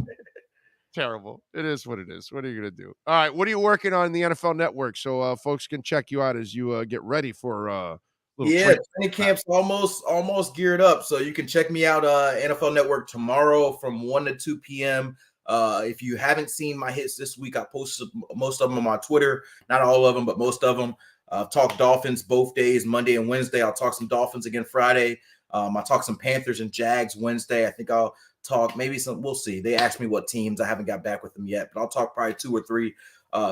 Terrible. It is what it is. What are you going to do? All right. What are you working on in the NFL Network so folks can check you out as you get ready for training camp's almost geared up. So you can check me out NFL Network tomorrow from 1 to 2 p.m. If you haven't seen my hits this week, I posted most of them on my Twitter. Not all of them, but most of them. I've talked Dolphins both days, Monday and Wednesday. I'll talk some Dolphins again Friday. I'll talk some Panthers and Jags Wednesday. I think I'll talk maybe some. We'll see. They asked me what teams. I haven't got back with them yet, but I'll talk probably 2 or 3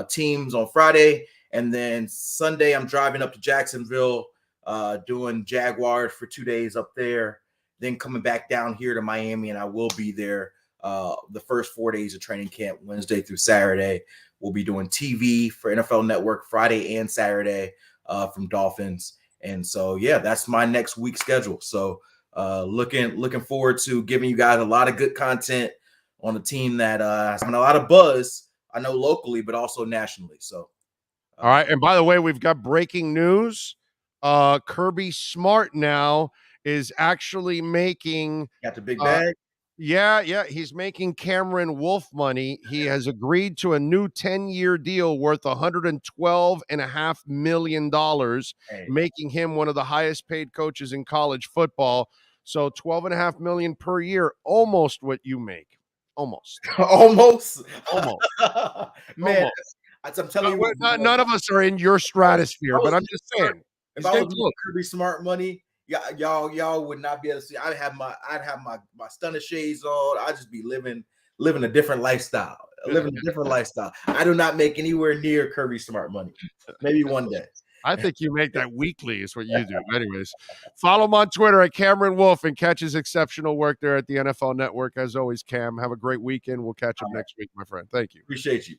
teams on Friday. And then Sunday, I'm driving up to Jacksonville, doing Jaguars for 2 days up there, then coming back down here to Miami, and I will be there the first 4 days of training camp, Wednesday through Saturday. We'll be doing TV for NFL Network Friday and Saturday from Dolphins. And so, that's my next week schedule. So looking forward to giving you guys a lot of good content on a team that has having a lot of buzz, I know locally, but also nationally. So, all right. And by the way, we've got breaking news. Kirby Smart now is actually making got the big bag. Yeah. He's making Cameron Wolf money. He has agreed to a new 10-year deal worth $112.5 million, making him one of the highest paid coaches in college football. So $12.5 million per year, almost what you make. Almost. Man, I'm telling you, none of us are in your stratosphere, but I'm just saying. If I was doing Kirby Smart money, y'all would not be able to see. I'd have my stunner shades on. I'd just be living a different lifestyle. I do not make anywhere near Kirby Smart money. Maybe one day. I think you make that weekly is what you do. Anyways, follow him on Twitter at Cameron Wolf and catch his exceptional work there at the NFL Network. As always, Cam, have a great weekend. We'll catch up next week, my friend. Thank you. Appreciate you.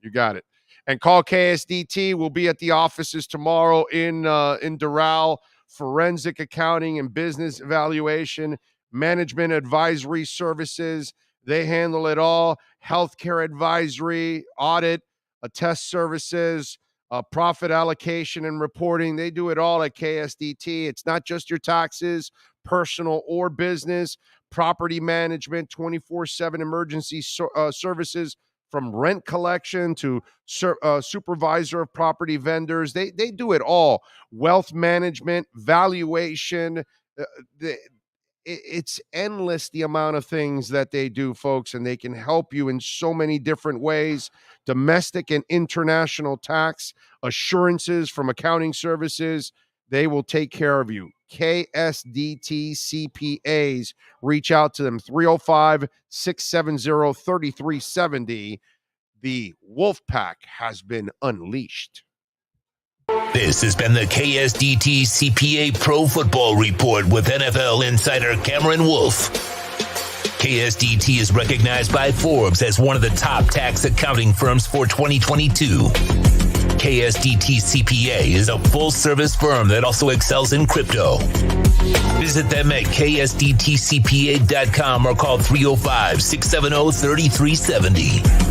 You got it. And call KSDT. We'll be at the offices tomorrow in Doral. Forensic accounting and business evaluation, management advisory services. They handle it all. Healthcare advisory, audit, test services, profit allocation and reporting. They do it all at KSDT. It's not just your taxes, personal or business, property management, 24/7 emergency services, from rent collection to supervisor of property vendors. They do it all. Wealth management, valuation. It's endless, the amount of things that they do, folks, and they can help you in so many different ways. Domestic and international tax, assurances from accounting services. They will take care of you. KSDT CPAs. Reach out to them, 305-670-3370. The Wolf Pack has been unleashed. This has been the KSDT CPA Pro Football Report with NFL insider Cameron Wolf. KSDT is recognized by Forbes as one of the top tax accounting firms for 2022. KSDT CPA is a full-service firm that also excels in crypto. Visit them at ksdtcpa.com or call 305-670-3370.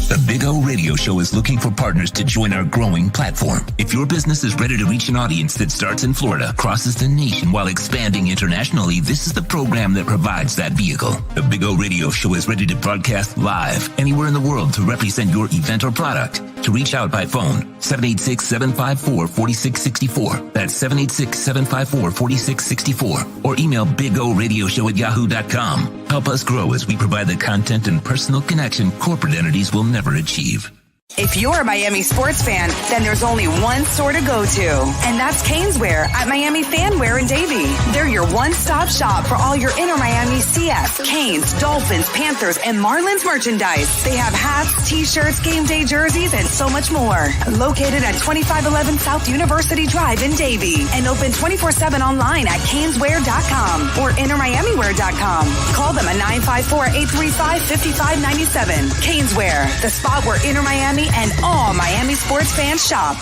The Big O Radio Show is looking for partners to join our growing platform. If your business is ready to reach an audience that starts in Florida, crosses the nation while expanding internationally, this is the program that provides that vehicle. The Big O Radio Show is ready to broadcast live anywhere in the world to represent your event or product. To reach out by phone, 786-754-4664. That's 786-754-4664. Or email bigoradioshow@yahoo.com. Help us grow as we provide the content and personal connection corporate entities will never achieve. If you're a Miami sports fan, then there's only one store to go to, and that's Caneswear at Miami Fanwear in Davie. They're your one-stop shop for all your inner Miami CF, Canes, Dolphins, Panthers, and Marlins merchandise. They have hats, t-shirts, game day jerseys, and so much more. Located at 2511 South University Drive in Davie, and open 24/7 online at caneswear.com or innermiamiwear.com. Call them at 954-835-5597. Caneswear, the spot where inner Miami and all Miami sports fans shop.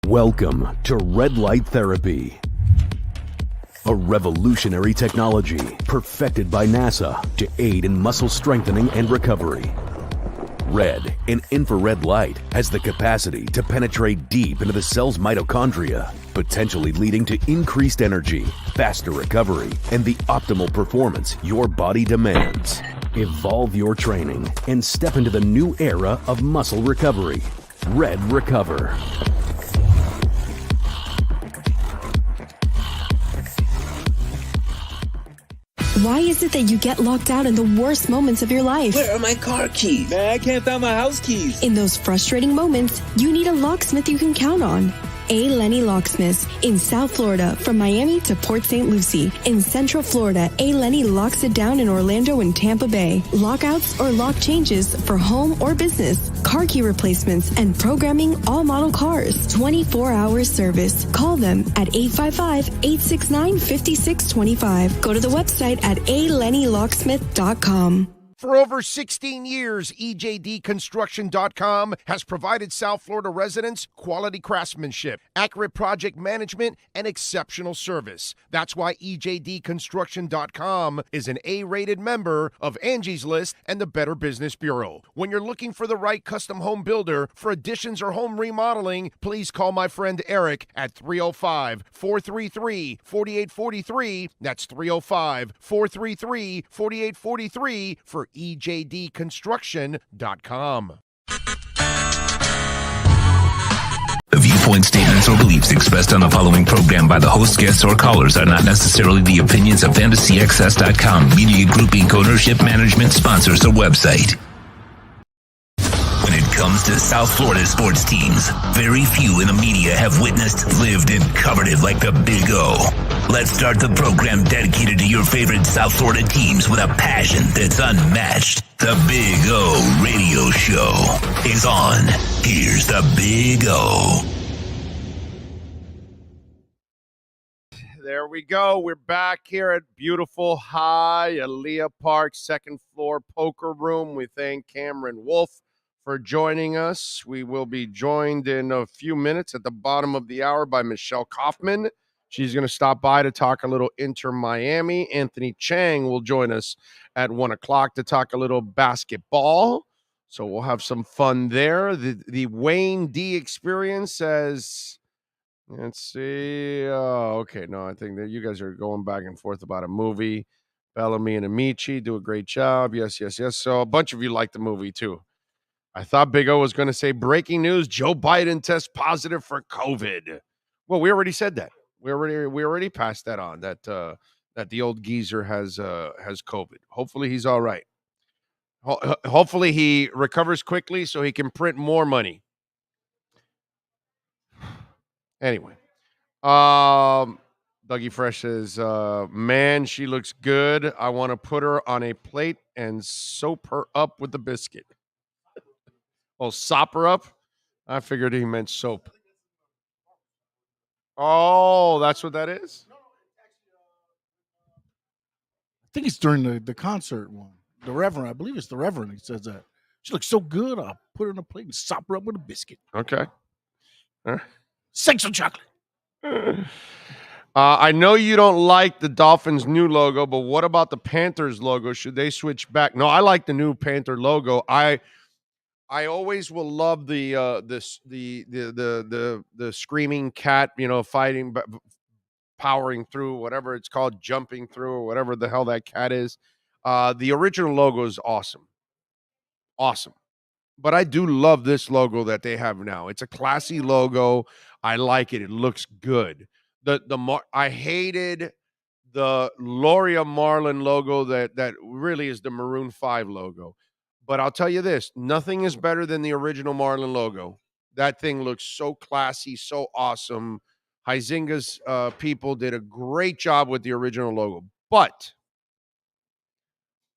Welcome to Red Light Therapy, a revolutionary technology perfected by NASA to aid in muscle strengthening and recovery. Red and infrared light has the capacity to penetrate deep into the cell's mitochondria, potentially leading to increased energy, faster recovery, and the optimal performance your body demands. Evolve your training and step into the new era of muscle recovery. Red Recover. Why is it that you get locked out in the worst moments of your life? Where are my car keys? Man, I can't find my house keys. In those frustrating moments, you need a locksmith you can count on. A. Lenny Locksmiths in South Florida, from Miami to Port St. Lucie. In Central Florida, A. Lenny locks it down in Orlando and Tampa Bay. Lockouts or lock changes for home or business. Car key replacements and programming all model cars. 24-hour service. Call them at 855-869-5625. Go to the website at alennylocksmith.com. For over 16 years, EJDconstruction.com has provided South Florida residents quality craftsmanship, accurate project management, and exceptional service. That's why EJDconstruction.com is an A-rated member of Angie's List and the Better Business Bureau. When you're looking for the right custom home builder for additions or home remodeling, please call my friend Eric at 305-433-4843. That's 305-433-4843 for EJDconstruction.com. The viewpoint, statements, or beliefs expressed on the following program by the host, guests, or callers are not necessarily the opinions of FantasyXS.com, Media Group Inc., ownership, management, sponsors, or website. When it comes to South Florida sports teams, very few in the media have witnessed, lived, and covered it like the Big O. Let's start the program dedicated to your favorite South Florida teams with a passion that's unmatched. The Big O Radio Show is on. Here's the Big O. There we go. We're back here at beautiful Hialeah Park, second floor poker room. We thank Cameron Wolf for joining us. We will be joined in a few minutes at the bottom of the hour by Michelle Kaufman. She's going to stop by to talk a little Inter Miami. Anthony Chang will join us at 1 o'clock to talk a little basketball. So we'll have some fun there. The Wayne D experience says, let's see. Okay, no, I think that you guys are going back and forth about a movie. Bellamy and Amici do a great job. Yes. So a bunch of you like the movie too. I thought Big O was going to say breaking news: Joe Biden tests positive for COVID. Well, we already said that. We already passed that on. That the old geezer has COVID. Hopefully he's all right. Hopefully he recovers quickly so he can print more money. Anyway, Dougie Fresh says, man, she looks good. I want to put her on a plate and soap her up with the biscuit. Oh, sopper up? I figured he meant soap. Oh, that's what that is? I think it's during the concert one. The Reverend, I believe it's the Reverend. He says that. She looks so good. I'll put her in a plate and sop her up with a biscuit. Okay. Sink some chocolate. I know you don't like the Dolphins' new logo, but what about the Panthers logo? Should they switch back? No, I like the new Panther logo. I always will love the screaming cat, fighting, powering through, whatever it's called, jumping through, or whatever the hell that cat is. The original logo is awesome. Awesome. But I do love this logo that they have now. It's a classy logo. I like it. It looks good. I hated the Loria Marlin logo that really is the Maroon 5 logo. But I'll tell you this, nothing is better than the original Marlin logo. That thing looks so classy, so awesome. Huizinga's people did a great job with the original logo. But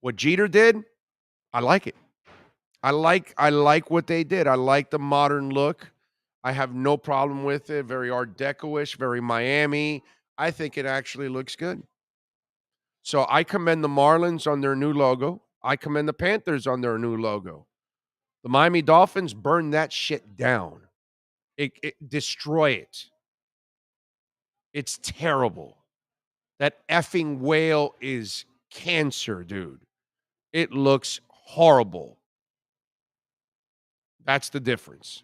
what Jeter did, I like it. I like what they did. I like the modern look. I have no problem with it. Very Art Deco-ish, very Miami. I think it actually looks good. So I commend the Marlins on their new logo. I commend the Panthers on their new logo. The Miami Dolphins, burn that shit down. Destroy it. It's terrible. That effing whale is cancer, dude. It looks horrible. That's the difference.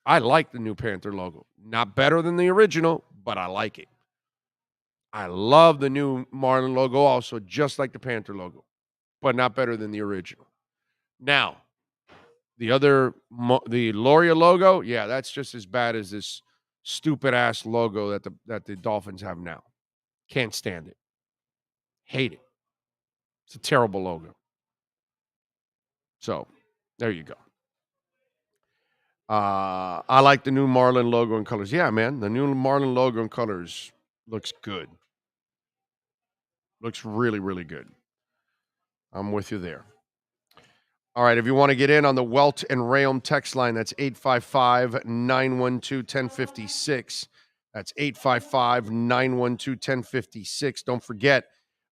I like the new Panther logo. Not better than the original, but I like it. I love the new Marlin logo also, just like the Panther logo, but not better than the original. Now, the Loria logo, yeah, that's just as bad as this stupid-ass logo that the Dolphins have now. Can't stand it. Hate it. It's a terrible logo. So, there you go. I like the new Marlin logo and colors. Yeah, man, the new Marlin logo and colors looks good. Looks really, really good. I'm with you there. All right, if you want to get in on the Welt and Rayom text line, that's 855-912-1056. That's 855-912-1056. Don't forget,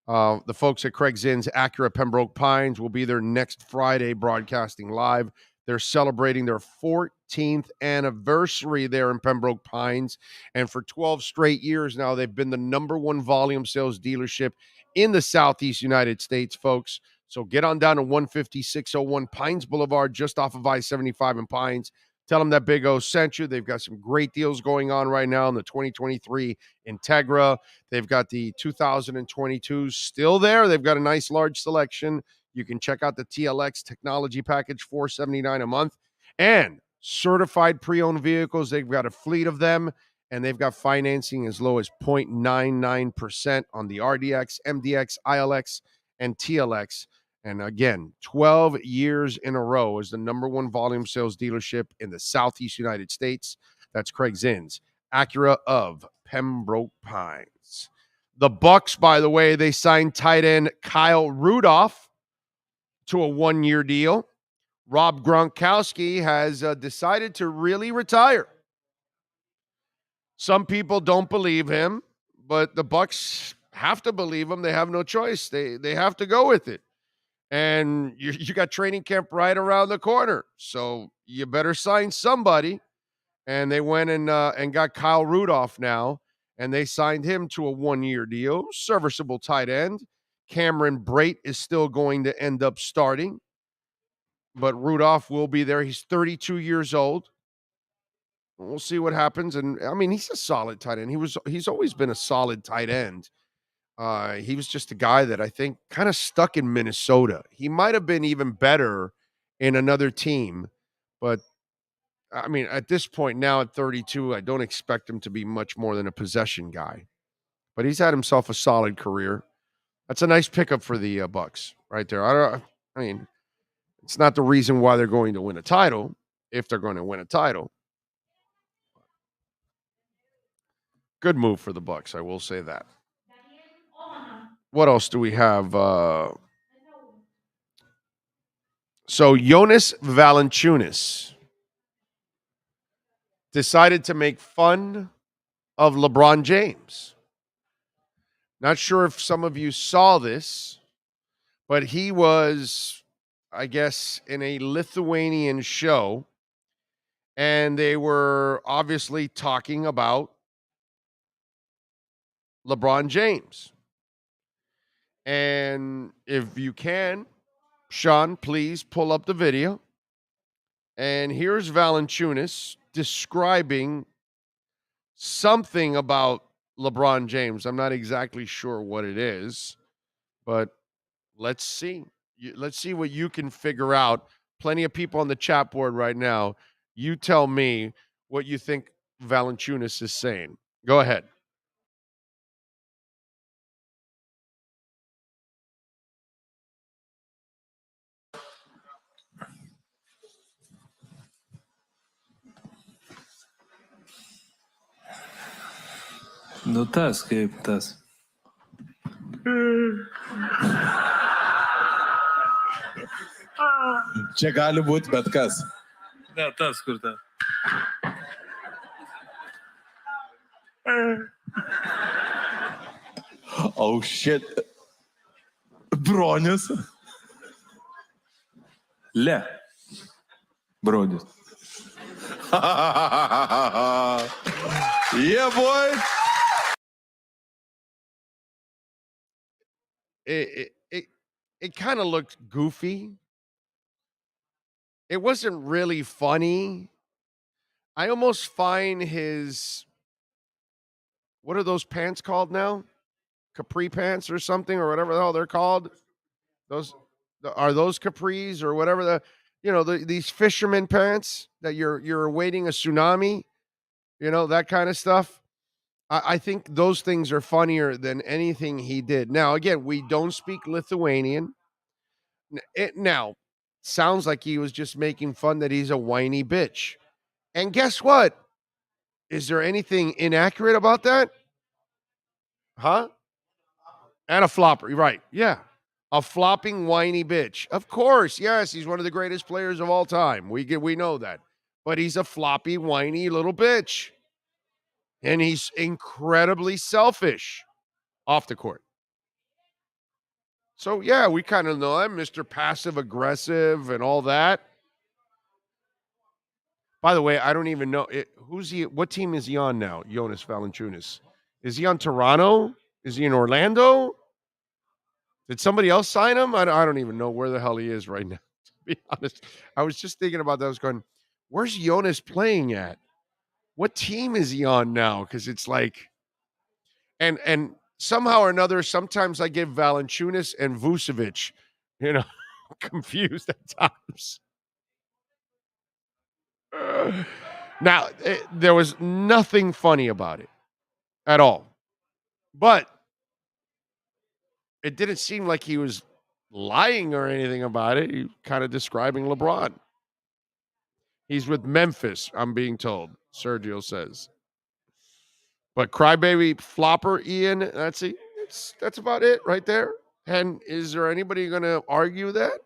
the folks at Craig Zinn's Acura Pembroke Pines will be there next Friday broadcasting live. They're celebrating their 14th anniversary there in Pembroke Pines. And for 12 straight years now, they've been the number one volume sales dealership in the Southeast United States, folks. So get on down to 15601 Pines Boulevard, just off of I-75 in Pines. Tell them that Big O sent you. They've got some great deals going on right now in the 2023 Integra. They've got the 2022s still there. They've got a nice large selection. You can check out the TLX technology package, $479 a month. And certified pre-owned vehicles, they've got a fleet of them. And they've got financing as low as 0.99% on the RDX, MDX, ILX, and TLX. And again, 12 years in a row as the number one volume sales dealership in the Southeast United States. That's Craig Zinn's Acura of Pembroke Pines. The Bucs, by the way, they signed tight end Kyle Rudolph to a one-year deal. Rob Gronkowski has decided to really retire. Some people don't believe him, but the Bucs have to believe him. They have no choice. They have to go with it. And you got training camp right around the corner, so you better sign somebody. And they went and got Kyle Rudolph now, and they signed him to a one-year deal. Serviceable tight end. Cameron Brate is still going to end up starting, but Rudolph will be there. He's 32 years old. We'll see what happens. And I mean, he's a solid tight end. He's always been a solid tight end. He was just a guy that I think kind of stuck in Minnesota. He might have been even better in another team, but I mean, at this point now at 32, I don't expect him to be much more than a possession guy. But he's had himself a solid career. That's a nice pickup for the Bucs right there. I mean, it's not the reason why they're going to win a title, if they're going to win a title. Good move for the Bucs, I will say that. What else do we have? So Jonas Valanciunas decided to make fun of LeBron James. Not sure if some of you saw this, but he was, I guess, in a Lithuanian show, and they were obviously talking about LeBron James. And if you can, Sean, please pull up the video. And here's Valanciunas describing something about LeBron James. I'm not exactly sure what it is, but let's see. Let's see what you can figure out. Plenty of people on the chat board right now. You tell me what you think Valanciunas is saying. Go ahead. Nu tas kaip tas. Čia gali būti bet kas. Ne, tas kur ta. Oh shit. Bronius. Le. Bronius. Yeah, boy. It kind of looked goofy. It wasn't really funny. I almost find his, what are those pants called now? Capri pants or something, or whatever the hell they're called. Those are those capris or whatever these fisherman pants that you're awaiting a tsunami, that kind of stuff. I think those things are funnier than anything he did. Now, again, we don't speak Lithuanian. It now sounds like he was just making fun that he's a whiny bitch. And guess what? Is there anything inaccurate about that? Huh? And a flopper, right? Yeah. A flopping whiny bitch. Of course, yes, he's one of the greatest players of all time. We know that. But he's a floppy, whiny little bitch. And he's incredibly selfish off the court. So, yeah, we kind of know him, Mr. Passive Aggressive and all that. By the way, I don't even know who's he. What team is he on now? Jonas Valanciunas. Is he on Toronto? Is he in Orlando? Did somebody else sign him? I don't even know where the hell he is right now. To be honest, I was just thinking about that. I was going, "Where's Jonas playing at? What team is he on now?" Because it's like, and somehow or another, sometimes I get Valanciunas and Vucevic, confused at times. Now, there was nothing funny about it at all. But it didn't seem like he was lying or anything about it. He kind of describing LeBron. He's with Memphis, I'm being told, Sergio says. But crybaby flopper, Ian, that's about it right there. And is there anybody going to argue that?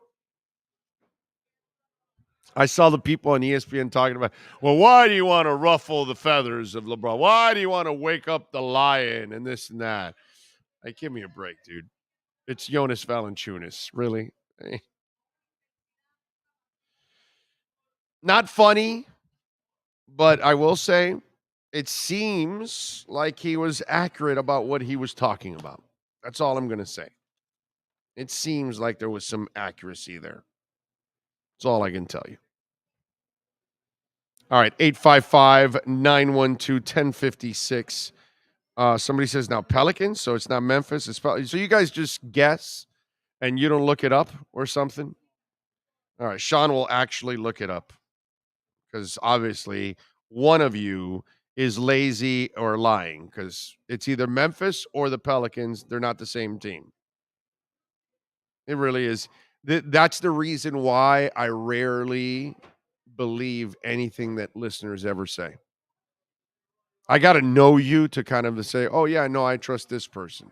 I saw the people on ESPN talking about, well, why do you want to ruffle the feathers of LeBron? Why do you want to wake up the lion and this and that? Like, give me a break, dude. It's Jonas Valanciunas, really. Not funny, but I will say it seems like he was accurate about what he was talking about. That's all I'm going to say. It seems like there was some accuracy there. That's all I can tell you. All right, 855-912-1056. Somebody says now Pelicans, so it's not Memphis. So you guys just guess and you don't look it up or something? All right, Sean will actually look it up because obviously one of you is lazy or lying because it's either Memphis or the Pelicans. They're not the same team. It really is. That's the reason why I rarely believe anything that listeners ever say. I got to know you to kind of say, oh, yeah, no, I trust this person.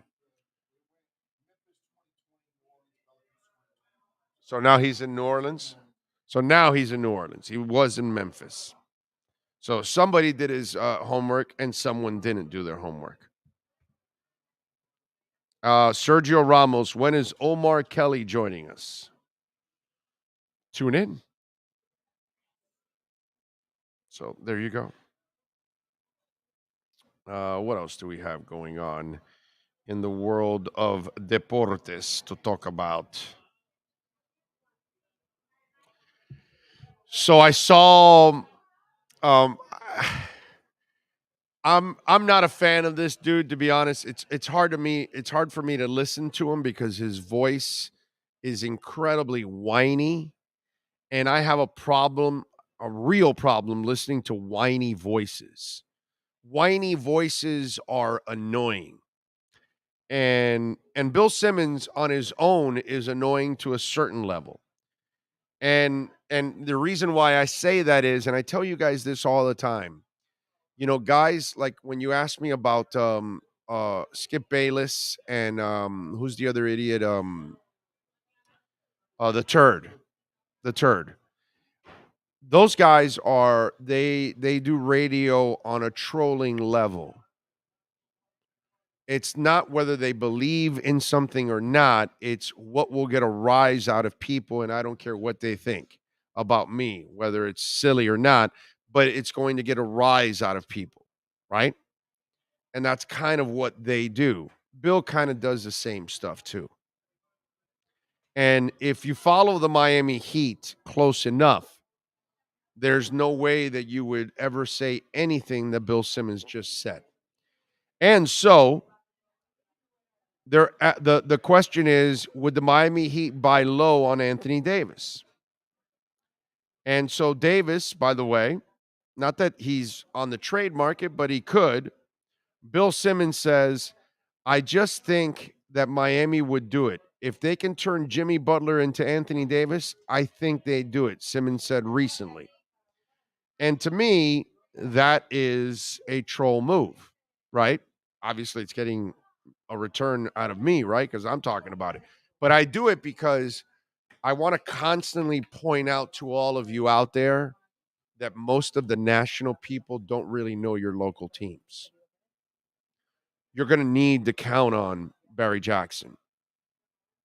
So now he's in New Orleans. So now he's in New Orleans. He was in Memphis. So somebody did his homework and someone didn't do their homework. Sergio Ramos, when is Omar Kelly joining us? Tune in. So there you go. What else do we have going on in the world of deportes to talk about? So I saw I'm not a fan of this dude, to be honest. It's hard for me to listen to him because his voice is incredibly whiny, and I have a real problem listening to whiny voices. Whiny voices are annoying. And Bill Simmons on his own is annoying to a certain level. And the reason why I say that is, and I tell you guys this all the time, you know, guys, like when you ask me about Skip Bayless and who's the other idiot? The turd. Those guys are they do radio on a trolling level. It's not whether they believe in something or not. It's what will get a rise out of people, and I don't care what they think about me, whether it's silly or not, but it's going to get a rise out of people, right? And that's kind of what they do. Bill kind of does the same stuff too. And if you follow the Miami Heat close enough, there's no way that you would ever say anything that Bill Simmons just said. And so the question is, would the Miami Heat buy low on Anthony Davis? And so Davis, by the way, not that he's on the trade market, but he could. Bill Simmons says, I just think that Miami would do it. If they can turn Jimmy Butler into Anthony Davis, I think they'd do it, Simmons said recently. And to me, that is a troll move, right? Obviously, it's getting a return out of me, right? Because I'm talking about it. But I do it because I want to constantly point out to all of you out there that most of the national people don't really know your local teams. You're going to need to count on Barry Jackson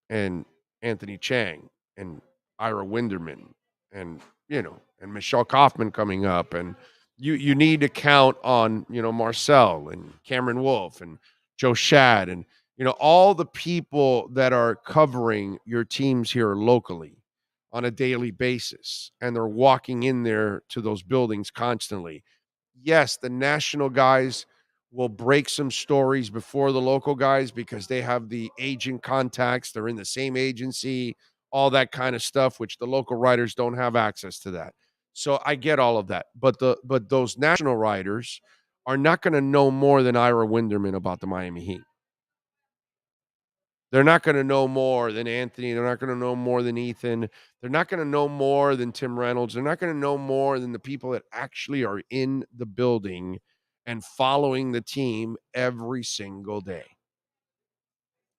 and Anthony Chang and Ira Winderman and, you know, and Michelle Kaufman coming up. And you need to count on, you know, Marcel and Cameron Wolf and Joe Shad and, you know, all the people that are covering your teams here locally on a daily basis. And they're walking in there to those buildings constantly. Yes, the national guys will break some stories before the local guys because they have the agent contacts. They're in the same agency, all that kind of stuff, which the local writers don't have access to that. So I get all of that. But those national writers are not going to know more than Ira Winderman about the Miami Heat. They're not going to know more than Anthony. They're not going to know more than Ethan. They're not going to know more than Tim Reynolds. They're not going to know more than the people that actually are in the building and following the team every single day.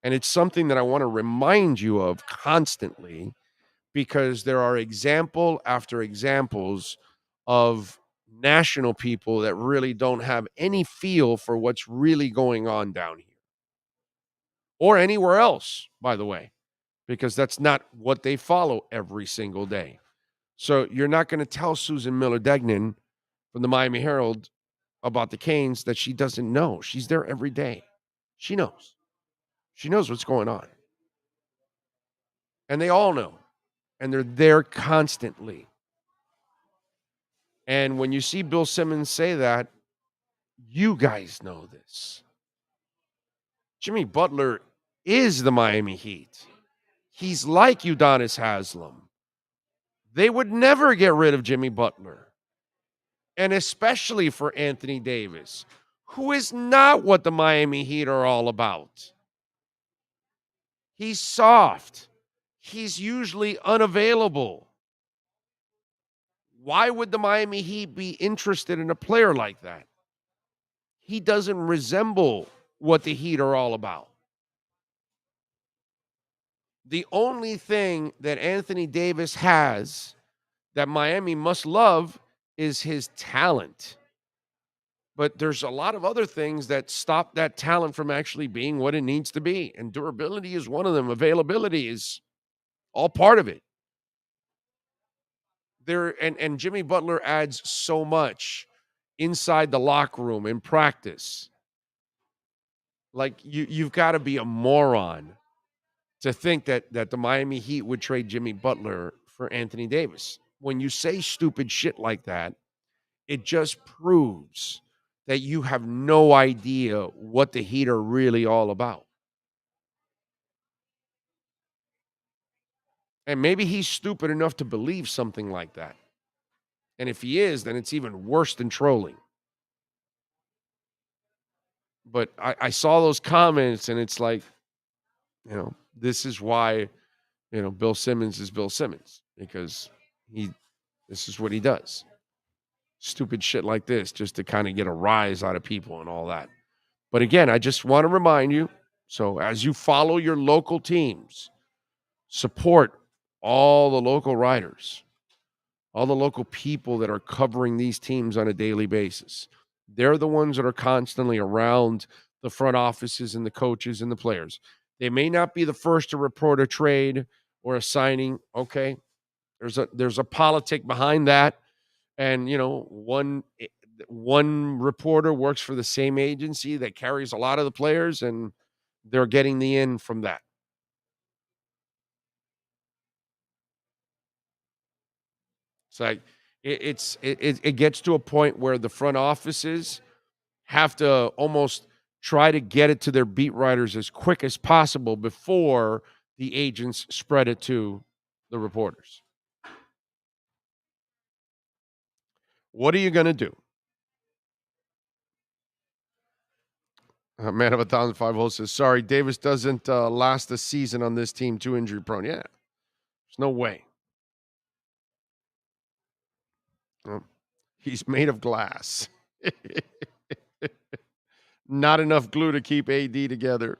And it's something that I want to remind you of constantly because there are example after examples of national people that really don't have any feel for what's really going on down here. Or anywhere else, by the way, because that's not what they follow every single day. So you're not going to tell Susan Miller-Degnan from the Miami Herald about the Canes that she doesn't know. She's there every day. She knows. She knows what's going on. And they all know. And they're there constantly. And when you see Bill Simmons say that, you guys know this. Jimmy Butler is the Miami Heat. He's like Udonis Haslem. They would never get rid of Jimmy Butler. And especially for Anthony Davis, who is not what the Miami Heat are all about. He's soft. He's usually unavailable. Why would the Miami Heat be interested in a player like that? He doesn't resemble what the Heat are all about. The only thing that Anthony Davis has that Miami must love is his talent. But there's a lot of other things that stop that talent from actually being what it needs to be. And durability is one of them. Availability is all part of it. And Jimmy Butler adds so much inside the locker room in practice. Like you've got to be a moron to think that the Miami Heat would trade Jimmy Butler for Anthony Davis. When you say stupid shit like that, it just proves that you have no idea what the Heat are really all about. And maybe he's stupid enough to believe something like that. And if he is, then it's even worse than trolling. But I saw those comments, and it's like, this is why, Bill Simmons is Bill Simmons, because this is what he does. Stupid shit like this just to kind of get a rise out of people and all that. But again, I just want to remind you, so as you follow your local teams, support all the local writers, all the local people that are covering these teams on a daily basis. They're the ones that are constantly around the front offices and the coaches and the players. They may not be the first to report a trade or a signing. Okay, there's a politic behind that. And, one reporter works for the same agency that carries a lot of the players, and they're getting the in from that. It's like it gets to a point where the front offices have to almost try to get it to their beat writers as quick as possible before the agents spread it to the reporters. What are you going to do? Man of 1,005 hosts says, sorry, Davis doesn't last the season on this team, too injury prone. Yeah, there's no way. He's made of glass. Not enough glue to keep AD together.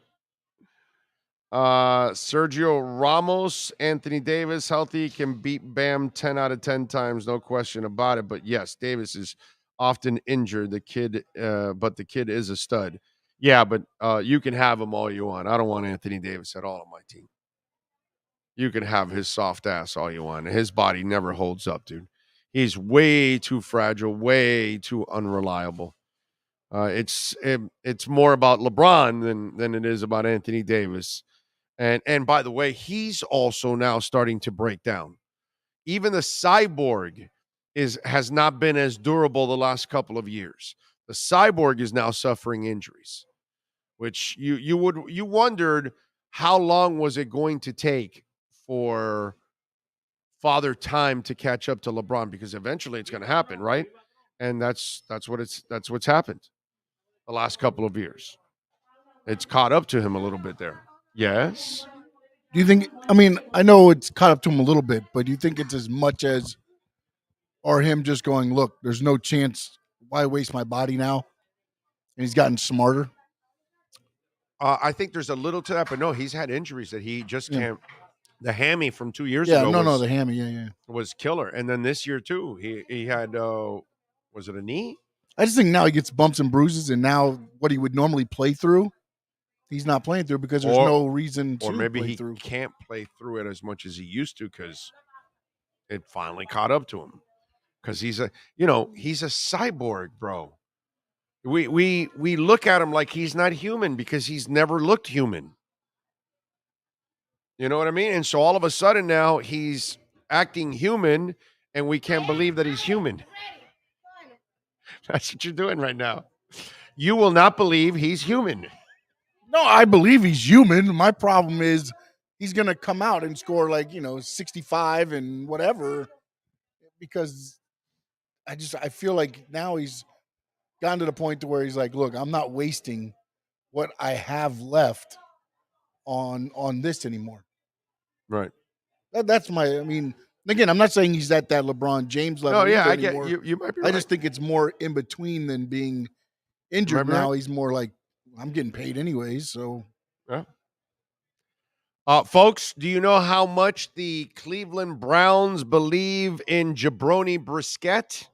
Sergio Ramos, Anthony Davis, healthy, can beat Bam 10 out of 10 times, no question about it. But yes, Davis is often injured. But the kid is a stud. Yeah, but you can have him all you want. I don't want Anthony Davis at all on my team. You can have his soft ass all you want. His body never holds up, dude. He's way too fragile, way too unreliable. It's more about LeBron than it is about Anthony Davis. And by the way, he's also now starting to break down. Even the cyborg has not been as durable the last couple of years. The cyborg is now suffering injuries, which you wondered how long was it going to take for Father Time to catch up to LeBron, because eventually it's going to happen, right? And that's what's happened the last couple of years. It's caught up to him a little bit there. Yes. Do you think, I know it's caught up to him a little bit, but do you think it's as much as, or him just going, look, there's no chance, why waste my body now? And he's gotten smarter? I think there's a little to that, but no, he's had injuries that he just can't. The hammy from 2 years ago. The hammy, was killer. And then this year too, he had, was it a knee? I just think now he gets bumps and bruises, and now what he would normally play through, he's not playing through because there's no reason to. Or maybe play he through. can't play through it as much as he used to because it finally caught up to him. Because he's a cyborg, bro. We look at him like he's not human because he's never looked human. You know what I mean? And so all of a sudden now he's acting human, and we can't believe that he's human. That's what you're doing right now. You will not believe he's human. No, I believe he's human. My problem is he's going to come out and score 65 and whatever, because I feel like now he's gotten to the point to where he's like, look, I'm not wasting what I have left on this anymore. Right. That's again, I'm not saying he's at that LeBron James level. No, yeah, I anymore. get you might be right. I just think it's more in between than being injured now. Right. He's more like, I'm getting paid anyways, so. Yeah. Folks, do you know how much the Cleveland Browns believe in Jabroni Brissett?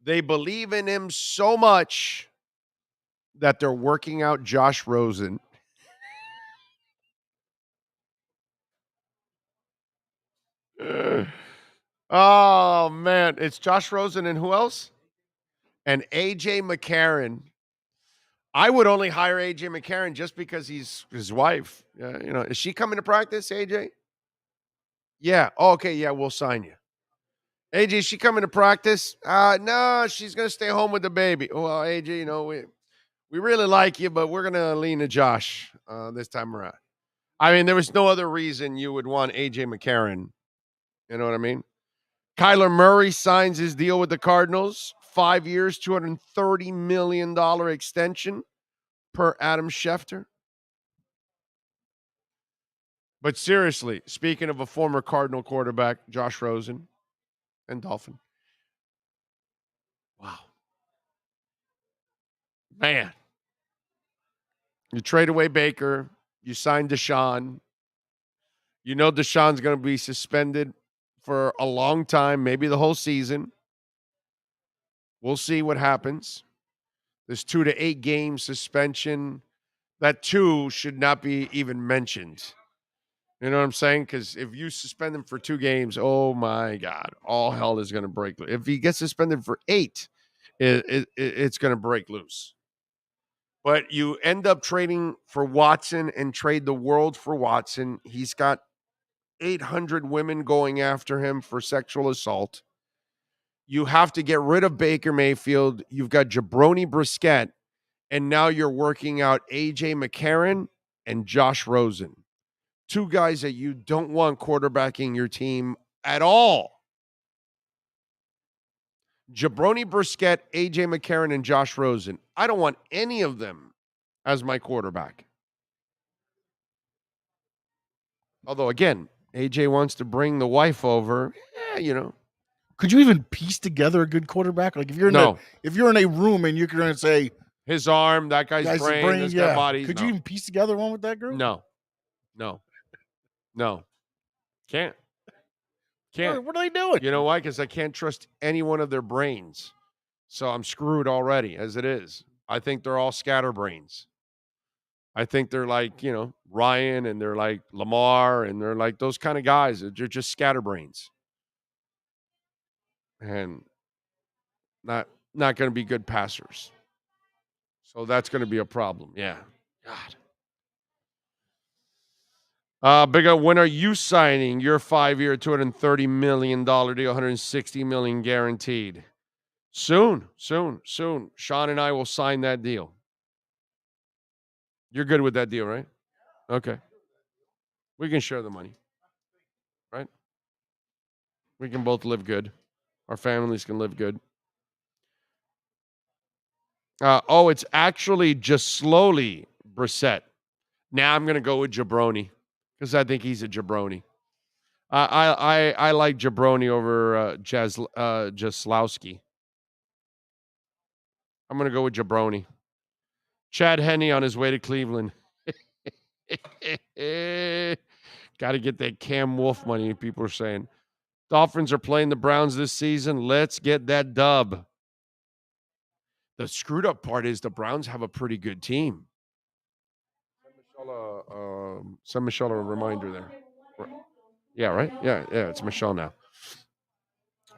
They believe in him so much that they're working out Josh Rosen. Oh, man. It's Josh Rosen and who else? And A.J. McCarron. I would only hire A.J. McCarron just because he's his wife. Is she coming to practice, A.J.? Yeah. Oh, okay. Yeah, we'll sign you. AJ, is she coming to practice? No, she's going to stay home with the baby. Well, AJ, we really like you, but we're going to lean to Josh this time around. I mean, there was no other reason you would want AJ McCarron. You know what I mean? Kyler Murray signs his deal with the Cardinals. 5 years, $230 million extension per Adam Schefter. But seriously, speaking of a former Cardinal quarterback, Josh Rosen and Dolphin. Wow. Man. You trade away Baker. You sign Deshaun. You know Deshaun's going to be suspended for a long time, maybe the whole season. We'll see what happens. This 2 to 8 game suspension. That 2 should not be even mentioned. You know what I'm saying? Because if you suspend him for 2 games, oh my God, all hell is going to break loose. If he gets suspended for 8, it's going to break loose. But you end up trading for Watson and trade the world for Watson. He's got 800 women going after him for sexual assault. You have to get rid of Baker Mayfield. You've got Jabroni Brissett, and now you're working out A.J. McCarron and Josh Rosen. 2 guys that you don't want quarterbacking your team at all. Jabroni Brissett, A.J. McCarron, and Josh Rosen. I don't want any of them as my quarterback. Although, again, AJ wants to bring the wife over. Could you even piece together a good quarterback? Like if you're in a room and you're going to say his arm, that guy's brain, this guy's body. Could you even piece together one with that group? No. Can't. What are they doing? You know why? Because I can't trust any one of their brains. So I'm screwed already as it is. I think they're all scatterbrains. I think they're like, Ryan, and they're like Lamar, and they're like those kind of guys. They're just scatterbrains. And not going to be good passers. So that's going to be a problem. Yeah. God. Big O, when are you signing your 5-year, $230 million deal, $160 million guaranteed? Soon. Sean and I will sign that deal. You're good with that deal, right? Okay. We can share the money, right? We can both live good. Our families can live good. It's actually just slowly Brissett. Now I'm going to go with Jabroni because I think he's a jabroni. I like Jabroni over Jaslowski. I'm going to go with Jabroni. Chad Henne on his way to Cleveland. Got to get that Cam Wolf money, people are saying. Dolphins are playing the Browns this season. Let's get that dub. The screwed up part is the Browns have a pretty good team. Send Michelle a reminder there. Yeah, right? Yeah, it's Michelle now.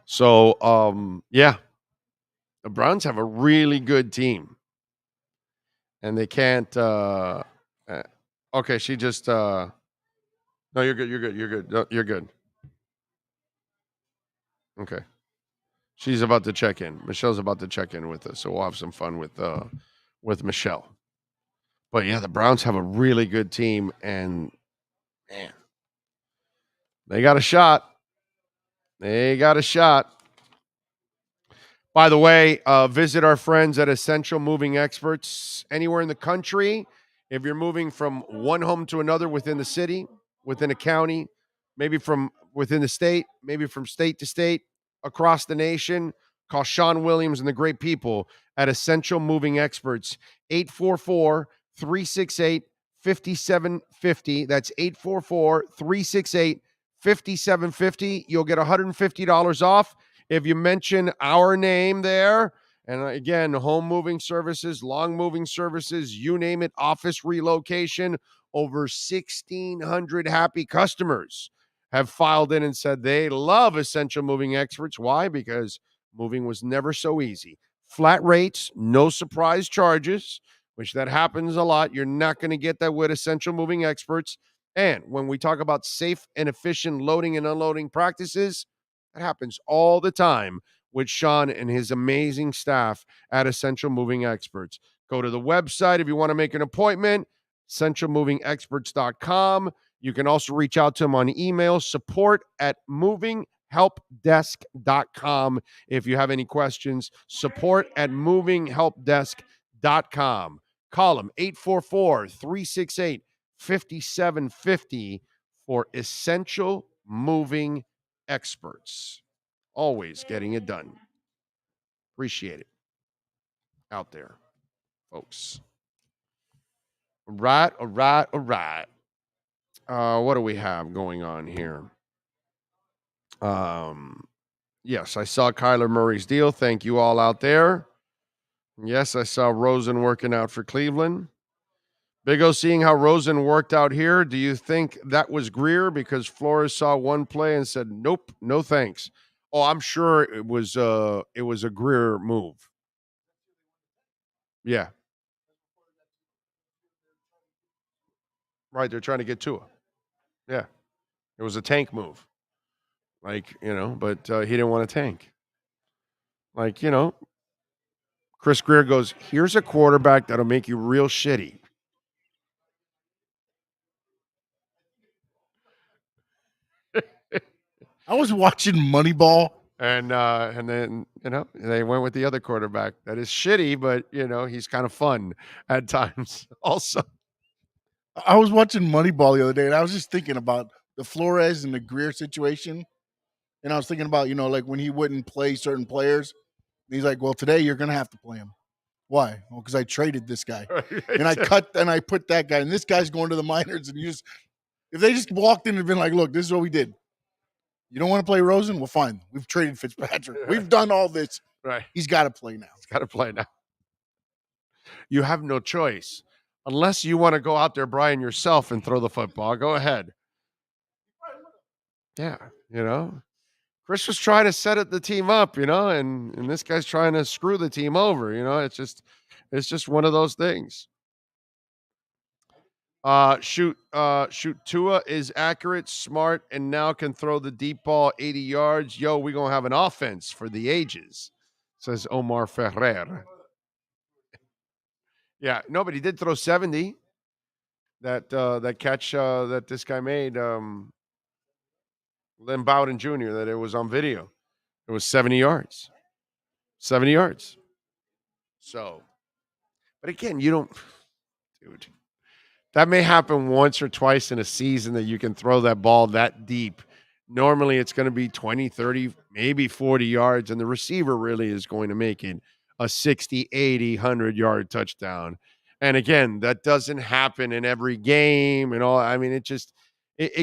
So, the Browns have a really good team. And they can't, okay, she just, no, you're good. No, you're good. Okay. She's about to check in. Michelle's about to check in with us, so we'll have some fun with Michelle. But yeah, the Browns have a really good team, and man, they got a shot. By the way, visit our friends at Essential Moving Experts anywhere in the country. If you're moving from one home to another within the city, within a county, maybe from within the state, maybe from state to state, across the nation, call Sean Williams and the great people at Essential Moving Experts, 844-368-5787. 5750. That's 844-368-5750. You'll get $150 off if you mention our name there. And again, home moving services, long moving services, you name it, office relocation. Over 1,600 happy customers have filed in and said they love Essential Moving Experts. Why? Because moving was never so easy. Flat rates, no surprise charges, which that happens a lot. You're not going to get that with Essential Moving Experts. And when we talk about safe and efficient loading and unloading practices, that happens all the time with Sean and his amazing staff at Essential Moving Experts. Go to the website if you want to make an appointment, essentialmovingexperts.com. You can also reach out to him on email, support@movinghelpdesk.com. If you have any questions, support@movinghelpdesk.com. Call him 844-368-5750 for Essential Moving Experts. Always getting it done. Appreciate it out there, folks. All right. What do we have going on here? Yes, I saw Kyler Murray's deal. Thank you all out there. Yes, I saw Rosen working out for Cleveland. Big O, seeing how Rosen worked out here, do you think that was Greer because Flores saw one play and said, nope, no thanks? Oh, I'm sure it was a Greer move. Yeah. Right, they're trying to get Tua. Yeah. It was a tank move. Like, but he didn't want to tank. Like, Chris Greer goes, here's a quarterback that'll make you real shitty. I was watching Moneyball. And then, they went with the other quarterback that is shitty, but, he's kind of fun at times also. I was watching Moneyball the other day, and I was just thinking about the Flores and the Greer situation. And I was thinking about, like when he wouldn't play certain players. And he's like, well, today you're going to have to play him. Why? Well, because I traded this guy. And I put that guy. And this guy's going to the minors. And if they just walked in and been like, look, this is what we did. You don't want to play Rosen? Well, fine. We've traded Fitzpatrick. We've done all this. Right. He's got to play now. You have no choice. Unless you want to go out there, Brian, yourself and throw the football. Go ahead. Yeah, Chris was trying to set the team up, and this guy's trying to screw the team over, It's just one of those things. Shoot Tua is accurate, smart, and now can throw the deep ball 80 yards. Yo, we're going to have an offense for the ages, says Omar Ferrer. Yeah, no, but he did throw 70. That catch that this guy made, Lynn Bowden Jr., that it was on video. It was 70 yards. 70 yards. So, but again, dude, that may happen once or twice in a season that you can throw that ball that deep. Normally, it's going to be 20, 30, maybe 40 yards, and the receiver really is going to make it a 60, 80, 100-yard touchdown. And again, that doesn't happen in every game and all. I mean, it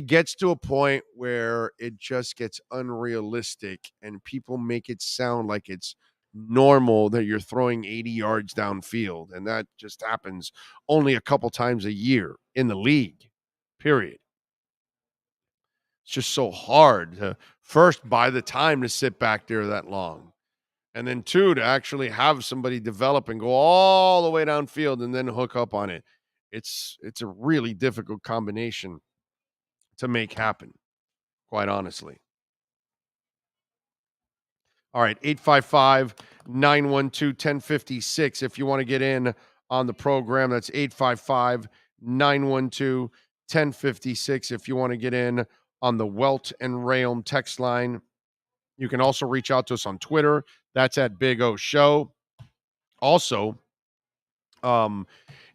gets to a point where it just gets unrealistic, and people make it sound like it's normal that you're throwing 80 yards downfield, and that just happens only a couple times a year in the league, period. It's just so hard to first buy the time to sit back there that long, and then two, to actually have somebody develop and go all the way downfield and then hook up on it. It's a really difficult combination to make happen, quite honestly. All right, 855-912-1056. If you want to get in on the program, that's 855-912-1056. If you want to get in on the Welt and Realm text line, you can also reach out to us on Twitter. That's at Big O Show. Also,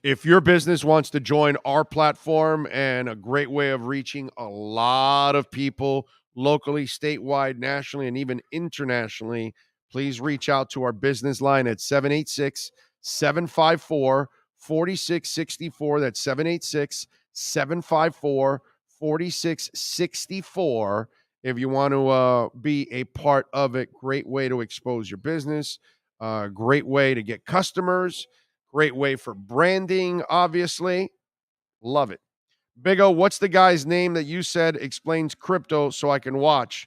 if your business wants to join our platform, and a great way of reaching a lot of people locally, statewide, nationally, and even internationally, please reach out to our business line at 786-754-46 4664. That's 786-754-4664. If you want to be a part of it, great way to expose your business, great way to get customers, great way for branding, obviously. Love it. Big O, what's the guy's name that you said explains crypto so I can watch?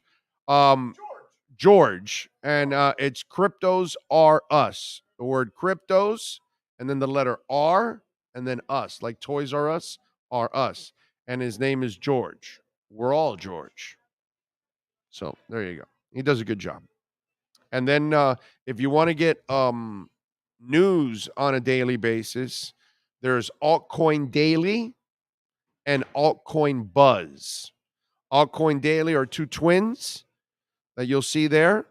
George. And it's Cryptos Are Us. The word cryptos, and then the letter R, and then us, like Toys R Us, are us. And his name is George. We're all George. So there you go. He does a good job. And then if you want to get news on a daily basis, there's Altcoin Daily and Altcoin Buzz. Altcoin Daily are two twins that you'll see there.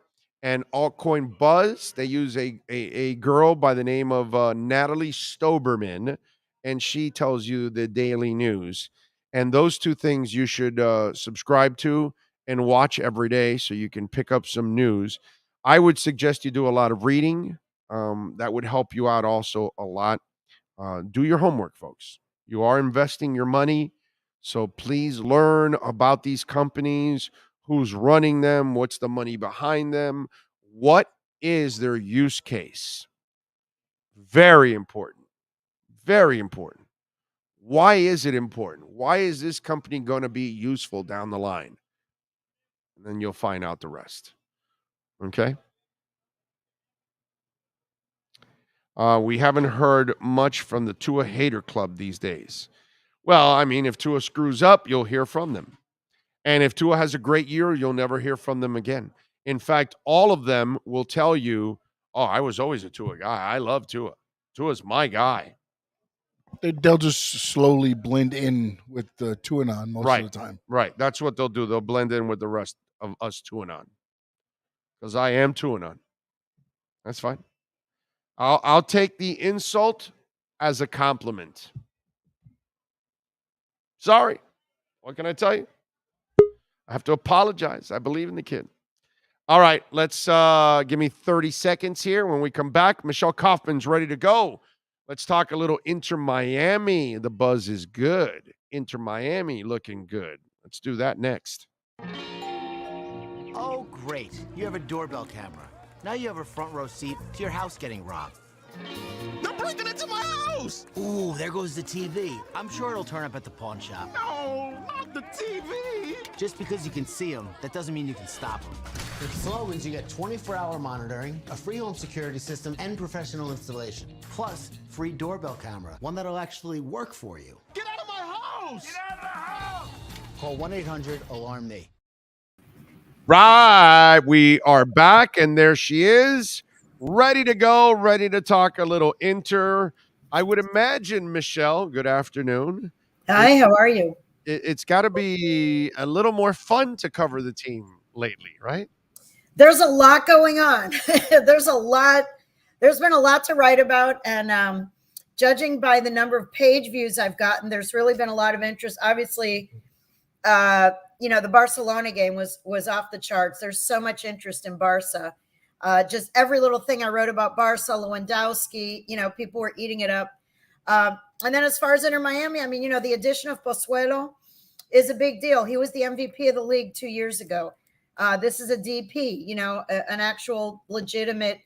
And Altcoin Buzz, they use a girl by the name of Natalie Stoberman, and she tells you the daily news. And those two things you should subscribe to and watch every day so you can pick up some news. I would suggest you do a lot of reading. That would help you out also a lot. Do your homework, folks. You are investing your money, so please learn about these companies, who's running them, what's the money behind them, what is their use case. Very important. Very important. Why is it important? Why is this company going to be useful down the line? And then you'll find out the rest. Okay? We haven't heard much from the Tua Hater Club these days. Well, I mean, if Tua screws up, you'll hear from them. And if Tua has a great year, you'll never hear from them again. In fact, all of them will tell you, oh, I was always a Tua guy. I love Tua. Tua's my guy. They'll just slowly blend in with the Tuanon most of the time. Right. That's what they'll do. They'll blend in with the rest of us Tuanon. Because I am Tuanon. That's fine. I'll take the insult as a compliment. Sorry. What can I tell you? I have to apologize. I believe in the kid. All right, let's give me 30 seconds here. When we come back, Michelle Kaufman's ready to go. Let's talk a little Inter Miami. The buzz is good. Inter Miami looking good. Let's do that next. Oh, great. You have a doorbell camera. Now you have a front row seat to your house getting robbed. They're breaking into my house! Ooh, there goes the TV. I'm sure it'll turn up at the pawn shop. No, not the TV! Just because you can see them, that doesn't mean you can stop them. With Slogans, you get 24-hour monitoring, a free home security system, and professional installation. Plus, free doorbell camera, one that'll actually work for you. Get out of my house! Get out of the house! Call 1-800-ALARM-ME. Right, we are back, and there she is, ready to go, ready to talk a little Inter. I would imagine, Michelle, good afternoon. Hi, how are you? It's got to be a little more fun to cover the team lately, right? There's a lot going on. There's been a lot to write about, and judging by the number of page views I've gotten, there's really been a lot of interest. Obviously, the Barcelona game was off the charts. There's so much interest in Barca. Just every little thing I wrote about Barca, Lewandowski, people were eating it up. And then as far as Inter Miami, I mean, the addition of Pozuelo is a big deal. He was the MVP of the league 2 years ago. This is a DP, an actual legitimate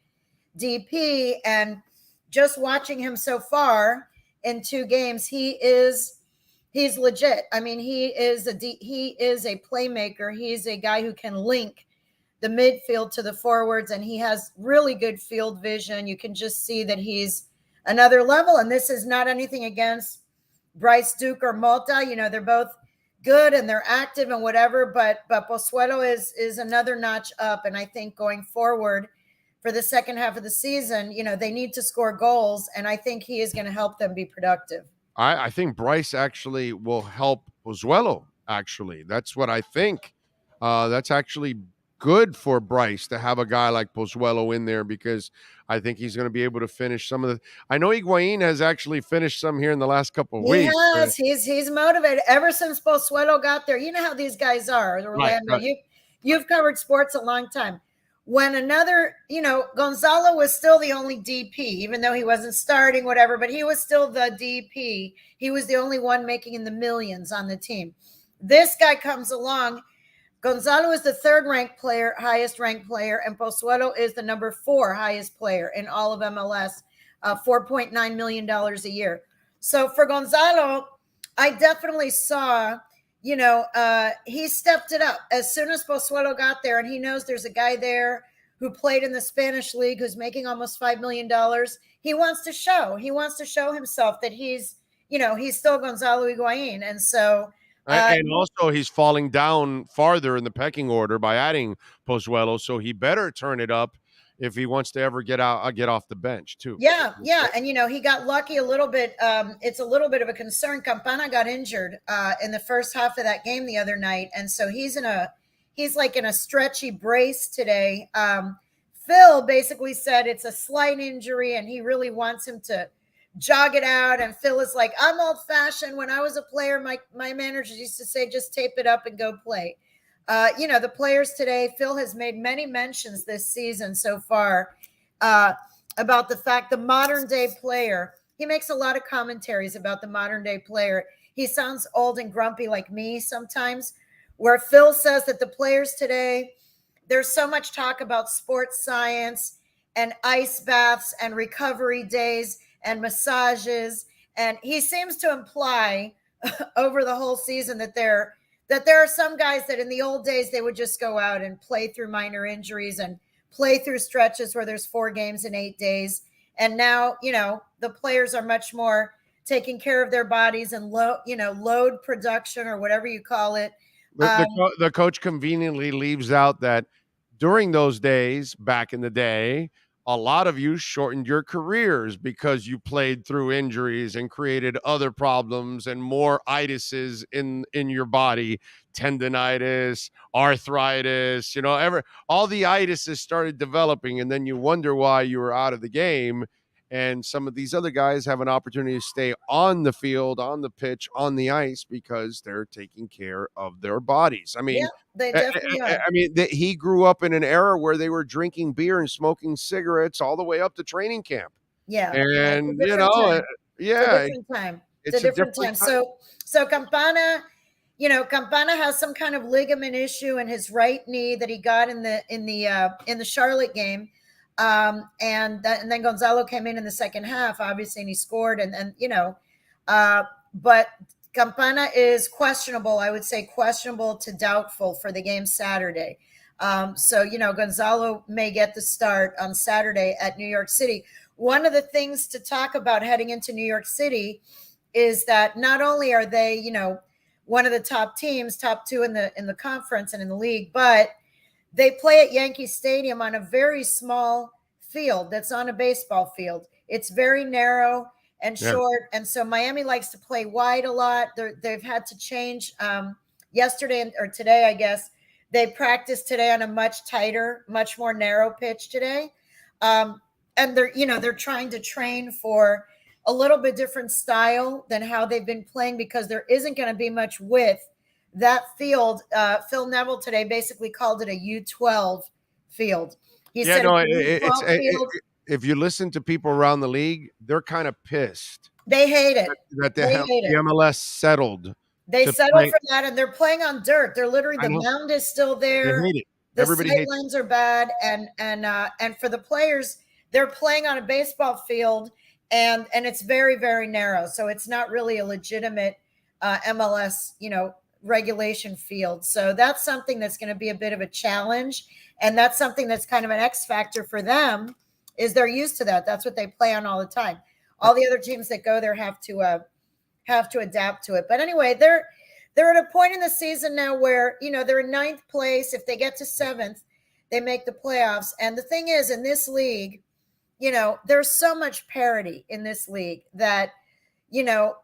DP. And just watching him so far in 2 games, he's legit. I mean, he is a playmaker. He's a guy who can link the midfield to the forwards, and he has really good field vision. You can just see that he's another level. And this is not anything against Bryce Duke or Mota. They're both good and they're active and whatever, but Pozuelo is another notch up. And I think going forward for the second half of the season, they need to score goals, and I think he is going to help them be productive. I think Bryce actually will help Pozuelo, actually. That's what I think. That's actually good for Bryce to have a guy like Pozuelo in there, because I think he's going to be able to finish some of the. I know Higuain has actually finished some here in the last couple of weeks. Yes, he's motivated ever since Pozuelo got there. You know how these guys are, Orlando. Right. You've covered sports a long time. when another, Gonzalo was still the only DP, even though he wasn't starting, whatever, but he was still the DP. He was the only one making in the millions on the team. This guy comes along. Gonzalo is the third ranked player, highest ranked player, and Pozuelo is the number 4 highest player in all of MLS, $4.9 million a year. So for Gonzalo, I definitely saw, he stepped it up as soon as Pozuelo got there, and he knows there's a guy there who played in the Spanish league who's making almost $5 million. He wants to show himself that he's still Gonzalo Higuain. And so, and also he's falling down farther in the pecking order by adding Pozuelo, so he better turn it up if he wants to ever get off the bench too. Yeah. And, he got lucky a little bit. It's a little bit of a concern. Campana got injured in the first half of that game the other night. And so he's like in a stretchy brace today. Phil basically said it's a slight injury and he really wants him to jog it out. And Phil is like, I'm old fashioned. When I was a player, my managers used to say, just tape it up and go play. The players today, Phil has made many mentions this season so far about the fact the modern day player, he makes a lot of commentaries about the modern day player. He sounds old and grumpy like me sometimes, where Phil says that the players today, there's so much talk about sports science and ice baths and recovery days and massages. And he seems to imply over the whole season that there are some guys that in the old days, they would just go out and play through minor injuries and play through stretches where there's 4 games in 8 days. And now, the players are much more taking care of their bodies and load production or whatever you call it. The coach conveniently leaves out that during those days, back in the day, a lot of you shortened your careers because you played through injuries and created other problems and more itises in your body, tendonitis, arthritis, all the itises started developing, and then you wonder why you were out of the game. And some of these other guys have an opportunity to stay on the field, on the pitch, on the ice because they're taking care of their bodies. I mean, they definitely are. He grew up in an era where they were drinking beer and smoking cigarettes all the way up to training camp. Yeah. And, It's a different time. So Campana, Campana has some kind of ligament issue in his right knee that he got in the Charlotte game. And then Gonzalo came in the second half, obviously, and he scored. But Campana is questionable. I would say questionable to doubtful for the game Saturday. Gonzalo may get the start on Saturday at New York City. One of the things to talk about heading into New York City is that not only are they, one of the top teams, top 2 in the conference and in the league, but they play at Yankee Stadium on a very small field that's on a baseball field. It's very narrow and short. And so Miami likes to play wide a lot. They've had to change yesterday or today, I guess. They practiced today on a much tighter, much more narrow pitch today. And they're trying to train for a little bit different style than how they've been playing because there isn't going to be much width. That field, Phil Neville today basically called it a U12 field. He said if you listen to people around the league, they're kind of pissed. They hate it. That the MLS settled. They settled for that, and they're playing on dirt. They're literally, the mound is still there. They hate it. The sight lines are bad, and for the players, they're playing on a baseball field, and it's very, very narrow. So it's not really a legitimate MLS, regulation field. So that's something that's going to be a bit of a challenge. And that's something that's kind of an X factor for them is they're used to that. That's what they play on all the time. All the other teams that go there have to adapt to it. But anyway, they're at a point in the season now where, they're in 9th place. If they get to 7th, they make the playoffs. And the thing is, in this league, there's so much parity in this league that,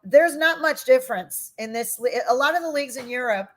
there's not much difference in this. A lot of the leagues in Europe,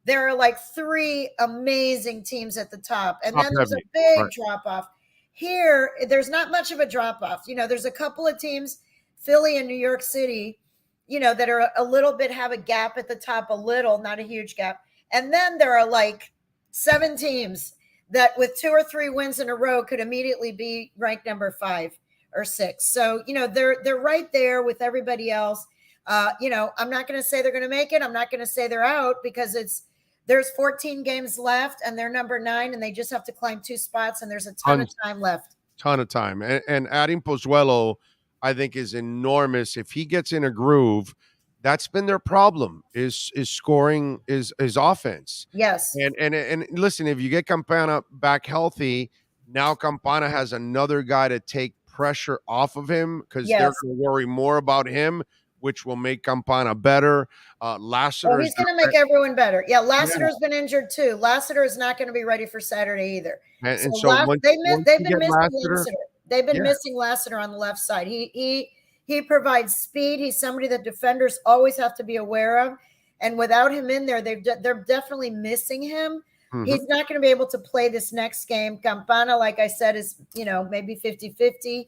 there are like 3 amazing teams at the top. And then there's a big drop off. Here, there's not much of a drop off. There's a couple of teams, Philly and New York City, that are a little bit, have a gap at the top, a little, not a huge gap. And then there are like 7 teams that with 2 or 3 wins in a row could immediately be ranked number 5 or 6. So, they're right there with everybody else. I'm not going to say they're going to make it. I'm not going to say they're out because there's 14 games left and they're number 9 and they just have to climb 2 spots and there's a ton of time left. Ton of time. And adding Pozuelo, I think, is enormous. If he gets in a groove, that's been their problem is scoring is offense. Yes. And listen, if you get Campana back healthy, now Campana has another guy to take pressure off of him because they're going to worry more about him, which will make Campana better. Lassiter, he's going to make everyone better. Yeah, Lassiter's been injured too. Lassiter is not going to be ready for Saturday either. And they've been missing Lassiter. They've been missing Lassiter on the left side. He provides speed. He's somebody that defenders always have to be aware of. And without him in there, they're definitely missing him. Mm-hmm. He's not going to be able to play this next game. Campana, like I said, is, maybe 50-50.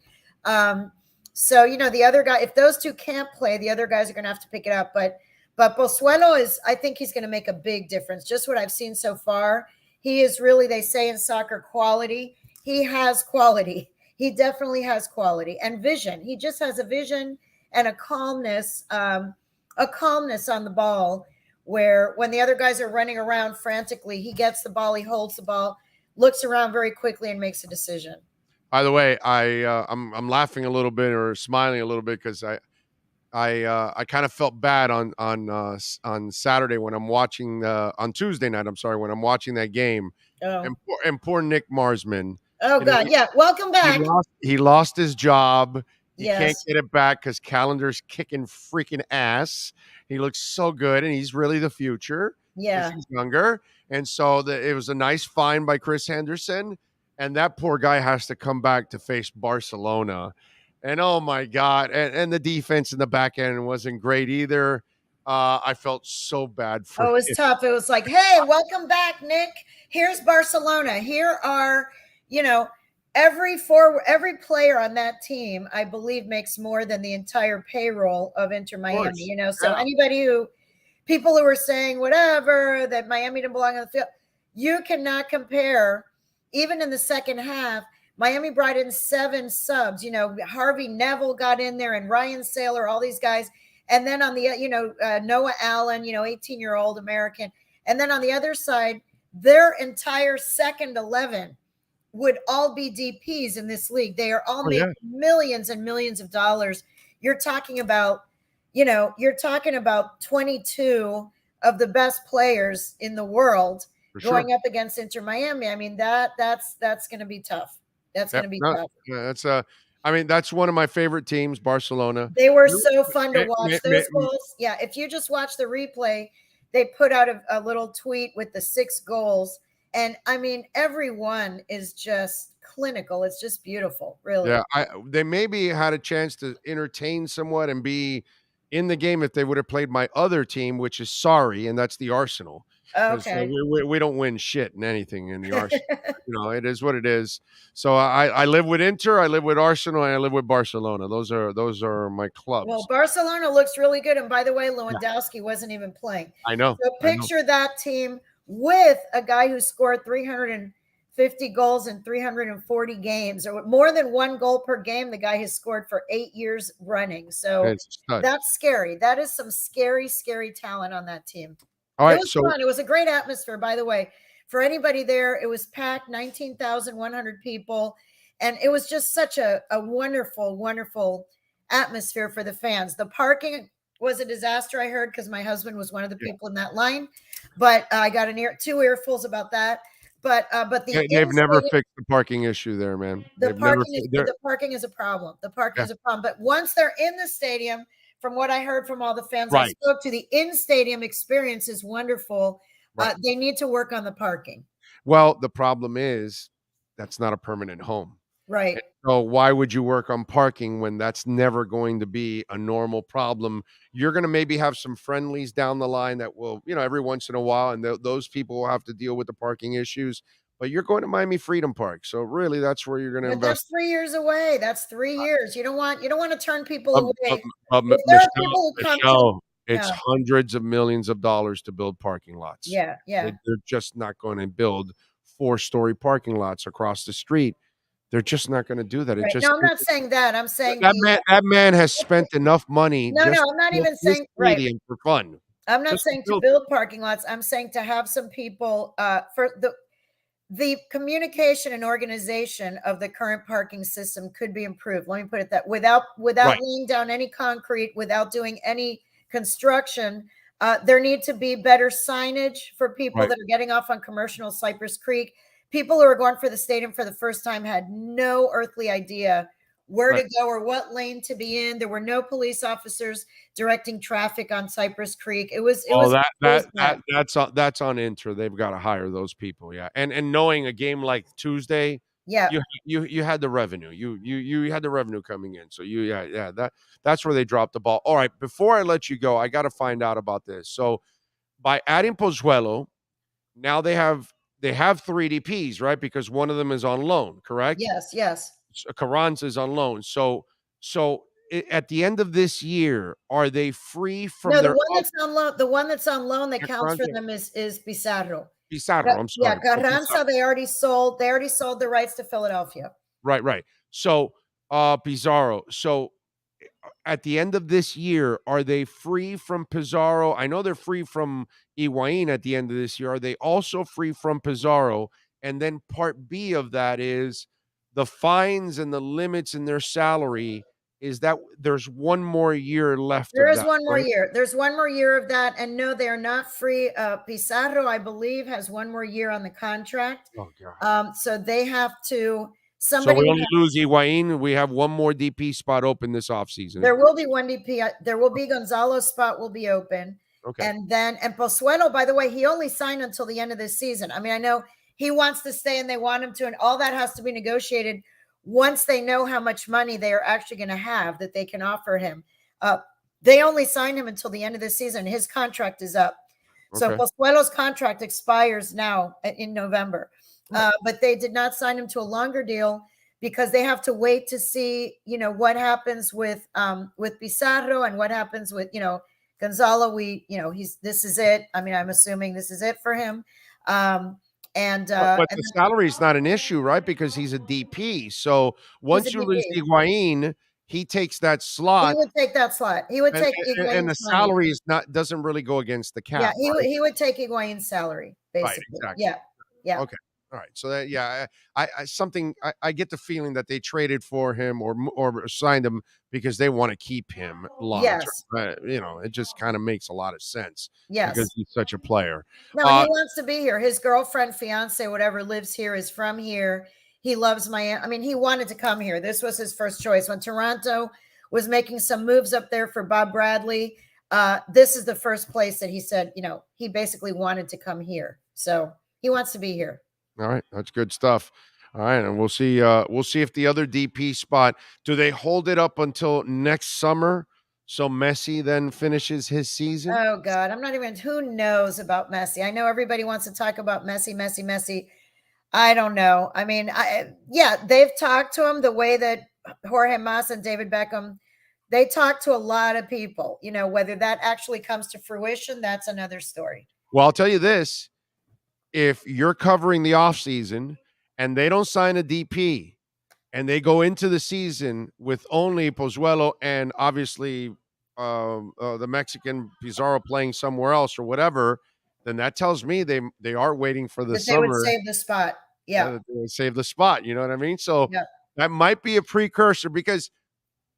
So, the other guy, if those two can't play, the other guys are going to have to pick it up. But Pozuelo I think he's going to make a big difference. Just what I've seen so far. He is really, they say in soccer, quality. He has quality. He definitely has quality and vision. He just has a vision and a calmness on the ball where when the other guys are running around frantically, he gets the ball, he holds the ball, looks around very quickly and makes a decision. By the way, I'm laughing a little bit or smiling a little bit because I kind of felt bad on Saturday when I'm watching on Tuesday night. I'm sorry, when I'm watching that game. Oh. And poor Nick Marsman. Oh God, yeah. Welcome back. He lost his job. He Yes. can't get it back because Calendar's kicking freaking ass. He looks so good, and he's really the future. 'cause Yeah. he's younger. And so it was a nice find by Chris Henderson. And that poor guy has to come back to face Barcelona. And oh my God. And the defense in the back end wasn't great either. I felt so bad for Oh, it was him. tough. It was like, hey, welcome back, Nick. Here's Barcelona. Here are, every player on that team, I believe, makes more than the entire payroll of Inter Miami. So people who are saying whatever, that Miami didn't belong on the field, you cannot compare. Even in the second half, Miami brought in 7 subs. Harvey Neville got in there and Ryan Saylor, all these guys. And then on the, Noah Allen, 18-year-old American. And then on the other side, their entire second 11 would all be DPs in this league. They are all making millions and millions of dollars. You're talking about, 22 of the best players in the world going up against Inter Miami. I mean, that's going to be tough. That's going to be tough. Yeah, that's one of my favorite teams, Barcelona. They were so fun to watch. Those goals. Yeah, if you just watch the replay, they put out a little tweet with the 6 goals. And I mean, everyone is just clinical. It's just beautiful, really. Yeah, they maybe had a chance to entertain somewhat and be in the game if they would have played my other team, which is sorry, and that's the Arsenal. Okay. We don't win shit in anything in the Arsenal. It is what it is. So I live with Inter, I live with Arsenal, and I live with Barcelona. Those are my clubs. Well, Barcelona looks really good. And by the way, Lewandowski wasn't even playing. I know. So picture that team with a guy who scored 350 goals in 340 games, or more than 1 goal per game. The guy has scored for 8 years running. So that's scary. That is some scary, scary talent on that team. All right, it was fun. It was a great atmosphere, by the way. For anybody there, it was packed, 19,100 people. And it was just such a wonderful, wonderful atmosphere for the fans. The parking was a disaster, I heard, because my husband was one of the people in that line. But I got 2 earfuls about that. But they've never fixed the parking issue there, man. The parking is a problem. The parking is a problem. But once they're in the stadium, from what I heard from all the fans I spoke to, the in-stadium experience is wonderful. They need to work on the parking. Well, the problem is that's not a permanent home. Right. And so why would you work on parking when that's never going to be a normal problem? You're going to maybe have some friendlies down the line that will, every once in a while, and those people will have to deal with the parking issues. But you're going to Miami Freedom Park, so really, that's where you're going to invest. That's 3 years away. That's 3 years. You don't want to turn people away. It's hundreds of millions of dollars to build parking lots. Yeah. They're just not going to build 4-story parking lots across the street. They're just not going to do that. It Right. just No, I'm not saying that. I'm saying that man has spent enough money. No, just no, I'm not to build even this saying right. stadium for fun. I'm not Just to saying to build build parking lots. I'm saying to have some people for the communication and organization of the current parking system could be improved. Let me put it that without Right. laying down any concrete, without doing any construction. There need to be better signage for people Right. that are getting off on Commercial Cypress Creek. People who are going for the stadium for the first time had no earthly idea where Right. to go or what lane to be in. There were no police officers directing traffic on Cypress Creek. It was bad. That's on Inter. They've got to hire those people. Yeah, and knowing a game like Tuesday, Yeah. you had the revenue. You had the revenue coming in. So that's where they dropped the ball. All right, before I let you go, I got to find out about this. So by adding Pozuelo, now they have 3 DPs, right? Because one of them is on loan, correct? Yes. Carranza is on loan. So at the end of this year, are they free from No, their the one that's on loan that counts for Carranza? them is Pizarro. Pizarro? I'm sorry. Yeah, Carranza, they already sold the rights to Philadelphia. Right. So Pizarro. So at the end of this year, are they free from Pizarro? I know they're free from Higuain at the end of this year. Are they also free from Pizarro? And then part B of that is the fines and the limits in their salary is that there's one more year left. There of is that, one more right? year. There's one more year of that. And no, they are not free. Pizarro, I believe, has one more year on the contract. Oh, God. So they have to So we only lose Higuain. We have one more DP spot open this offseason. There will be one DP. There will be Gonzalo's spot will be open. Okay. And Pozuelo, by the way, he only signed until the end of this season. I mean, I know he wants to stay and they want him to, and all that has to be negotiated once they know how much money they are actually going to have that they can offer him. They only signed him until the end of the season. His contract is up. So Okay. Pozuelo's contract expires now in November. But they did not sign him to a longer deal because they have to wait to see, what happens with Pizarro and what happens with, Gonzalo. This is it. I mean, I'm assuming this is it for him. But the salary is not an issue, right? Because he's a DP. So once you lose DP. Higuain, he takes that slot. He would take that slot. He would take and the Higuain's money. salary doesn't really go against the cap. Yeah, right? he would take Higuain's salary, basically. Right, exactly. Yeah. Okay. All right. So that I get the feeling that they traded for him or signed him because they want to keep him long term. Yes. It just kind of makes a lot of sense. Yes. Because he's such a player. No, he wants to be here. His girlfriend, fiance, whatever, lives here, is from here. He loves Miami. I mean, he wanted to come here. This was his first choice. When Toronto was making some moves up there for Bob Bradley, this is the first place that he said, he basically wanted to come here. So he wants to be here. All right, that's good stuff. All right, and we'll see if the other DP spot, do they hold it up until next summer so Messi then finishes his season? Oh God, who knows about Messi? I know everybody wants to talk about Messi. I don't know. I mean, they've talked to him the way that Jorge Mas and David Beckham, they talk to a lot of people. Whether that actually comes to fruition, that's another story. Well, I'll tell you this. If you're covering the offseason and they don't sign a DP and they go into the season with only Pozuelo and obviously the Mexican Pizarro playing somewhere else or whatever, then that tells me they are waiting for the summer. They would save the spot. Yeah. They would save the spot. You know what I mean? So yeah. That might be a precursor because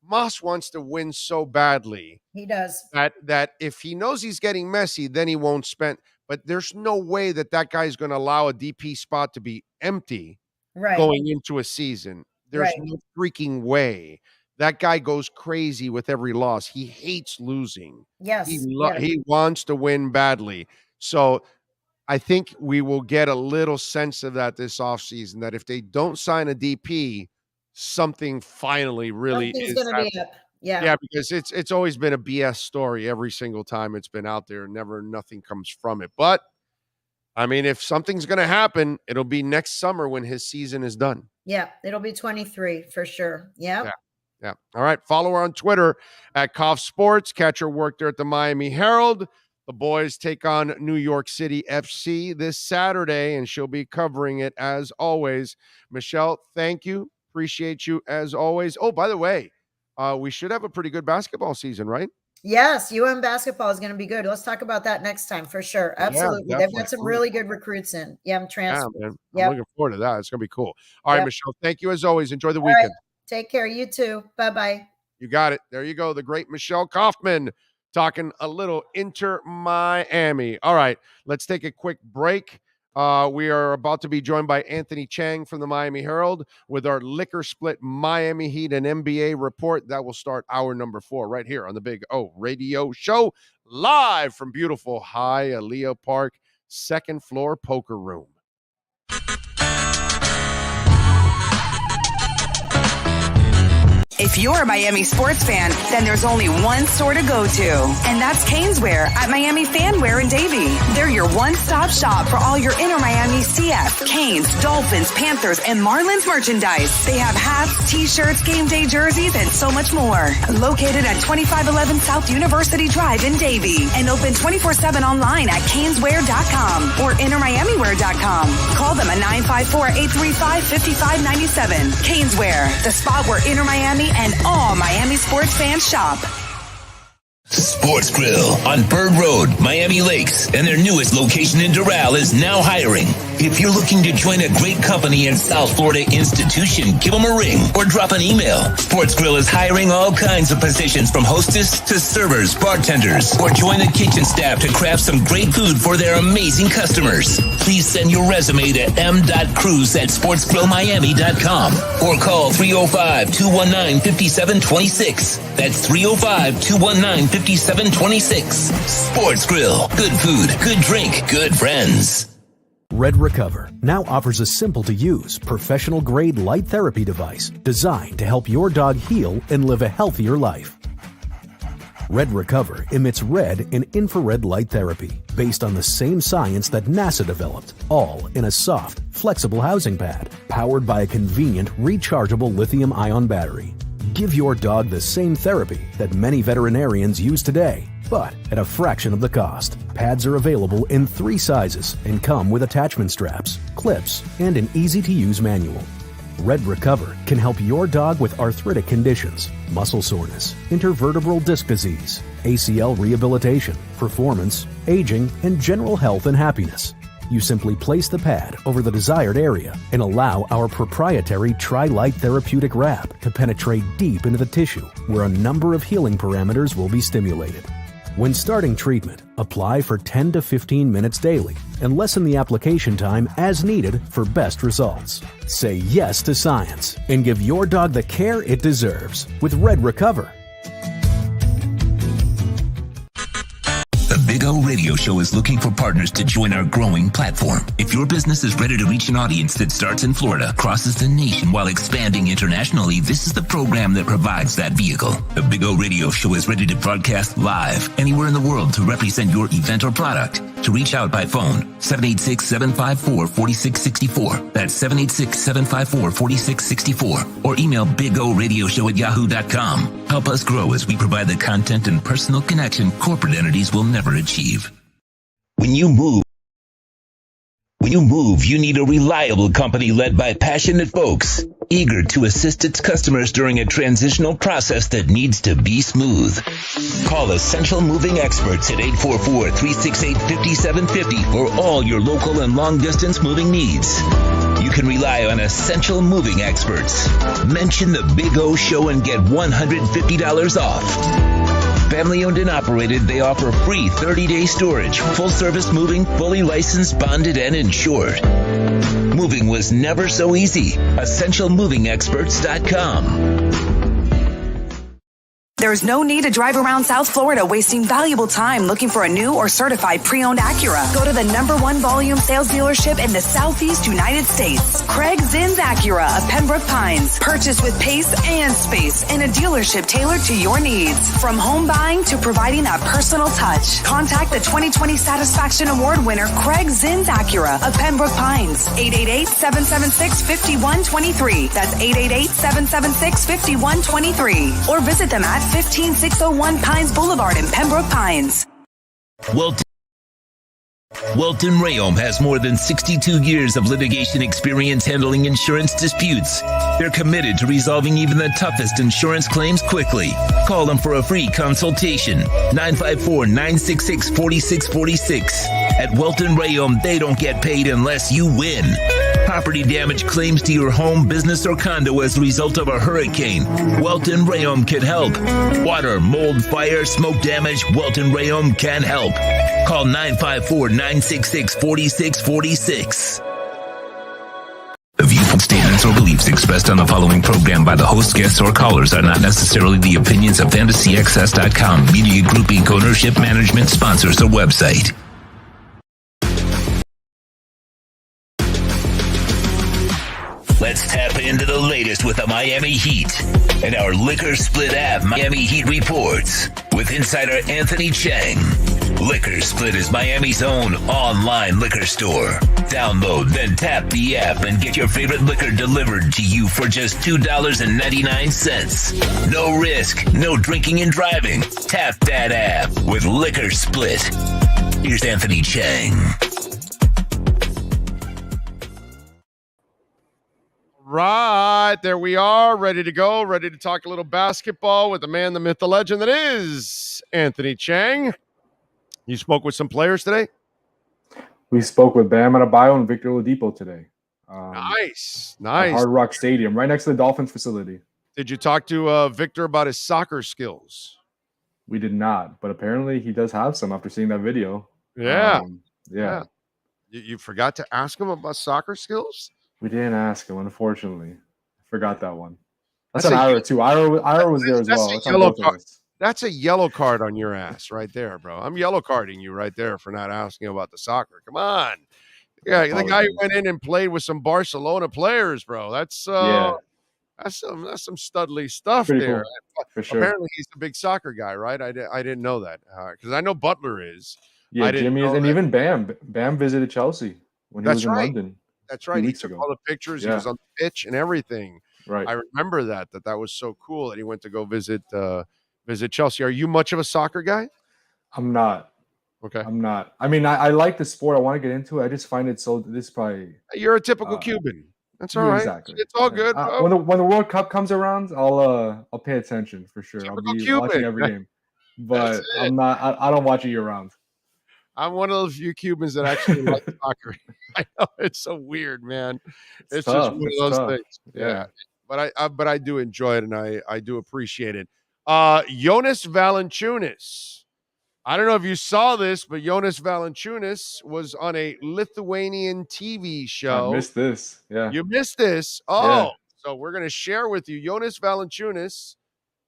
Moss wants to win so badly. He does. That if he knows he's getting Messi, then he won't spend. But there's no way that guy's going to allow a DP spot to be empty going into a season. There's no freaking way. That guy goes crazy with every loss. He hates losing. Yes. He wants to win badly. So I think we will get a little sense of that this offseason, that if they don't sign a DP, something finally really is going to be up. Yeah, because it's always been a BS story every single time it's been out there. Nothing comes from it. But I mean, if something's going to happen, it'll be next summer when his season is done. Yeah, it'll be 23 for sure. Yeah. All right. Follow her on Twitter at Koff Sports. Catch her work there at the Miami Herald. The boys take on New York City FC this Saturday, and she'll be covering it as always. Michelle, thank you. Appreciate you as always. Oh, by the way, we should have a pretty good basketball season, right? Yes, UM basketball is going to be good. Let's talk about that next time for sure. Absolutely. Yeah, they've got some really good recruits in. Yeah, transfer. Yeah, man. Yep. I'm looking forward to that. It's going to be cool. All right, Yep. Michelle, thank you as always. Enjoy the All weekend. right. Take care. You too. Bye-bye. You got it. There you go. The great Michelle Kaufman talking a little Inter Miami. All right, let's take a quick break. We are about to be joined by Anthony Chang from the Miami Herald with our liquor split Miami Heat and NBA report. That will start hour number 4 right here on the Big O Radio Show, live from beautiful Hialeah Park, second floor poker room. If you're a Miami sports fan, then there's only one store to go to, and that's Caneswear at Miami Fanwear in Davie. They're your one-stop shop for all your inner Miami CF, Canes, Dolphins, Panthers, and Marlins merchandise. They have hats, t-shirts, game day jerseys, and so much more. Located at 2511 South University Drive in Davie, and open 24/7 online at caneswear.com or innermiamiwear.com. Call them at 954-835-5597. Caneswear, the spot where Inner Miami and all Miami sports fans shop. Sports Grill on Bird Road, Miami Lakes, and their newest location in Doral is now hiring. If you're looking to join a great company and South Florida institution, give them a ring or drop an email. Sports Grill is hiring all kinds of positions from hostess to servers, bartenders, or join the kitchen staff to craft some great food for their amazing customers. Please send your resume to m.cruz@sportsgrillmiami.com or call 305-219-5726. That's 305-219-5726. Sports Grill. Good food, good drink, good friends. Red Recover now offers a simple-to-use, professional-grade light therapy device designed to help your dog heal and live a healthier life. Red Recover emits red and infrared light therapy based on the same science that NASA developed, all in a soft, flexible housing pad powered by a convenient, rechargeable lithium-ion battery. Give your dog the same therapy that many veterinarians use today, but at a fraction of the cost. Pads are available in 3 sizes and come with attachment straps, clips, and an easy-to-use manual. Red Recover can help your dog with arthritic conditions, muscle soreness, intervertebral disc disease, ACL rehabilitation, performance, aging, and general health and happiness. You simply place the pad over the desired area and allow our proprietary Tri-Light therapeutic wrap to penetrate deep into the tissue where a number of healing parameters will be stimulated. When starting treatment, apply for 10 to 15 minutes daily and lessen the application time as needed for best results. Say yes to science and give your dog the care it deserves with Red Recover. The Big O Radio Show is looking for partners to join our growing platform. If your business is ready to reach an audience that starts in Florida, crosses the nation while expanding internationally, this is the program that provides that vehicle. The Big O Radio Show is ready to broadcast live anywhere in the world to represent your event or product. To reach out by phone, 786-754-4664. That's 786-754-4664. Or email bigoradioshow@yahoo.com. Help us grow as we provide the content and personal connection corporate entities will never achieve. When you move, you need a reliable company led by passionate folks, eager to assist its customers during a transitional process that needs to be smooth. Call Essential Moving Experts at 844-368-5750 for all your local and long-distance moving needs. You can rely on Essential Moving Experts. Mention the Big O Show and get $150 off. Family owned and operated, they offer free 30-day storage, full-service moving, fully licensed, bonded, and insured. Moving was never so easy. EssentialMovingExperts.com. There's no need to drive around South Florida wasting valuable time looking for a new or certified pre-owned Acura. Go to the #1 volume sales dealership in the Southeast United States. Craig Zinn's Acura of Pembroke Pines. Purchase with pace and space in a dealership tailored to your needs. From home buying to providing that personal touch. Contact the 2020 Satisfaction Award winner Craig Zinn's Acura of Pembroke Pines. 888-776-5123. That's 888-776-5123. Or visit them at 15601 Pines Boulevard in Pembroke Pines. Welton Rayom has more than 62 years of litigation experience handling insurance disputes. They're committed to resolving even the toughest insurance claims quickly. Call them for a free consultation. 954-966-4646. At Welton Rayom, they don't get paid unless you win. Property damage claims to your home, business, or condo as a result of a hurricane. Welton Rayom can help. Water, mold, fire, smoke damage, Welton Rayom can help. Call 954-966-4646. The viewpoint statements or beliefs expressed on the following program by the host, guests, or callers are not necessarily the opinions of FantasyXS.com, Media Group Inc., ownership, management, sponsors, or website. Let's tap into the latest with the Miami Heat and our Liquor Split app, Miami Heat Reports, with insider Anthony Chang. Liquor Split is Miami's own online liquor store. Download, then tap the app and get your favorite liquor delivered to you for just $2.99. No risk, no drinking and driving. Tap that app with Liquor Split. Here's Anthony Chang. Right, there we are, ready to go, ready to talk a little basketball with the man, the myth, the legend that is Anthony Chang. You spoke with some players today? We spoke with Bam Adebayo and Victor Oladipo today. Nice. At Hard Rock Stadium, right next to the Dolphins facility. Did you talk to Victor about his soccer skills? We did not, but apparently he does have some after seeing that video. Yeah. Yeah. You forgot to ask him about soccer skills? We didn't ask him, unfortunately. I forgot that one. That's an Ira, too. Ira was there as well. That's a yellow card on your ass right there, bro. I'm yellow carding you right there for not asking about the soccer. Come on. Yeah, the guy who went in and played with some Barcelona players, bro. That's some studly stuff Pretty there. Cool. For sure. Apparently he's a big soccer guy, right? I didn't know that because I know Butler is. Yeah, Jimmy is, and even Bam. Bam visited Chelsea when he was in London. That's right. He took all the pictures. Yeah. He was on the pitch and everything. Right. I remember that was so cool that he went to go visit Chelsea. Are you much of a soccer guy? I'm not. Okay. I'm not. I mean, I like the sport. I want to get into it. I just find it so. This is probably. You're a typical Cuban. That's all right. Exactly. It's all good. When the World Cup comes around, I'll pay attention for sure. Typical I'll be Cuban. watching every game. But I'm not. I don't watch it year round. I'm one of those few Cubans that actually like soccer. I know it's so weird, man. It's just one of those things. Yeah. But I do enjoy it and I do appreciate it. Jonas Valanciunas. I don't know if you saw this, but Jonas Valanciunas was on a Lithuanian TV show. I missed this. Yeah. You missed this. Oh, so we're going to share with you Jonas Valanciunas.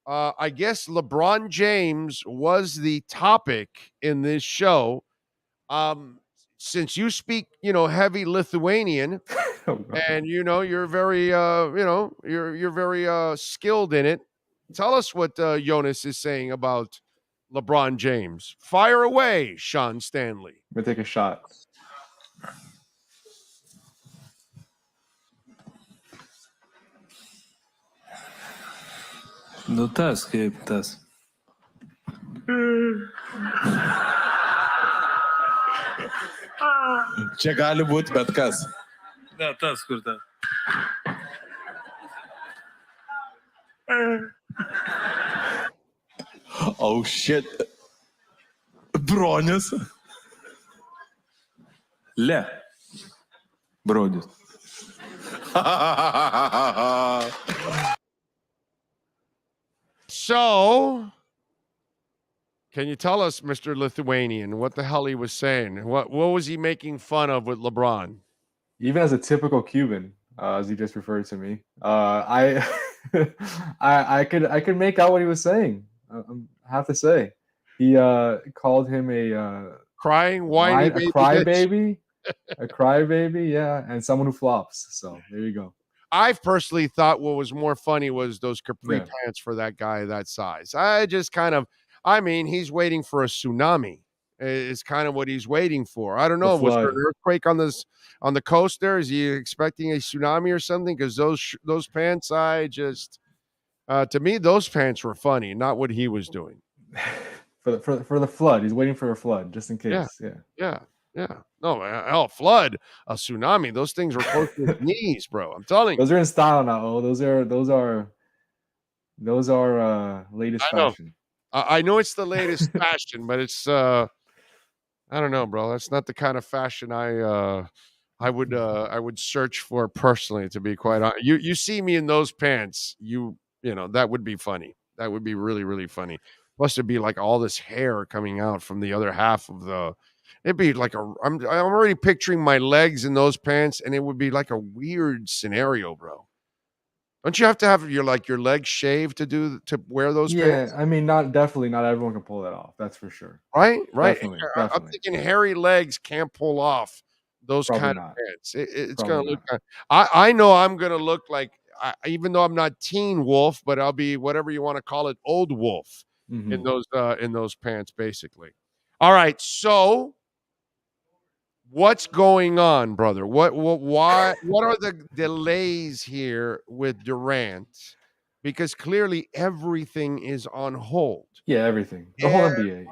I guess LeBron James was the topic in this show. Since you speak, heavy Lithuanian, and you're very, you're very skilled in it. Tell us what Jonas is saying about LeBron James. Fire away, Sean Stanley. I'm gonna take a shot. Nu tas kaip tas. Čia gali būti bet kas. Ne, tas kur ta. Oh shit. Bronius. Le. Bronius. So, can you tell us, Mr. Lithuanian, what the hell he was saying? What was he making fun of with LeBron? Even as a typical Cuban, as he just referred to me, I could make out what he was saying. I have to say, he called him a crying, whiny, a crybaby, a crybaby, yeah, and someone who flops. So there you go. I've personally thought what was more funny was those capri pants for that guy that size. He's waiting for a tsunami. Is kind of what he's waiting for. I don't know. Was there an earthquake on the coast there? Is he expecting a tsunami or something? Because those pants, to me, those pants were funny, not what he was doing. for the flood. He's waiting for a flood just in case. Yeah. No, flood, a tsunami. Those things were close to his knees, bro. I'm telling you. Those are in style now. Oh, those are latest I know. fashion. I know it's the latest fashion, but it's I don't know, bro. That's not the kind of fashion I would search for personally, to be quite honest. You see me in those pants, you know, that would be funny. That would be really, really funny. Plus it'd be like all this hair coming out from the other half of the it'd be like I'm already picturing my legs in those pants, and it would be like a weird scenario, bro. Don't you have to have your legs shaved to wear those pants? I mean, definitely not everyone can pull that off. That's for sure. Right. Definitely. I'm thinking hairy legs can't pull off those Probably kind not. of pants. It's Probably gonna look. I know I'm gonna look like, even though I'm not Teen Wolf, but I'll be whatever you want to call it, Old Wolf Mhm. in those pants, basically. All right, so what's going on, brother? Why? What are the delays here with Durant? Because clearly everything is on hold. Yeah, everything. The whole NBA.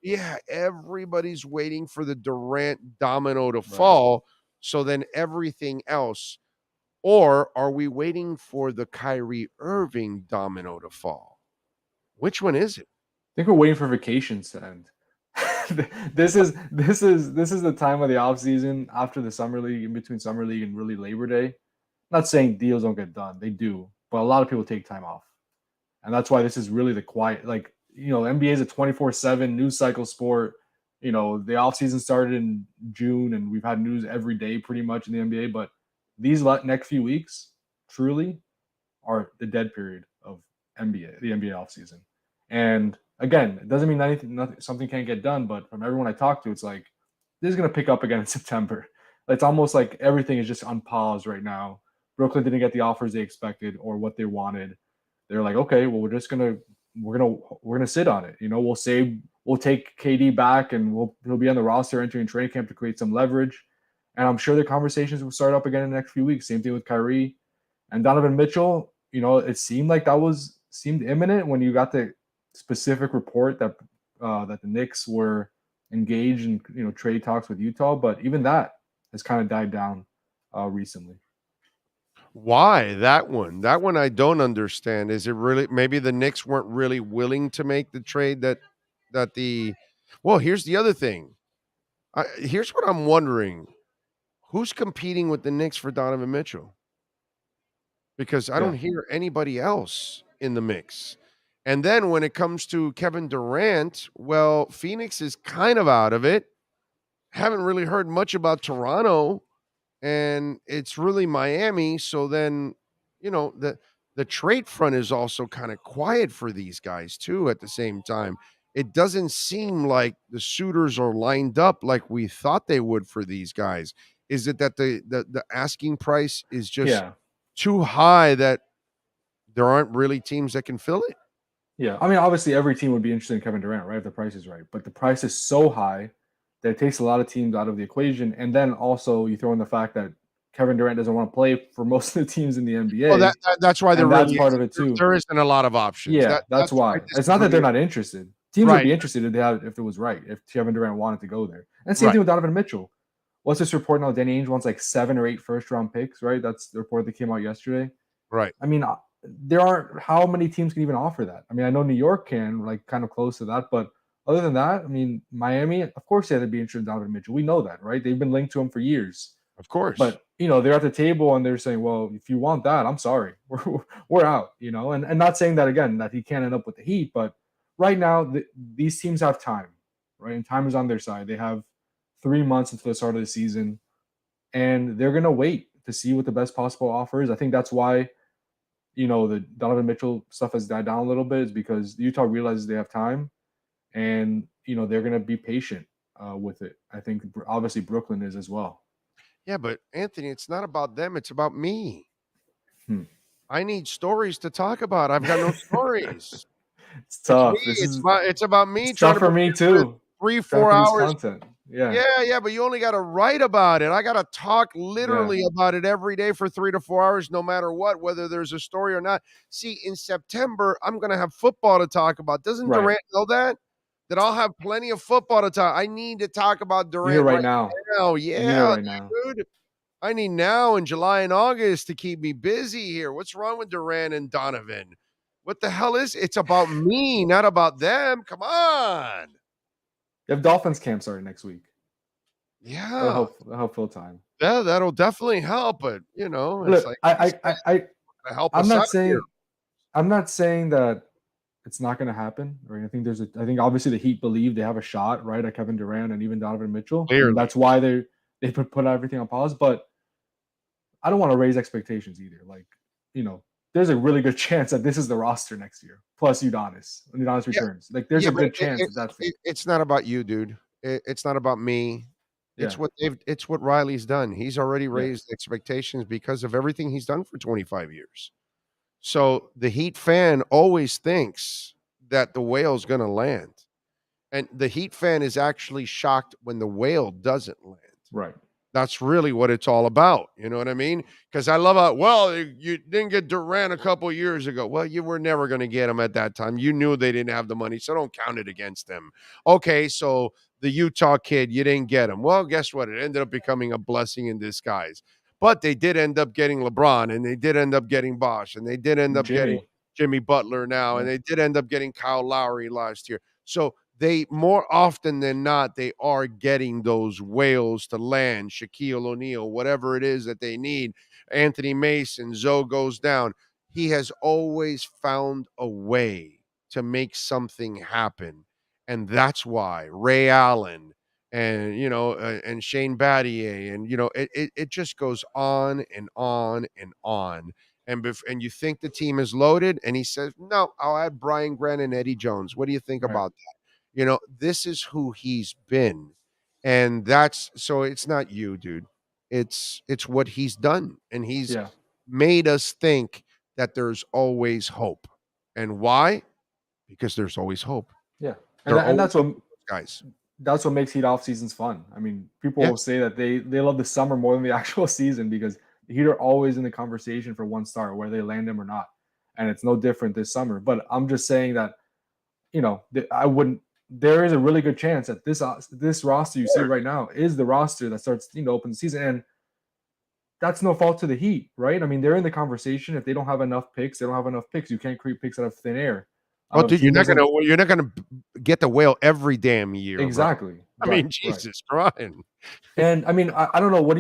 Yeah. Everybody's waiting for the Durant domino to fall, so then everything else. Or are we waiting for the Kyrie Irving domino to fall? Which one is it? I think we're waiting for vacations to end. This is the time of the off season after the summer league, in between summer league and really Labor Day. Not saying deals don't get done, they do, but a lot of people take time off, and that's why this is really the quiet. Like, you know, NBA is a 24/7 news cycle sport. You know, the off season started in June, and we've had news every day pretty much in the NBA. But these next few weeks truly are the dead period of the NBA off season. And again, it doesn't mean something can't get done, but from everyone I talk to, it's like this is going to pick up again in September. It's almost like everything is just on pause right now. Brooklyn didn't get the offers they expected or what they wanted. They're like, okay, well, we're gonna sit on it. You know, we'll take KD back, and he'll be on the roster entering training camp to create some leverage. And I'm sure the conversations will start up again in the next few weeks. Same thing with Kyrie and Donovan Mitchell. You know, it seemed like seemed imminent when you got the specific report that the Knicks were engaged in, you know, trade talks with Utah, but even that has kind of died down recently. Why that one? That one I don't understand. Is it really maybe the Knicks weren't really willing to make the trade well, here's the other thing. Here's what I'm wondering. Who's competing with the Knicks for Donovan Mitchell? Because I don't hear anybody else in the mix. And then when it comes to Kevin Durant, well, Phoenix is kind of out of it. Haven't really heard much about Toronto, and it's really Miami. So then, you know, the trade front is also kind of quiet for these guys too at the same time. It doesn't seem like the suitors are lined up like we thought they would for these guys. Is it that the asking price is just too high that there aren't really teams that can fill it? Yeah, I mean, obviously every team would be interested in Kevin Durant, right? If the price is right, but the price is so high that it takes a lot of teams out of the equation. And then also you throw in the fact that Kevin Durant doesn't want to play for most of the teams in the NBA. Well, that's why that's part of it too. There isn't a lot of options. Yeah, that's why. It's not that they're not interested. Teams would be interested if it was right, if Kevin Durant wanted to go there. And same thing with Donovan Mitchell. What's this report now? Danny Ainge wants like 7 or 8 first-round picks, right? That's the report that came out yesterday. Right. I mean, there aren't how many teams can even offer that? I mean, I know New York can, like, kind of close to that, but other than that, I mean, Miami, of course, they'd be interested in Donovan Mitchell. We know that, right? They've been linked to him for years. Of course. But, you know, they're at the table and they're saying, well, if you want that, I'm sorry. We're out, you know? And not saying that, again, that he can't end up with the Heat, but right now, these teams have time, right? And time is on their side. They have 3 months until the start of the season, and they're going to wait to see what the best possible offer is. I think that's why, you know, the Donovan Mitchell stuff has died down a little bit, is because Utah realizes they have time, and, you know, they're going to be patient with it. I think obviously Brooklyn is as well. Yeah, but Anthony, it's not about them. It's about me. I need stories to talk about. I've got no stories. It's tough. It's about me. It's tough for me too. 3-4 hours. Content. Yeah, but you only got to write about it. I got to talk literally about it every day for 3 to 4 hours, no matter what, whether there's a story or not. See, in September, I'm going to have football to talk about. Doesn't Durant know that? that I'll have plenty of football to talk. I need to talk about You Durant need it right now. now. You need it Yeah, right now. dude. I need now in July and August to keep me busy here. What's wrong with Durant and Donovan? What the hell is it's about me, not about them? Come on. You have Dolphins camp starting next week. Yeah. That'll help full time. Yeah, that'll definitely help. But you know, it's Look, like help I'm us not out saying here. I'm not saying that it's not going to happen. Right? I think obviously the Heat believe they have a shot, right, at Kevin Durant and even Donovan Mitchell. Clearly. And that's why they put everything on pause. But I don't want to raise expectations either. Like, there's a really good chance that this is the roster next year, plus Udonis when Udonis returns. Like, there's a good chance that's it's not about you, dude. It's not about me. It's what Riley's done. He's already raised expectations because of everything he's done for 25 years. So the Heat fan always thinks that the whale's going to land. And the Heat fan is actually shocked when the whale doesn't land. Right. That's really what it's all about. You know what I mean? Because I love how, well, you didn't get Durant a couple of years ago. Well, you were never going to get him at that time. You knew they didn't have the money, so don't count it against them. Okay, so the Utah kid, you didn't get him. Well, guess what? It ended up becoming a blessing in disguise. But they did end up getting LeBron, and they did end up getting Bosh, and they did end up getting Jimmy Butler now, and they did end up getting Kyle Lowry last year. So they, more often than not, they are getting those whales to land, Shaquille O'Neal, whatever it is that they need. Anthony Mason, Zoe goes down. He has always found a way to make something happen. And that's why Ray Allen and, and Shane Battier, and, it just goes on and on and on. And you think the team is loaded, and he says, no, I'll add Brian Grant and Eddie Jones. What do you think about that? This is who he's been. And so it's not you, dude. It's what he's done. And he's made us think that there's always hope. And why? Because there's always hope. Yeah. And that's what guys. That's what makes Heat off seasons fun. I mean, people will say that they love the summer more than the actual season because the Heat are always in the conversation for one star, whether they land him or not. And it's no different this summer. But I'm just saying that, there is a really good chance that this roster you see right now is the roster that starts, open the season. And that's no fault to the Heat, right? I mean, they're in the conversation. If they don't have enough picks, they don't have enough picks. You can't create picks out of thin air. Oh, dude, you're not gonna get the whale every damn year. Exactly. Bro. I mean, Jesus Christ. And I mean, I don't know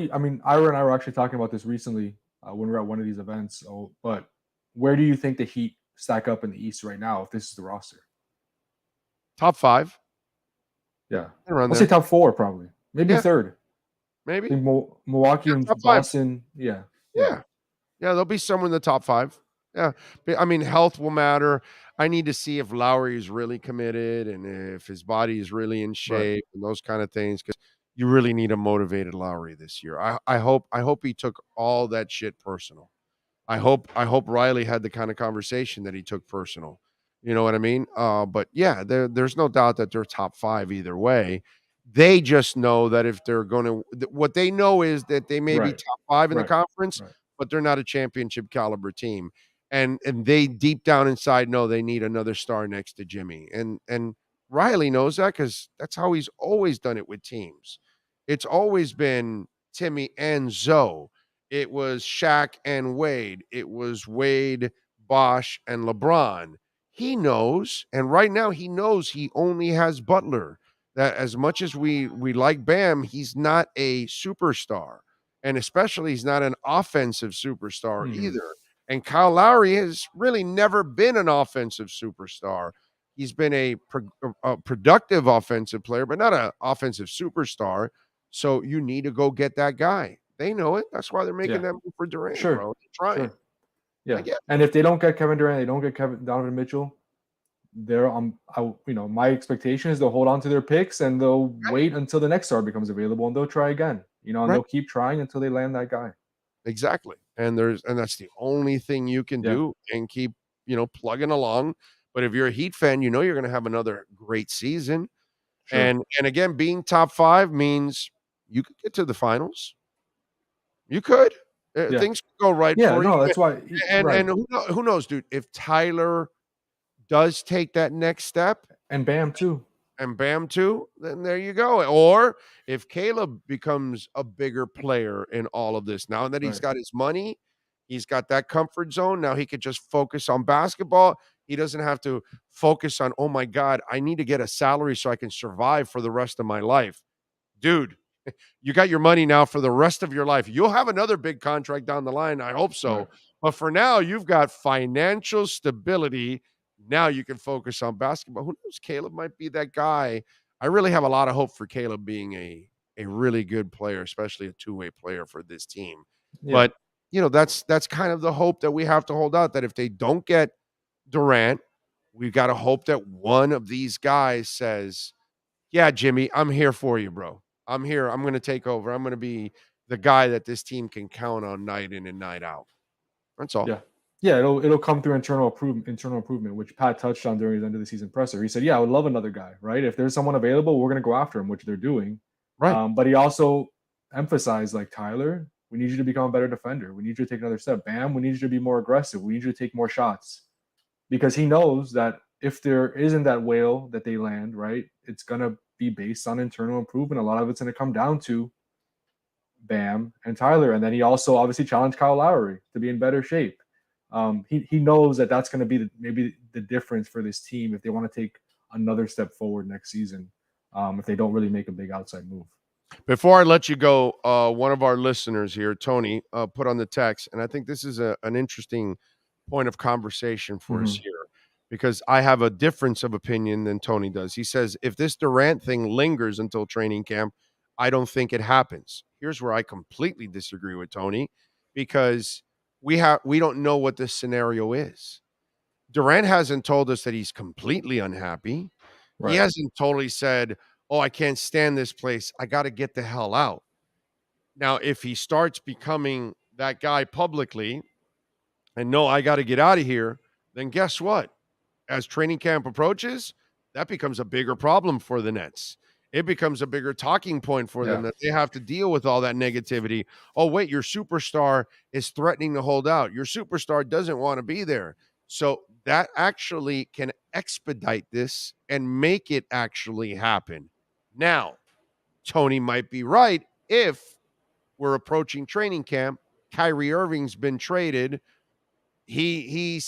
Ira and I were actually talking about this recently when we were at one of these events. But where do you think the Heat stack up in the East right now if this is the roster? Top 5. Yeah. I'll say top 4 probably. Maybe third. Maybe. Milwaukee and Boston. Yeah. Yeah, there'll be somewhere in the top 5. Yeah. I mean, health will matter. I need to see if Lowry is really committed and if his body is really in shape and those kind of things, because you really need a motivated Lowry this year. I hope he took all that shit personal. I hope Riley had the kind of conversation that he took personal. You know what I mean? But yeah, there's no doubt that they're top 5 either way. They just know that if they're going to, what they know is that they may be top 5 in the conference, but they're not a championship caliber team. And they deep down inside know they need another star next to Jimmy. And Riley knows that because that's how he's always done it with teams. It's always been Timmy and Zoe. It was Shaq and Wade. It was Wade, Bosh, and LeBron. He knows, and right now he knows he only has Butler. That as much as we like Bam, he's not a superstar. And especially he's not an offensive superstar either. And Kyle Lowry has really never been an offensive superstar. He's been a productive offensive player, but not an offensive superstar. So you need to go get that guy. They know it. That's why they're making that move for Durant. Sure. Bro. They're trying. Sure. Yeah. And if they don't get Kevin Durant, they don't get Donovan Mitchell, my expectation is they'll hold on to their picks and they'll wait until the next star becomes available and they'll try again. And they'll keep trying until they land that guy. Exactly. And that's the only thing you can do and keep, plugging along. But if you're a Heat fan, you're going to have another great season. Sure. And again, being top 5 means you could get to the finals. You could. Things could go right for you. That's why. And who knows, dude, if Tyler does take that next step. And Bam too. and Bam too, then there you go. Or if Caleb becomes a bigger player in all of this, now that he's got his money, he's got that comfort zone. Now he could just focus on basketball. He doesn't have to focus on, oh my God, I need to get a salary so I can survive for the rest of my life. Dude, you got your money now for the rest of your life. You'll have another big contract down the line. I hope so. Right. But for now, you've got financial stability. Now you can focus on basketball. Who knows? Caleb might be that guy. I really have a lot of hope for Caleb being a really good player, especially a two-way player for this team. Yeah. But, that's kind of the hope that we have to hold out, that if they don't get Durant, we've got to hope that one of these guys says, yeah, Jimmy, I'm here for you, bro. I'm here. I'm going to take over. I'm going to be the guy that this team can count on night in and night out. That's all. Yeah. Yeah, it'll come through internal improvement, which Pat touched on during his end of the season presser. He said, "Yeah, I would love another guy, right? If there's someone available, we're going to go after him," which they're doing. Right. But he also emphasized, like, Tyler, we need you to become a better defender. We need you to take another step. Bam, we need you to be more aggressive. We need you to take more shots, because he knows that if there isn't that whale that they land, right, it's going to be based on internal improvement. A lot of it's going to come down to Bam and Tyler, and then he also obviously challenged Kyle Lowry to be in better shape. He knows that that's going to be maybe the difference for this team if they want to take another step forward next season, if they don't really make a big outside move. Before I let you go, one of our listeners here, Tony, put on the text, and I think this is an interesting point of conversation for us here, because I have a difference of opinion than Tony does. He says, if this Durant thing lingers until training camp, I don't think it happens. Here's where I completely disagree with Tony, because we don't know what this scenario is. Durant hasn't told us that he's completely unhappy. Right. He hasn't totally said, oh, I can't stand this place, I got to get the hell out. Now, if he starts becoming that guy publicly and no, I got to get out of here, then guess what? As training camp approaches, that becomes a bigger problem for the Nets. It becomes a bigger talking point for them, that they have to deal with all that negativity. Oh, wait, your superstar is threatening to hold out. Your superstar doesn't want to be there. So that actually can expedite this and make it actually happen. Now, Tony might be right. If we're approaching training camp, Kyrie Irving's been traded. He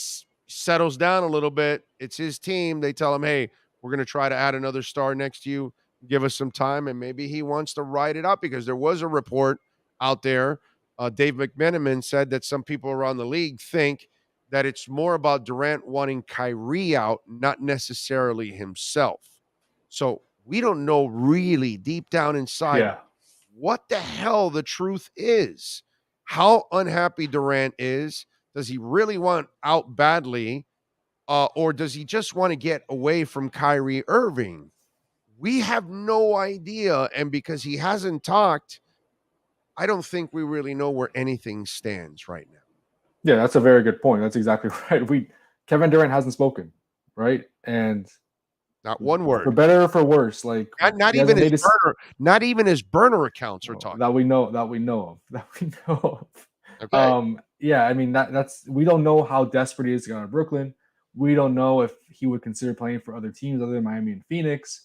settles down a little bit. It's his team. They tell him, hey, we're going to try to add another star next to you. Give us some time. And maybe he wants to ride it out, because there was a report out there. Dave McMenamin said that some people around the league think that it's more about Durant wanting Kyrie out, not necessarily himself. So we don't know really deep down inside what the hell the truth is. How unhappy Durant is. Does he really want out badly? Or does he just want to get away from Kyrie Irving? We have no idea. And because he hasn't talked, I don't think we really know where anything stands right now. Yeah, that's a very good point. That's exactly right. Kevin Durant hasn't spoken, right? And not one word. For better or for worse, like not even his burner accounts are talking. That we know of. Okay. Yeah, I mean that's we don't know how desperate he is to go to Brooklyn. We don't know if he would consider playing for other teams other than Miami and Phoenix.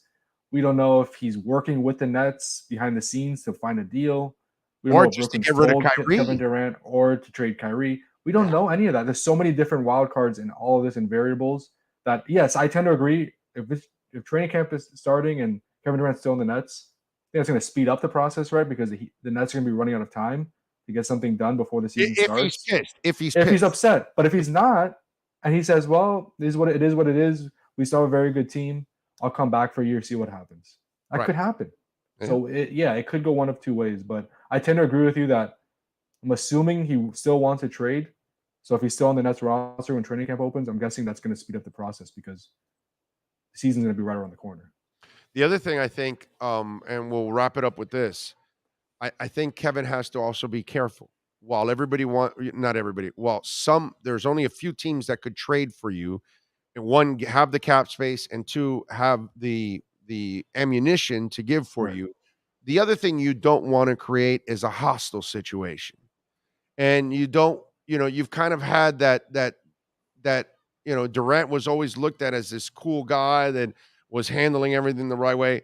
We don't know if he's working with the Nets behind the scenes to find a deal. We don't or know just to get rid of Kyrie. Kevin Durant, or to trade Kyrie. We don't know any of that. There's so many different wild cards in all of this and variables that, yes, I tend to agree. If training camp is starting and Kevin Durant's still in the Nets, I think it's going to speed up the process, right? Because the Nets are going to be running out of time to get something done before the season starts. If he's upset. But if he's not, and he says, well, this is what it is. We still have a very good team. I'll come back for a year, see what happens. That could happen. Yeah. So, it could go one of two ways. But I tend to agree with you that I'm assuming he still wants to trade. So if he's still on the Nets roster when training camp opens, I'm guessing that's going to speed up the process because the season's going to be right around the corner. The other thing I think, and we'll wrap it up with this, I think Kevin has to also be careful. While there's only a few teams that could trade for you. And one, have the cap space, and two, have the ammunition to give for you. The other thing you don't want to create is a hostile situation. And you don't, you've kind of had that Durant was always looked at as this cool guy that was handling everything the right way.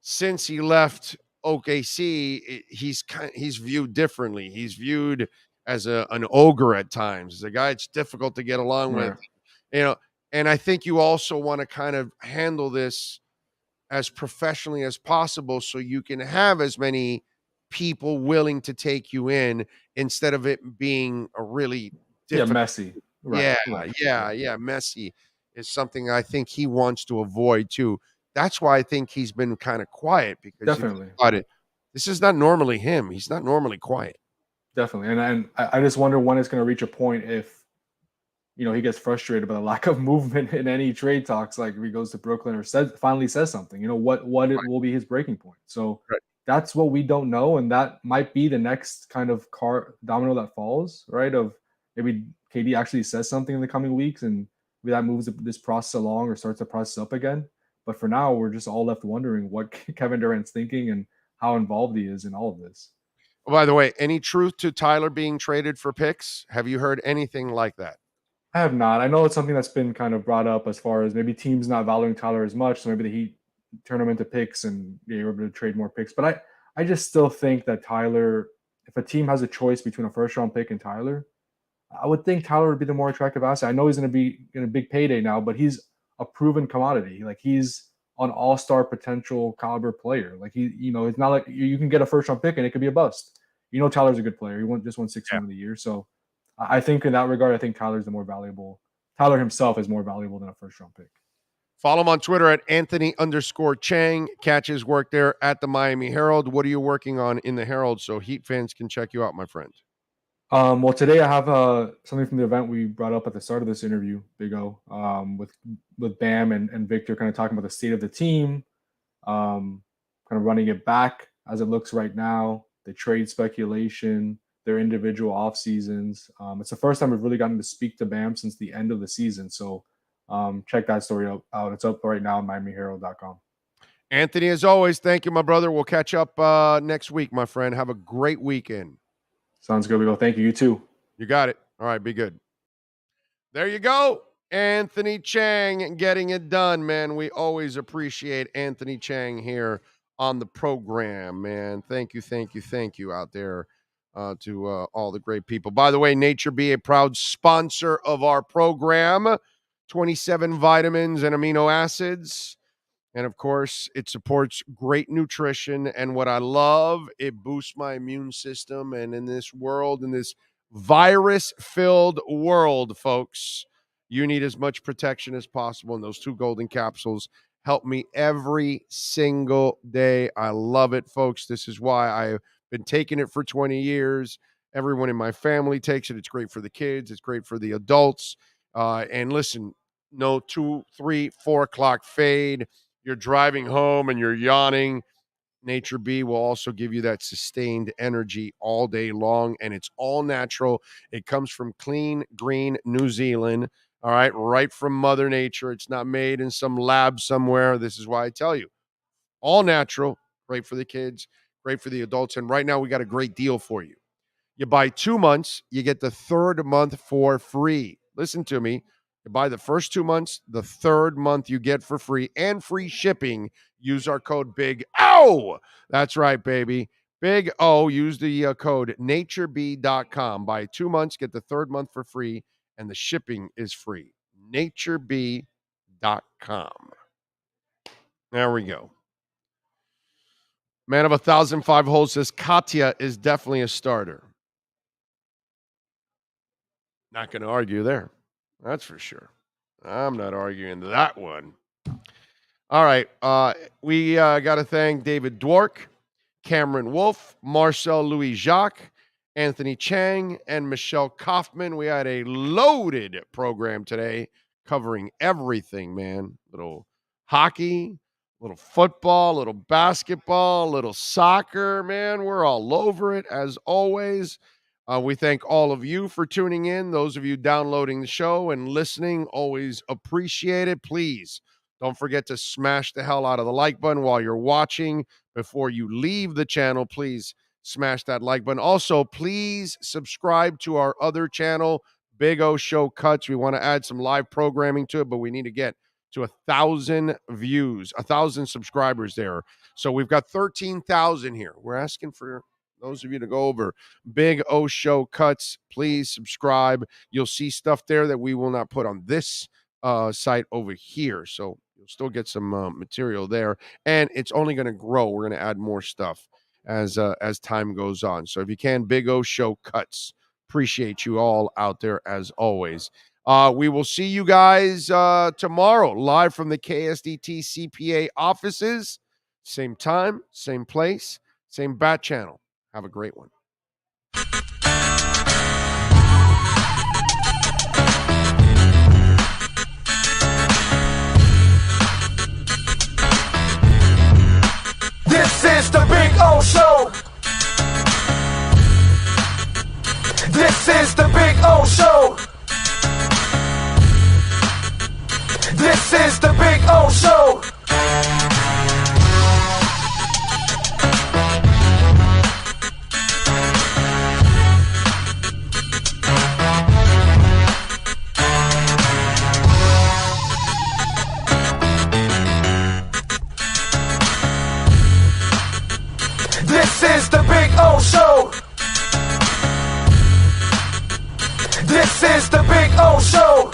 Since he left OKC, he's viewed differently. He's viewed as an ogre at times, as a guy it's difficult to get along with. And I think you also want to kind of handle this as professionally as possible so you can have as many people willing to take you in instead of it being a really difficult. Messy. Right. Messy is something I think he wants to avoid too. That's why I think he's been kind of quiet, because Definitely. This is not normally him. He's not normally quiet. Definitely. And I just wonder when it's going to reach a point if, he gets frustrated by the lack of movement in any trade talks, like if he goes to Brooklyn or finally says something, what it will be his breaking point. So that's what we don't know. And that might be the next kind of domino that falls, right? Of maybe KD actually says something in the coming weeks and maybe that moves this process along or starts the process up again. But for now, we're just all left wondering what Kevin Durant's thinking and how involved he is in all of this. By the way, any truth to Tyler being traded for picks? Have you heard anything like that? I have not. I know it's something that's been kind of brought up as far as maybe teams not valuing Tyler as much. So maybe the Heat turn him into picks and you're able to trade more picks. But I just still think that Tyler, if a team has a choice between a first-round pick and Tyler, I would think Tyler would be the more attractive asset. I know he's going to be in a big payday now, but he's a proven commodity. Like he's an all-star potential caliber player. Like it's not like you can get a first-round pick and it could be a bust. Tyler's a good player. He just won 6 of the year. So I think in that regard, I think Tyler's the more valuable. Tyler himself is more valuable than a first-round pick. Follow him on Twitter at Anthony_Chang. Catch his work there at the Miami Herald. What are you working on in the Herald so Heat fans can check you out, my friend? Well, today I have something from the event we brought up at the start of this interview, Big O, with Bam and Victor kind of talking about the state of the team, kind of running it back as it looks right now, the trade speculation, their individual off seasons. It's the first time we've really gotten to speak to Bam since the end of the season. So check that story out. It's up right now on MiamiHerald.com. Anthony, as always, thank you, my brother. We'll catch up next week, my friend. Have a great weekend. Sounds good. We go. Thank you. You too. You got it. All right. Be good. There you go. Anthony Chang getting it done, man. We always appreciate Anthony Chang here on the program, man. Thank you out there to all the great people. By the way, Nature Be a proud sponsor of our program. 27 vitamins and amino acids. And of course, it supports great nutrition. And what I love, it boosts my immune system. And in this world, in this virus-filled world, folks, you need as much protection as possible. And those 2 golden capsules help me every single day. I love it, folks. This is why I've been taking it for 20 years. Everyone in my family takes it. It's great for the kids. It's great for the adults. And listen, no 2, 3, 4 o'clock fade. You're driving home and you're yawning. Nature B will also give you that sustained energy all day long, and it's all natural. It comes from clean, green New Zealand, all right from Mother Nature. It's not made in some lab somewhere. This is why I tell you, all natural, great for the kids, great for the adults, and right now we got a great deal for you. You buy 2 months, you get the 3rd month for free. Listen to me. You buy the first 2 months, the 3rd month you get for free and free shipping. Use our code Big O. That's right, baby. Big O. Use the code natureb.com. Buy 2 months, get the 3rd month for free, and the shipping is free. natureb.com. There we go. Man of 1,005 holes says Katya is definitely a starter. Not going to argue there. That's for sure. I'm not arguing that one. All right. We got to thank David Dwork, Cameron Wolf, Marcel Louis-Jacques, Anthony Chang, and Michelle Kaufman. We had a loaded program today covering everything, man. Little hockey, little football, little basketball, little soccer, man. We're all over it, as always. We thank all of you for tuning in. Those of you downloading the show and listening, always appreciate it. Please don't forget to smash the hell out of the like button while you're watching. Before you leave the channel, please smash that like button. Also, please subscribe to our other channel, Big O Show Cuts. We want to add some live programming to it, but we need to get to 1,000 views, 1,000 subscribers there. So we've got 13,000 here. We're asking for those of you to go over Big O Show Cuts. Please subscribe. You'll see stuff there that we will not put on this site over here. So you'll still get some material there, and it's only going to grow. We're going to add more stuff as time goes on. So if you can, Big O Show Cuts. Appreciate you all out there as always. We will see you guys tomorrow live from the KSDT CPA offices. Same time, same place, same bat channel. Have a great one. This is the Big O Show. This is the Big O Show. This is the Big O Show. This is the Big O Show. This is the Big O Show.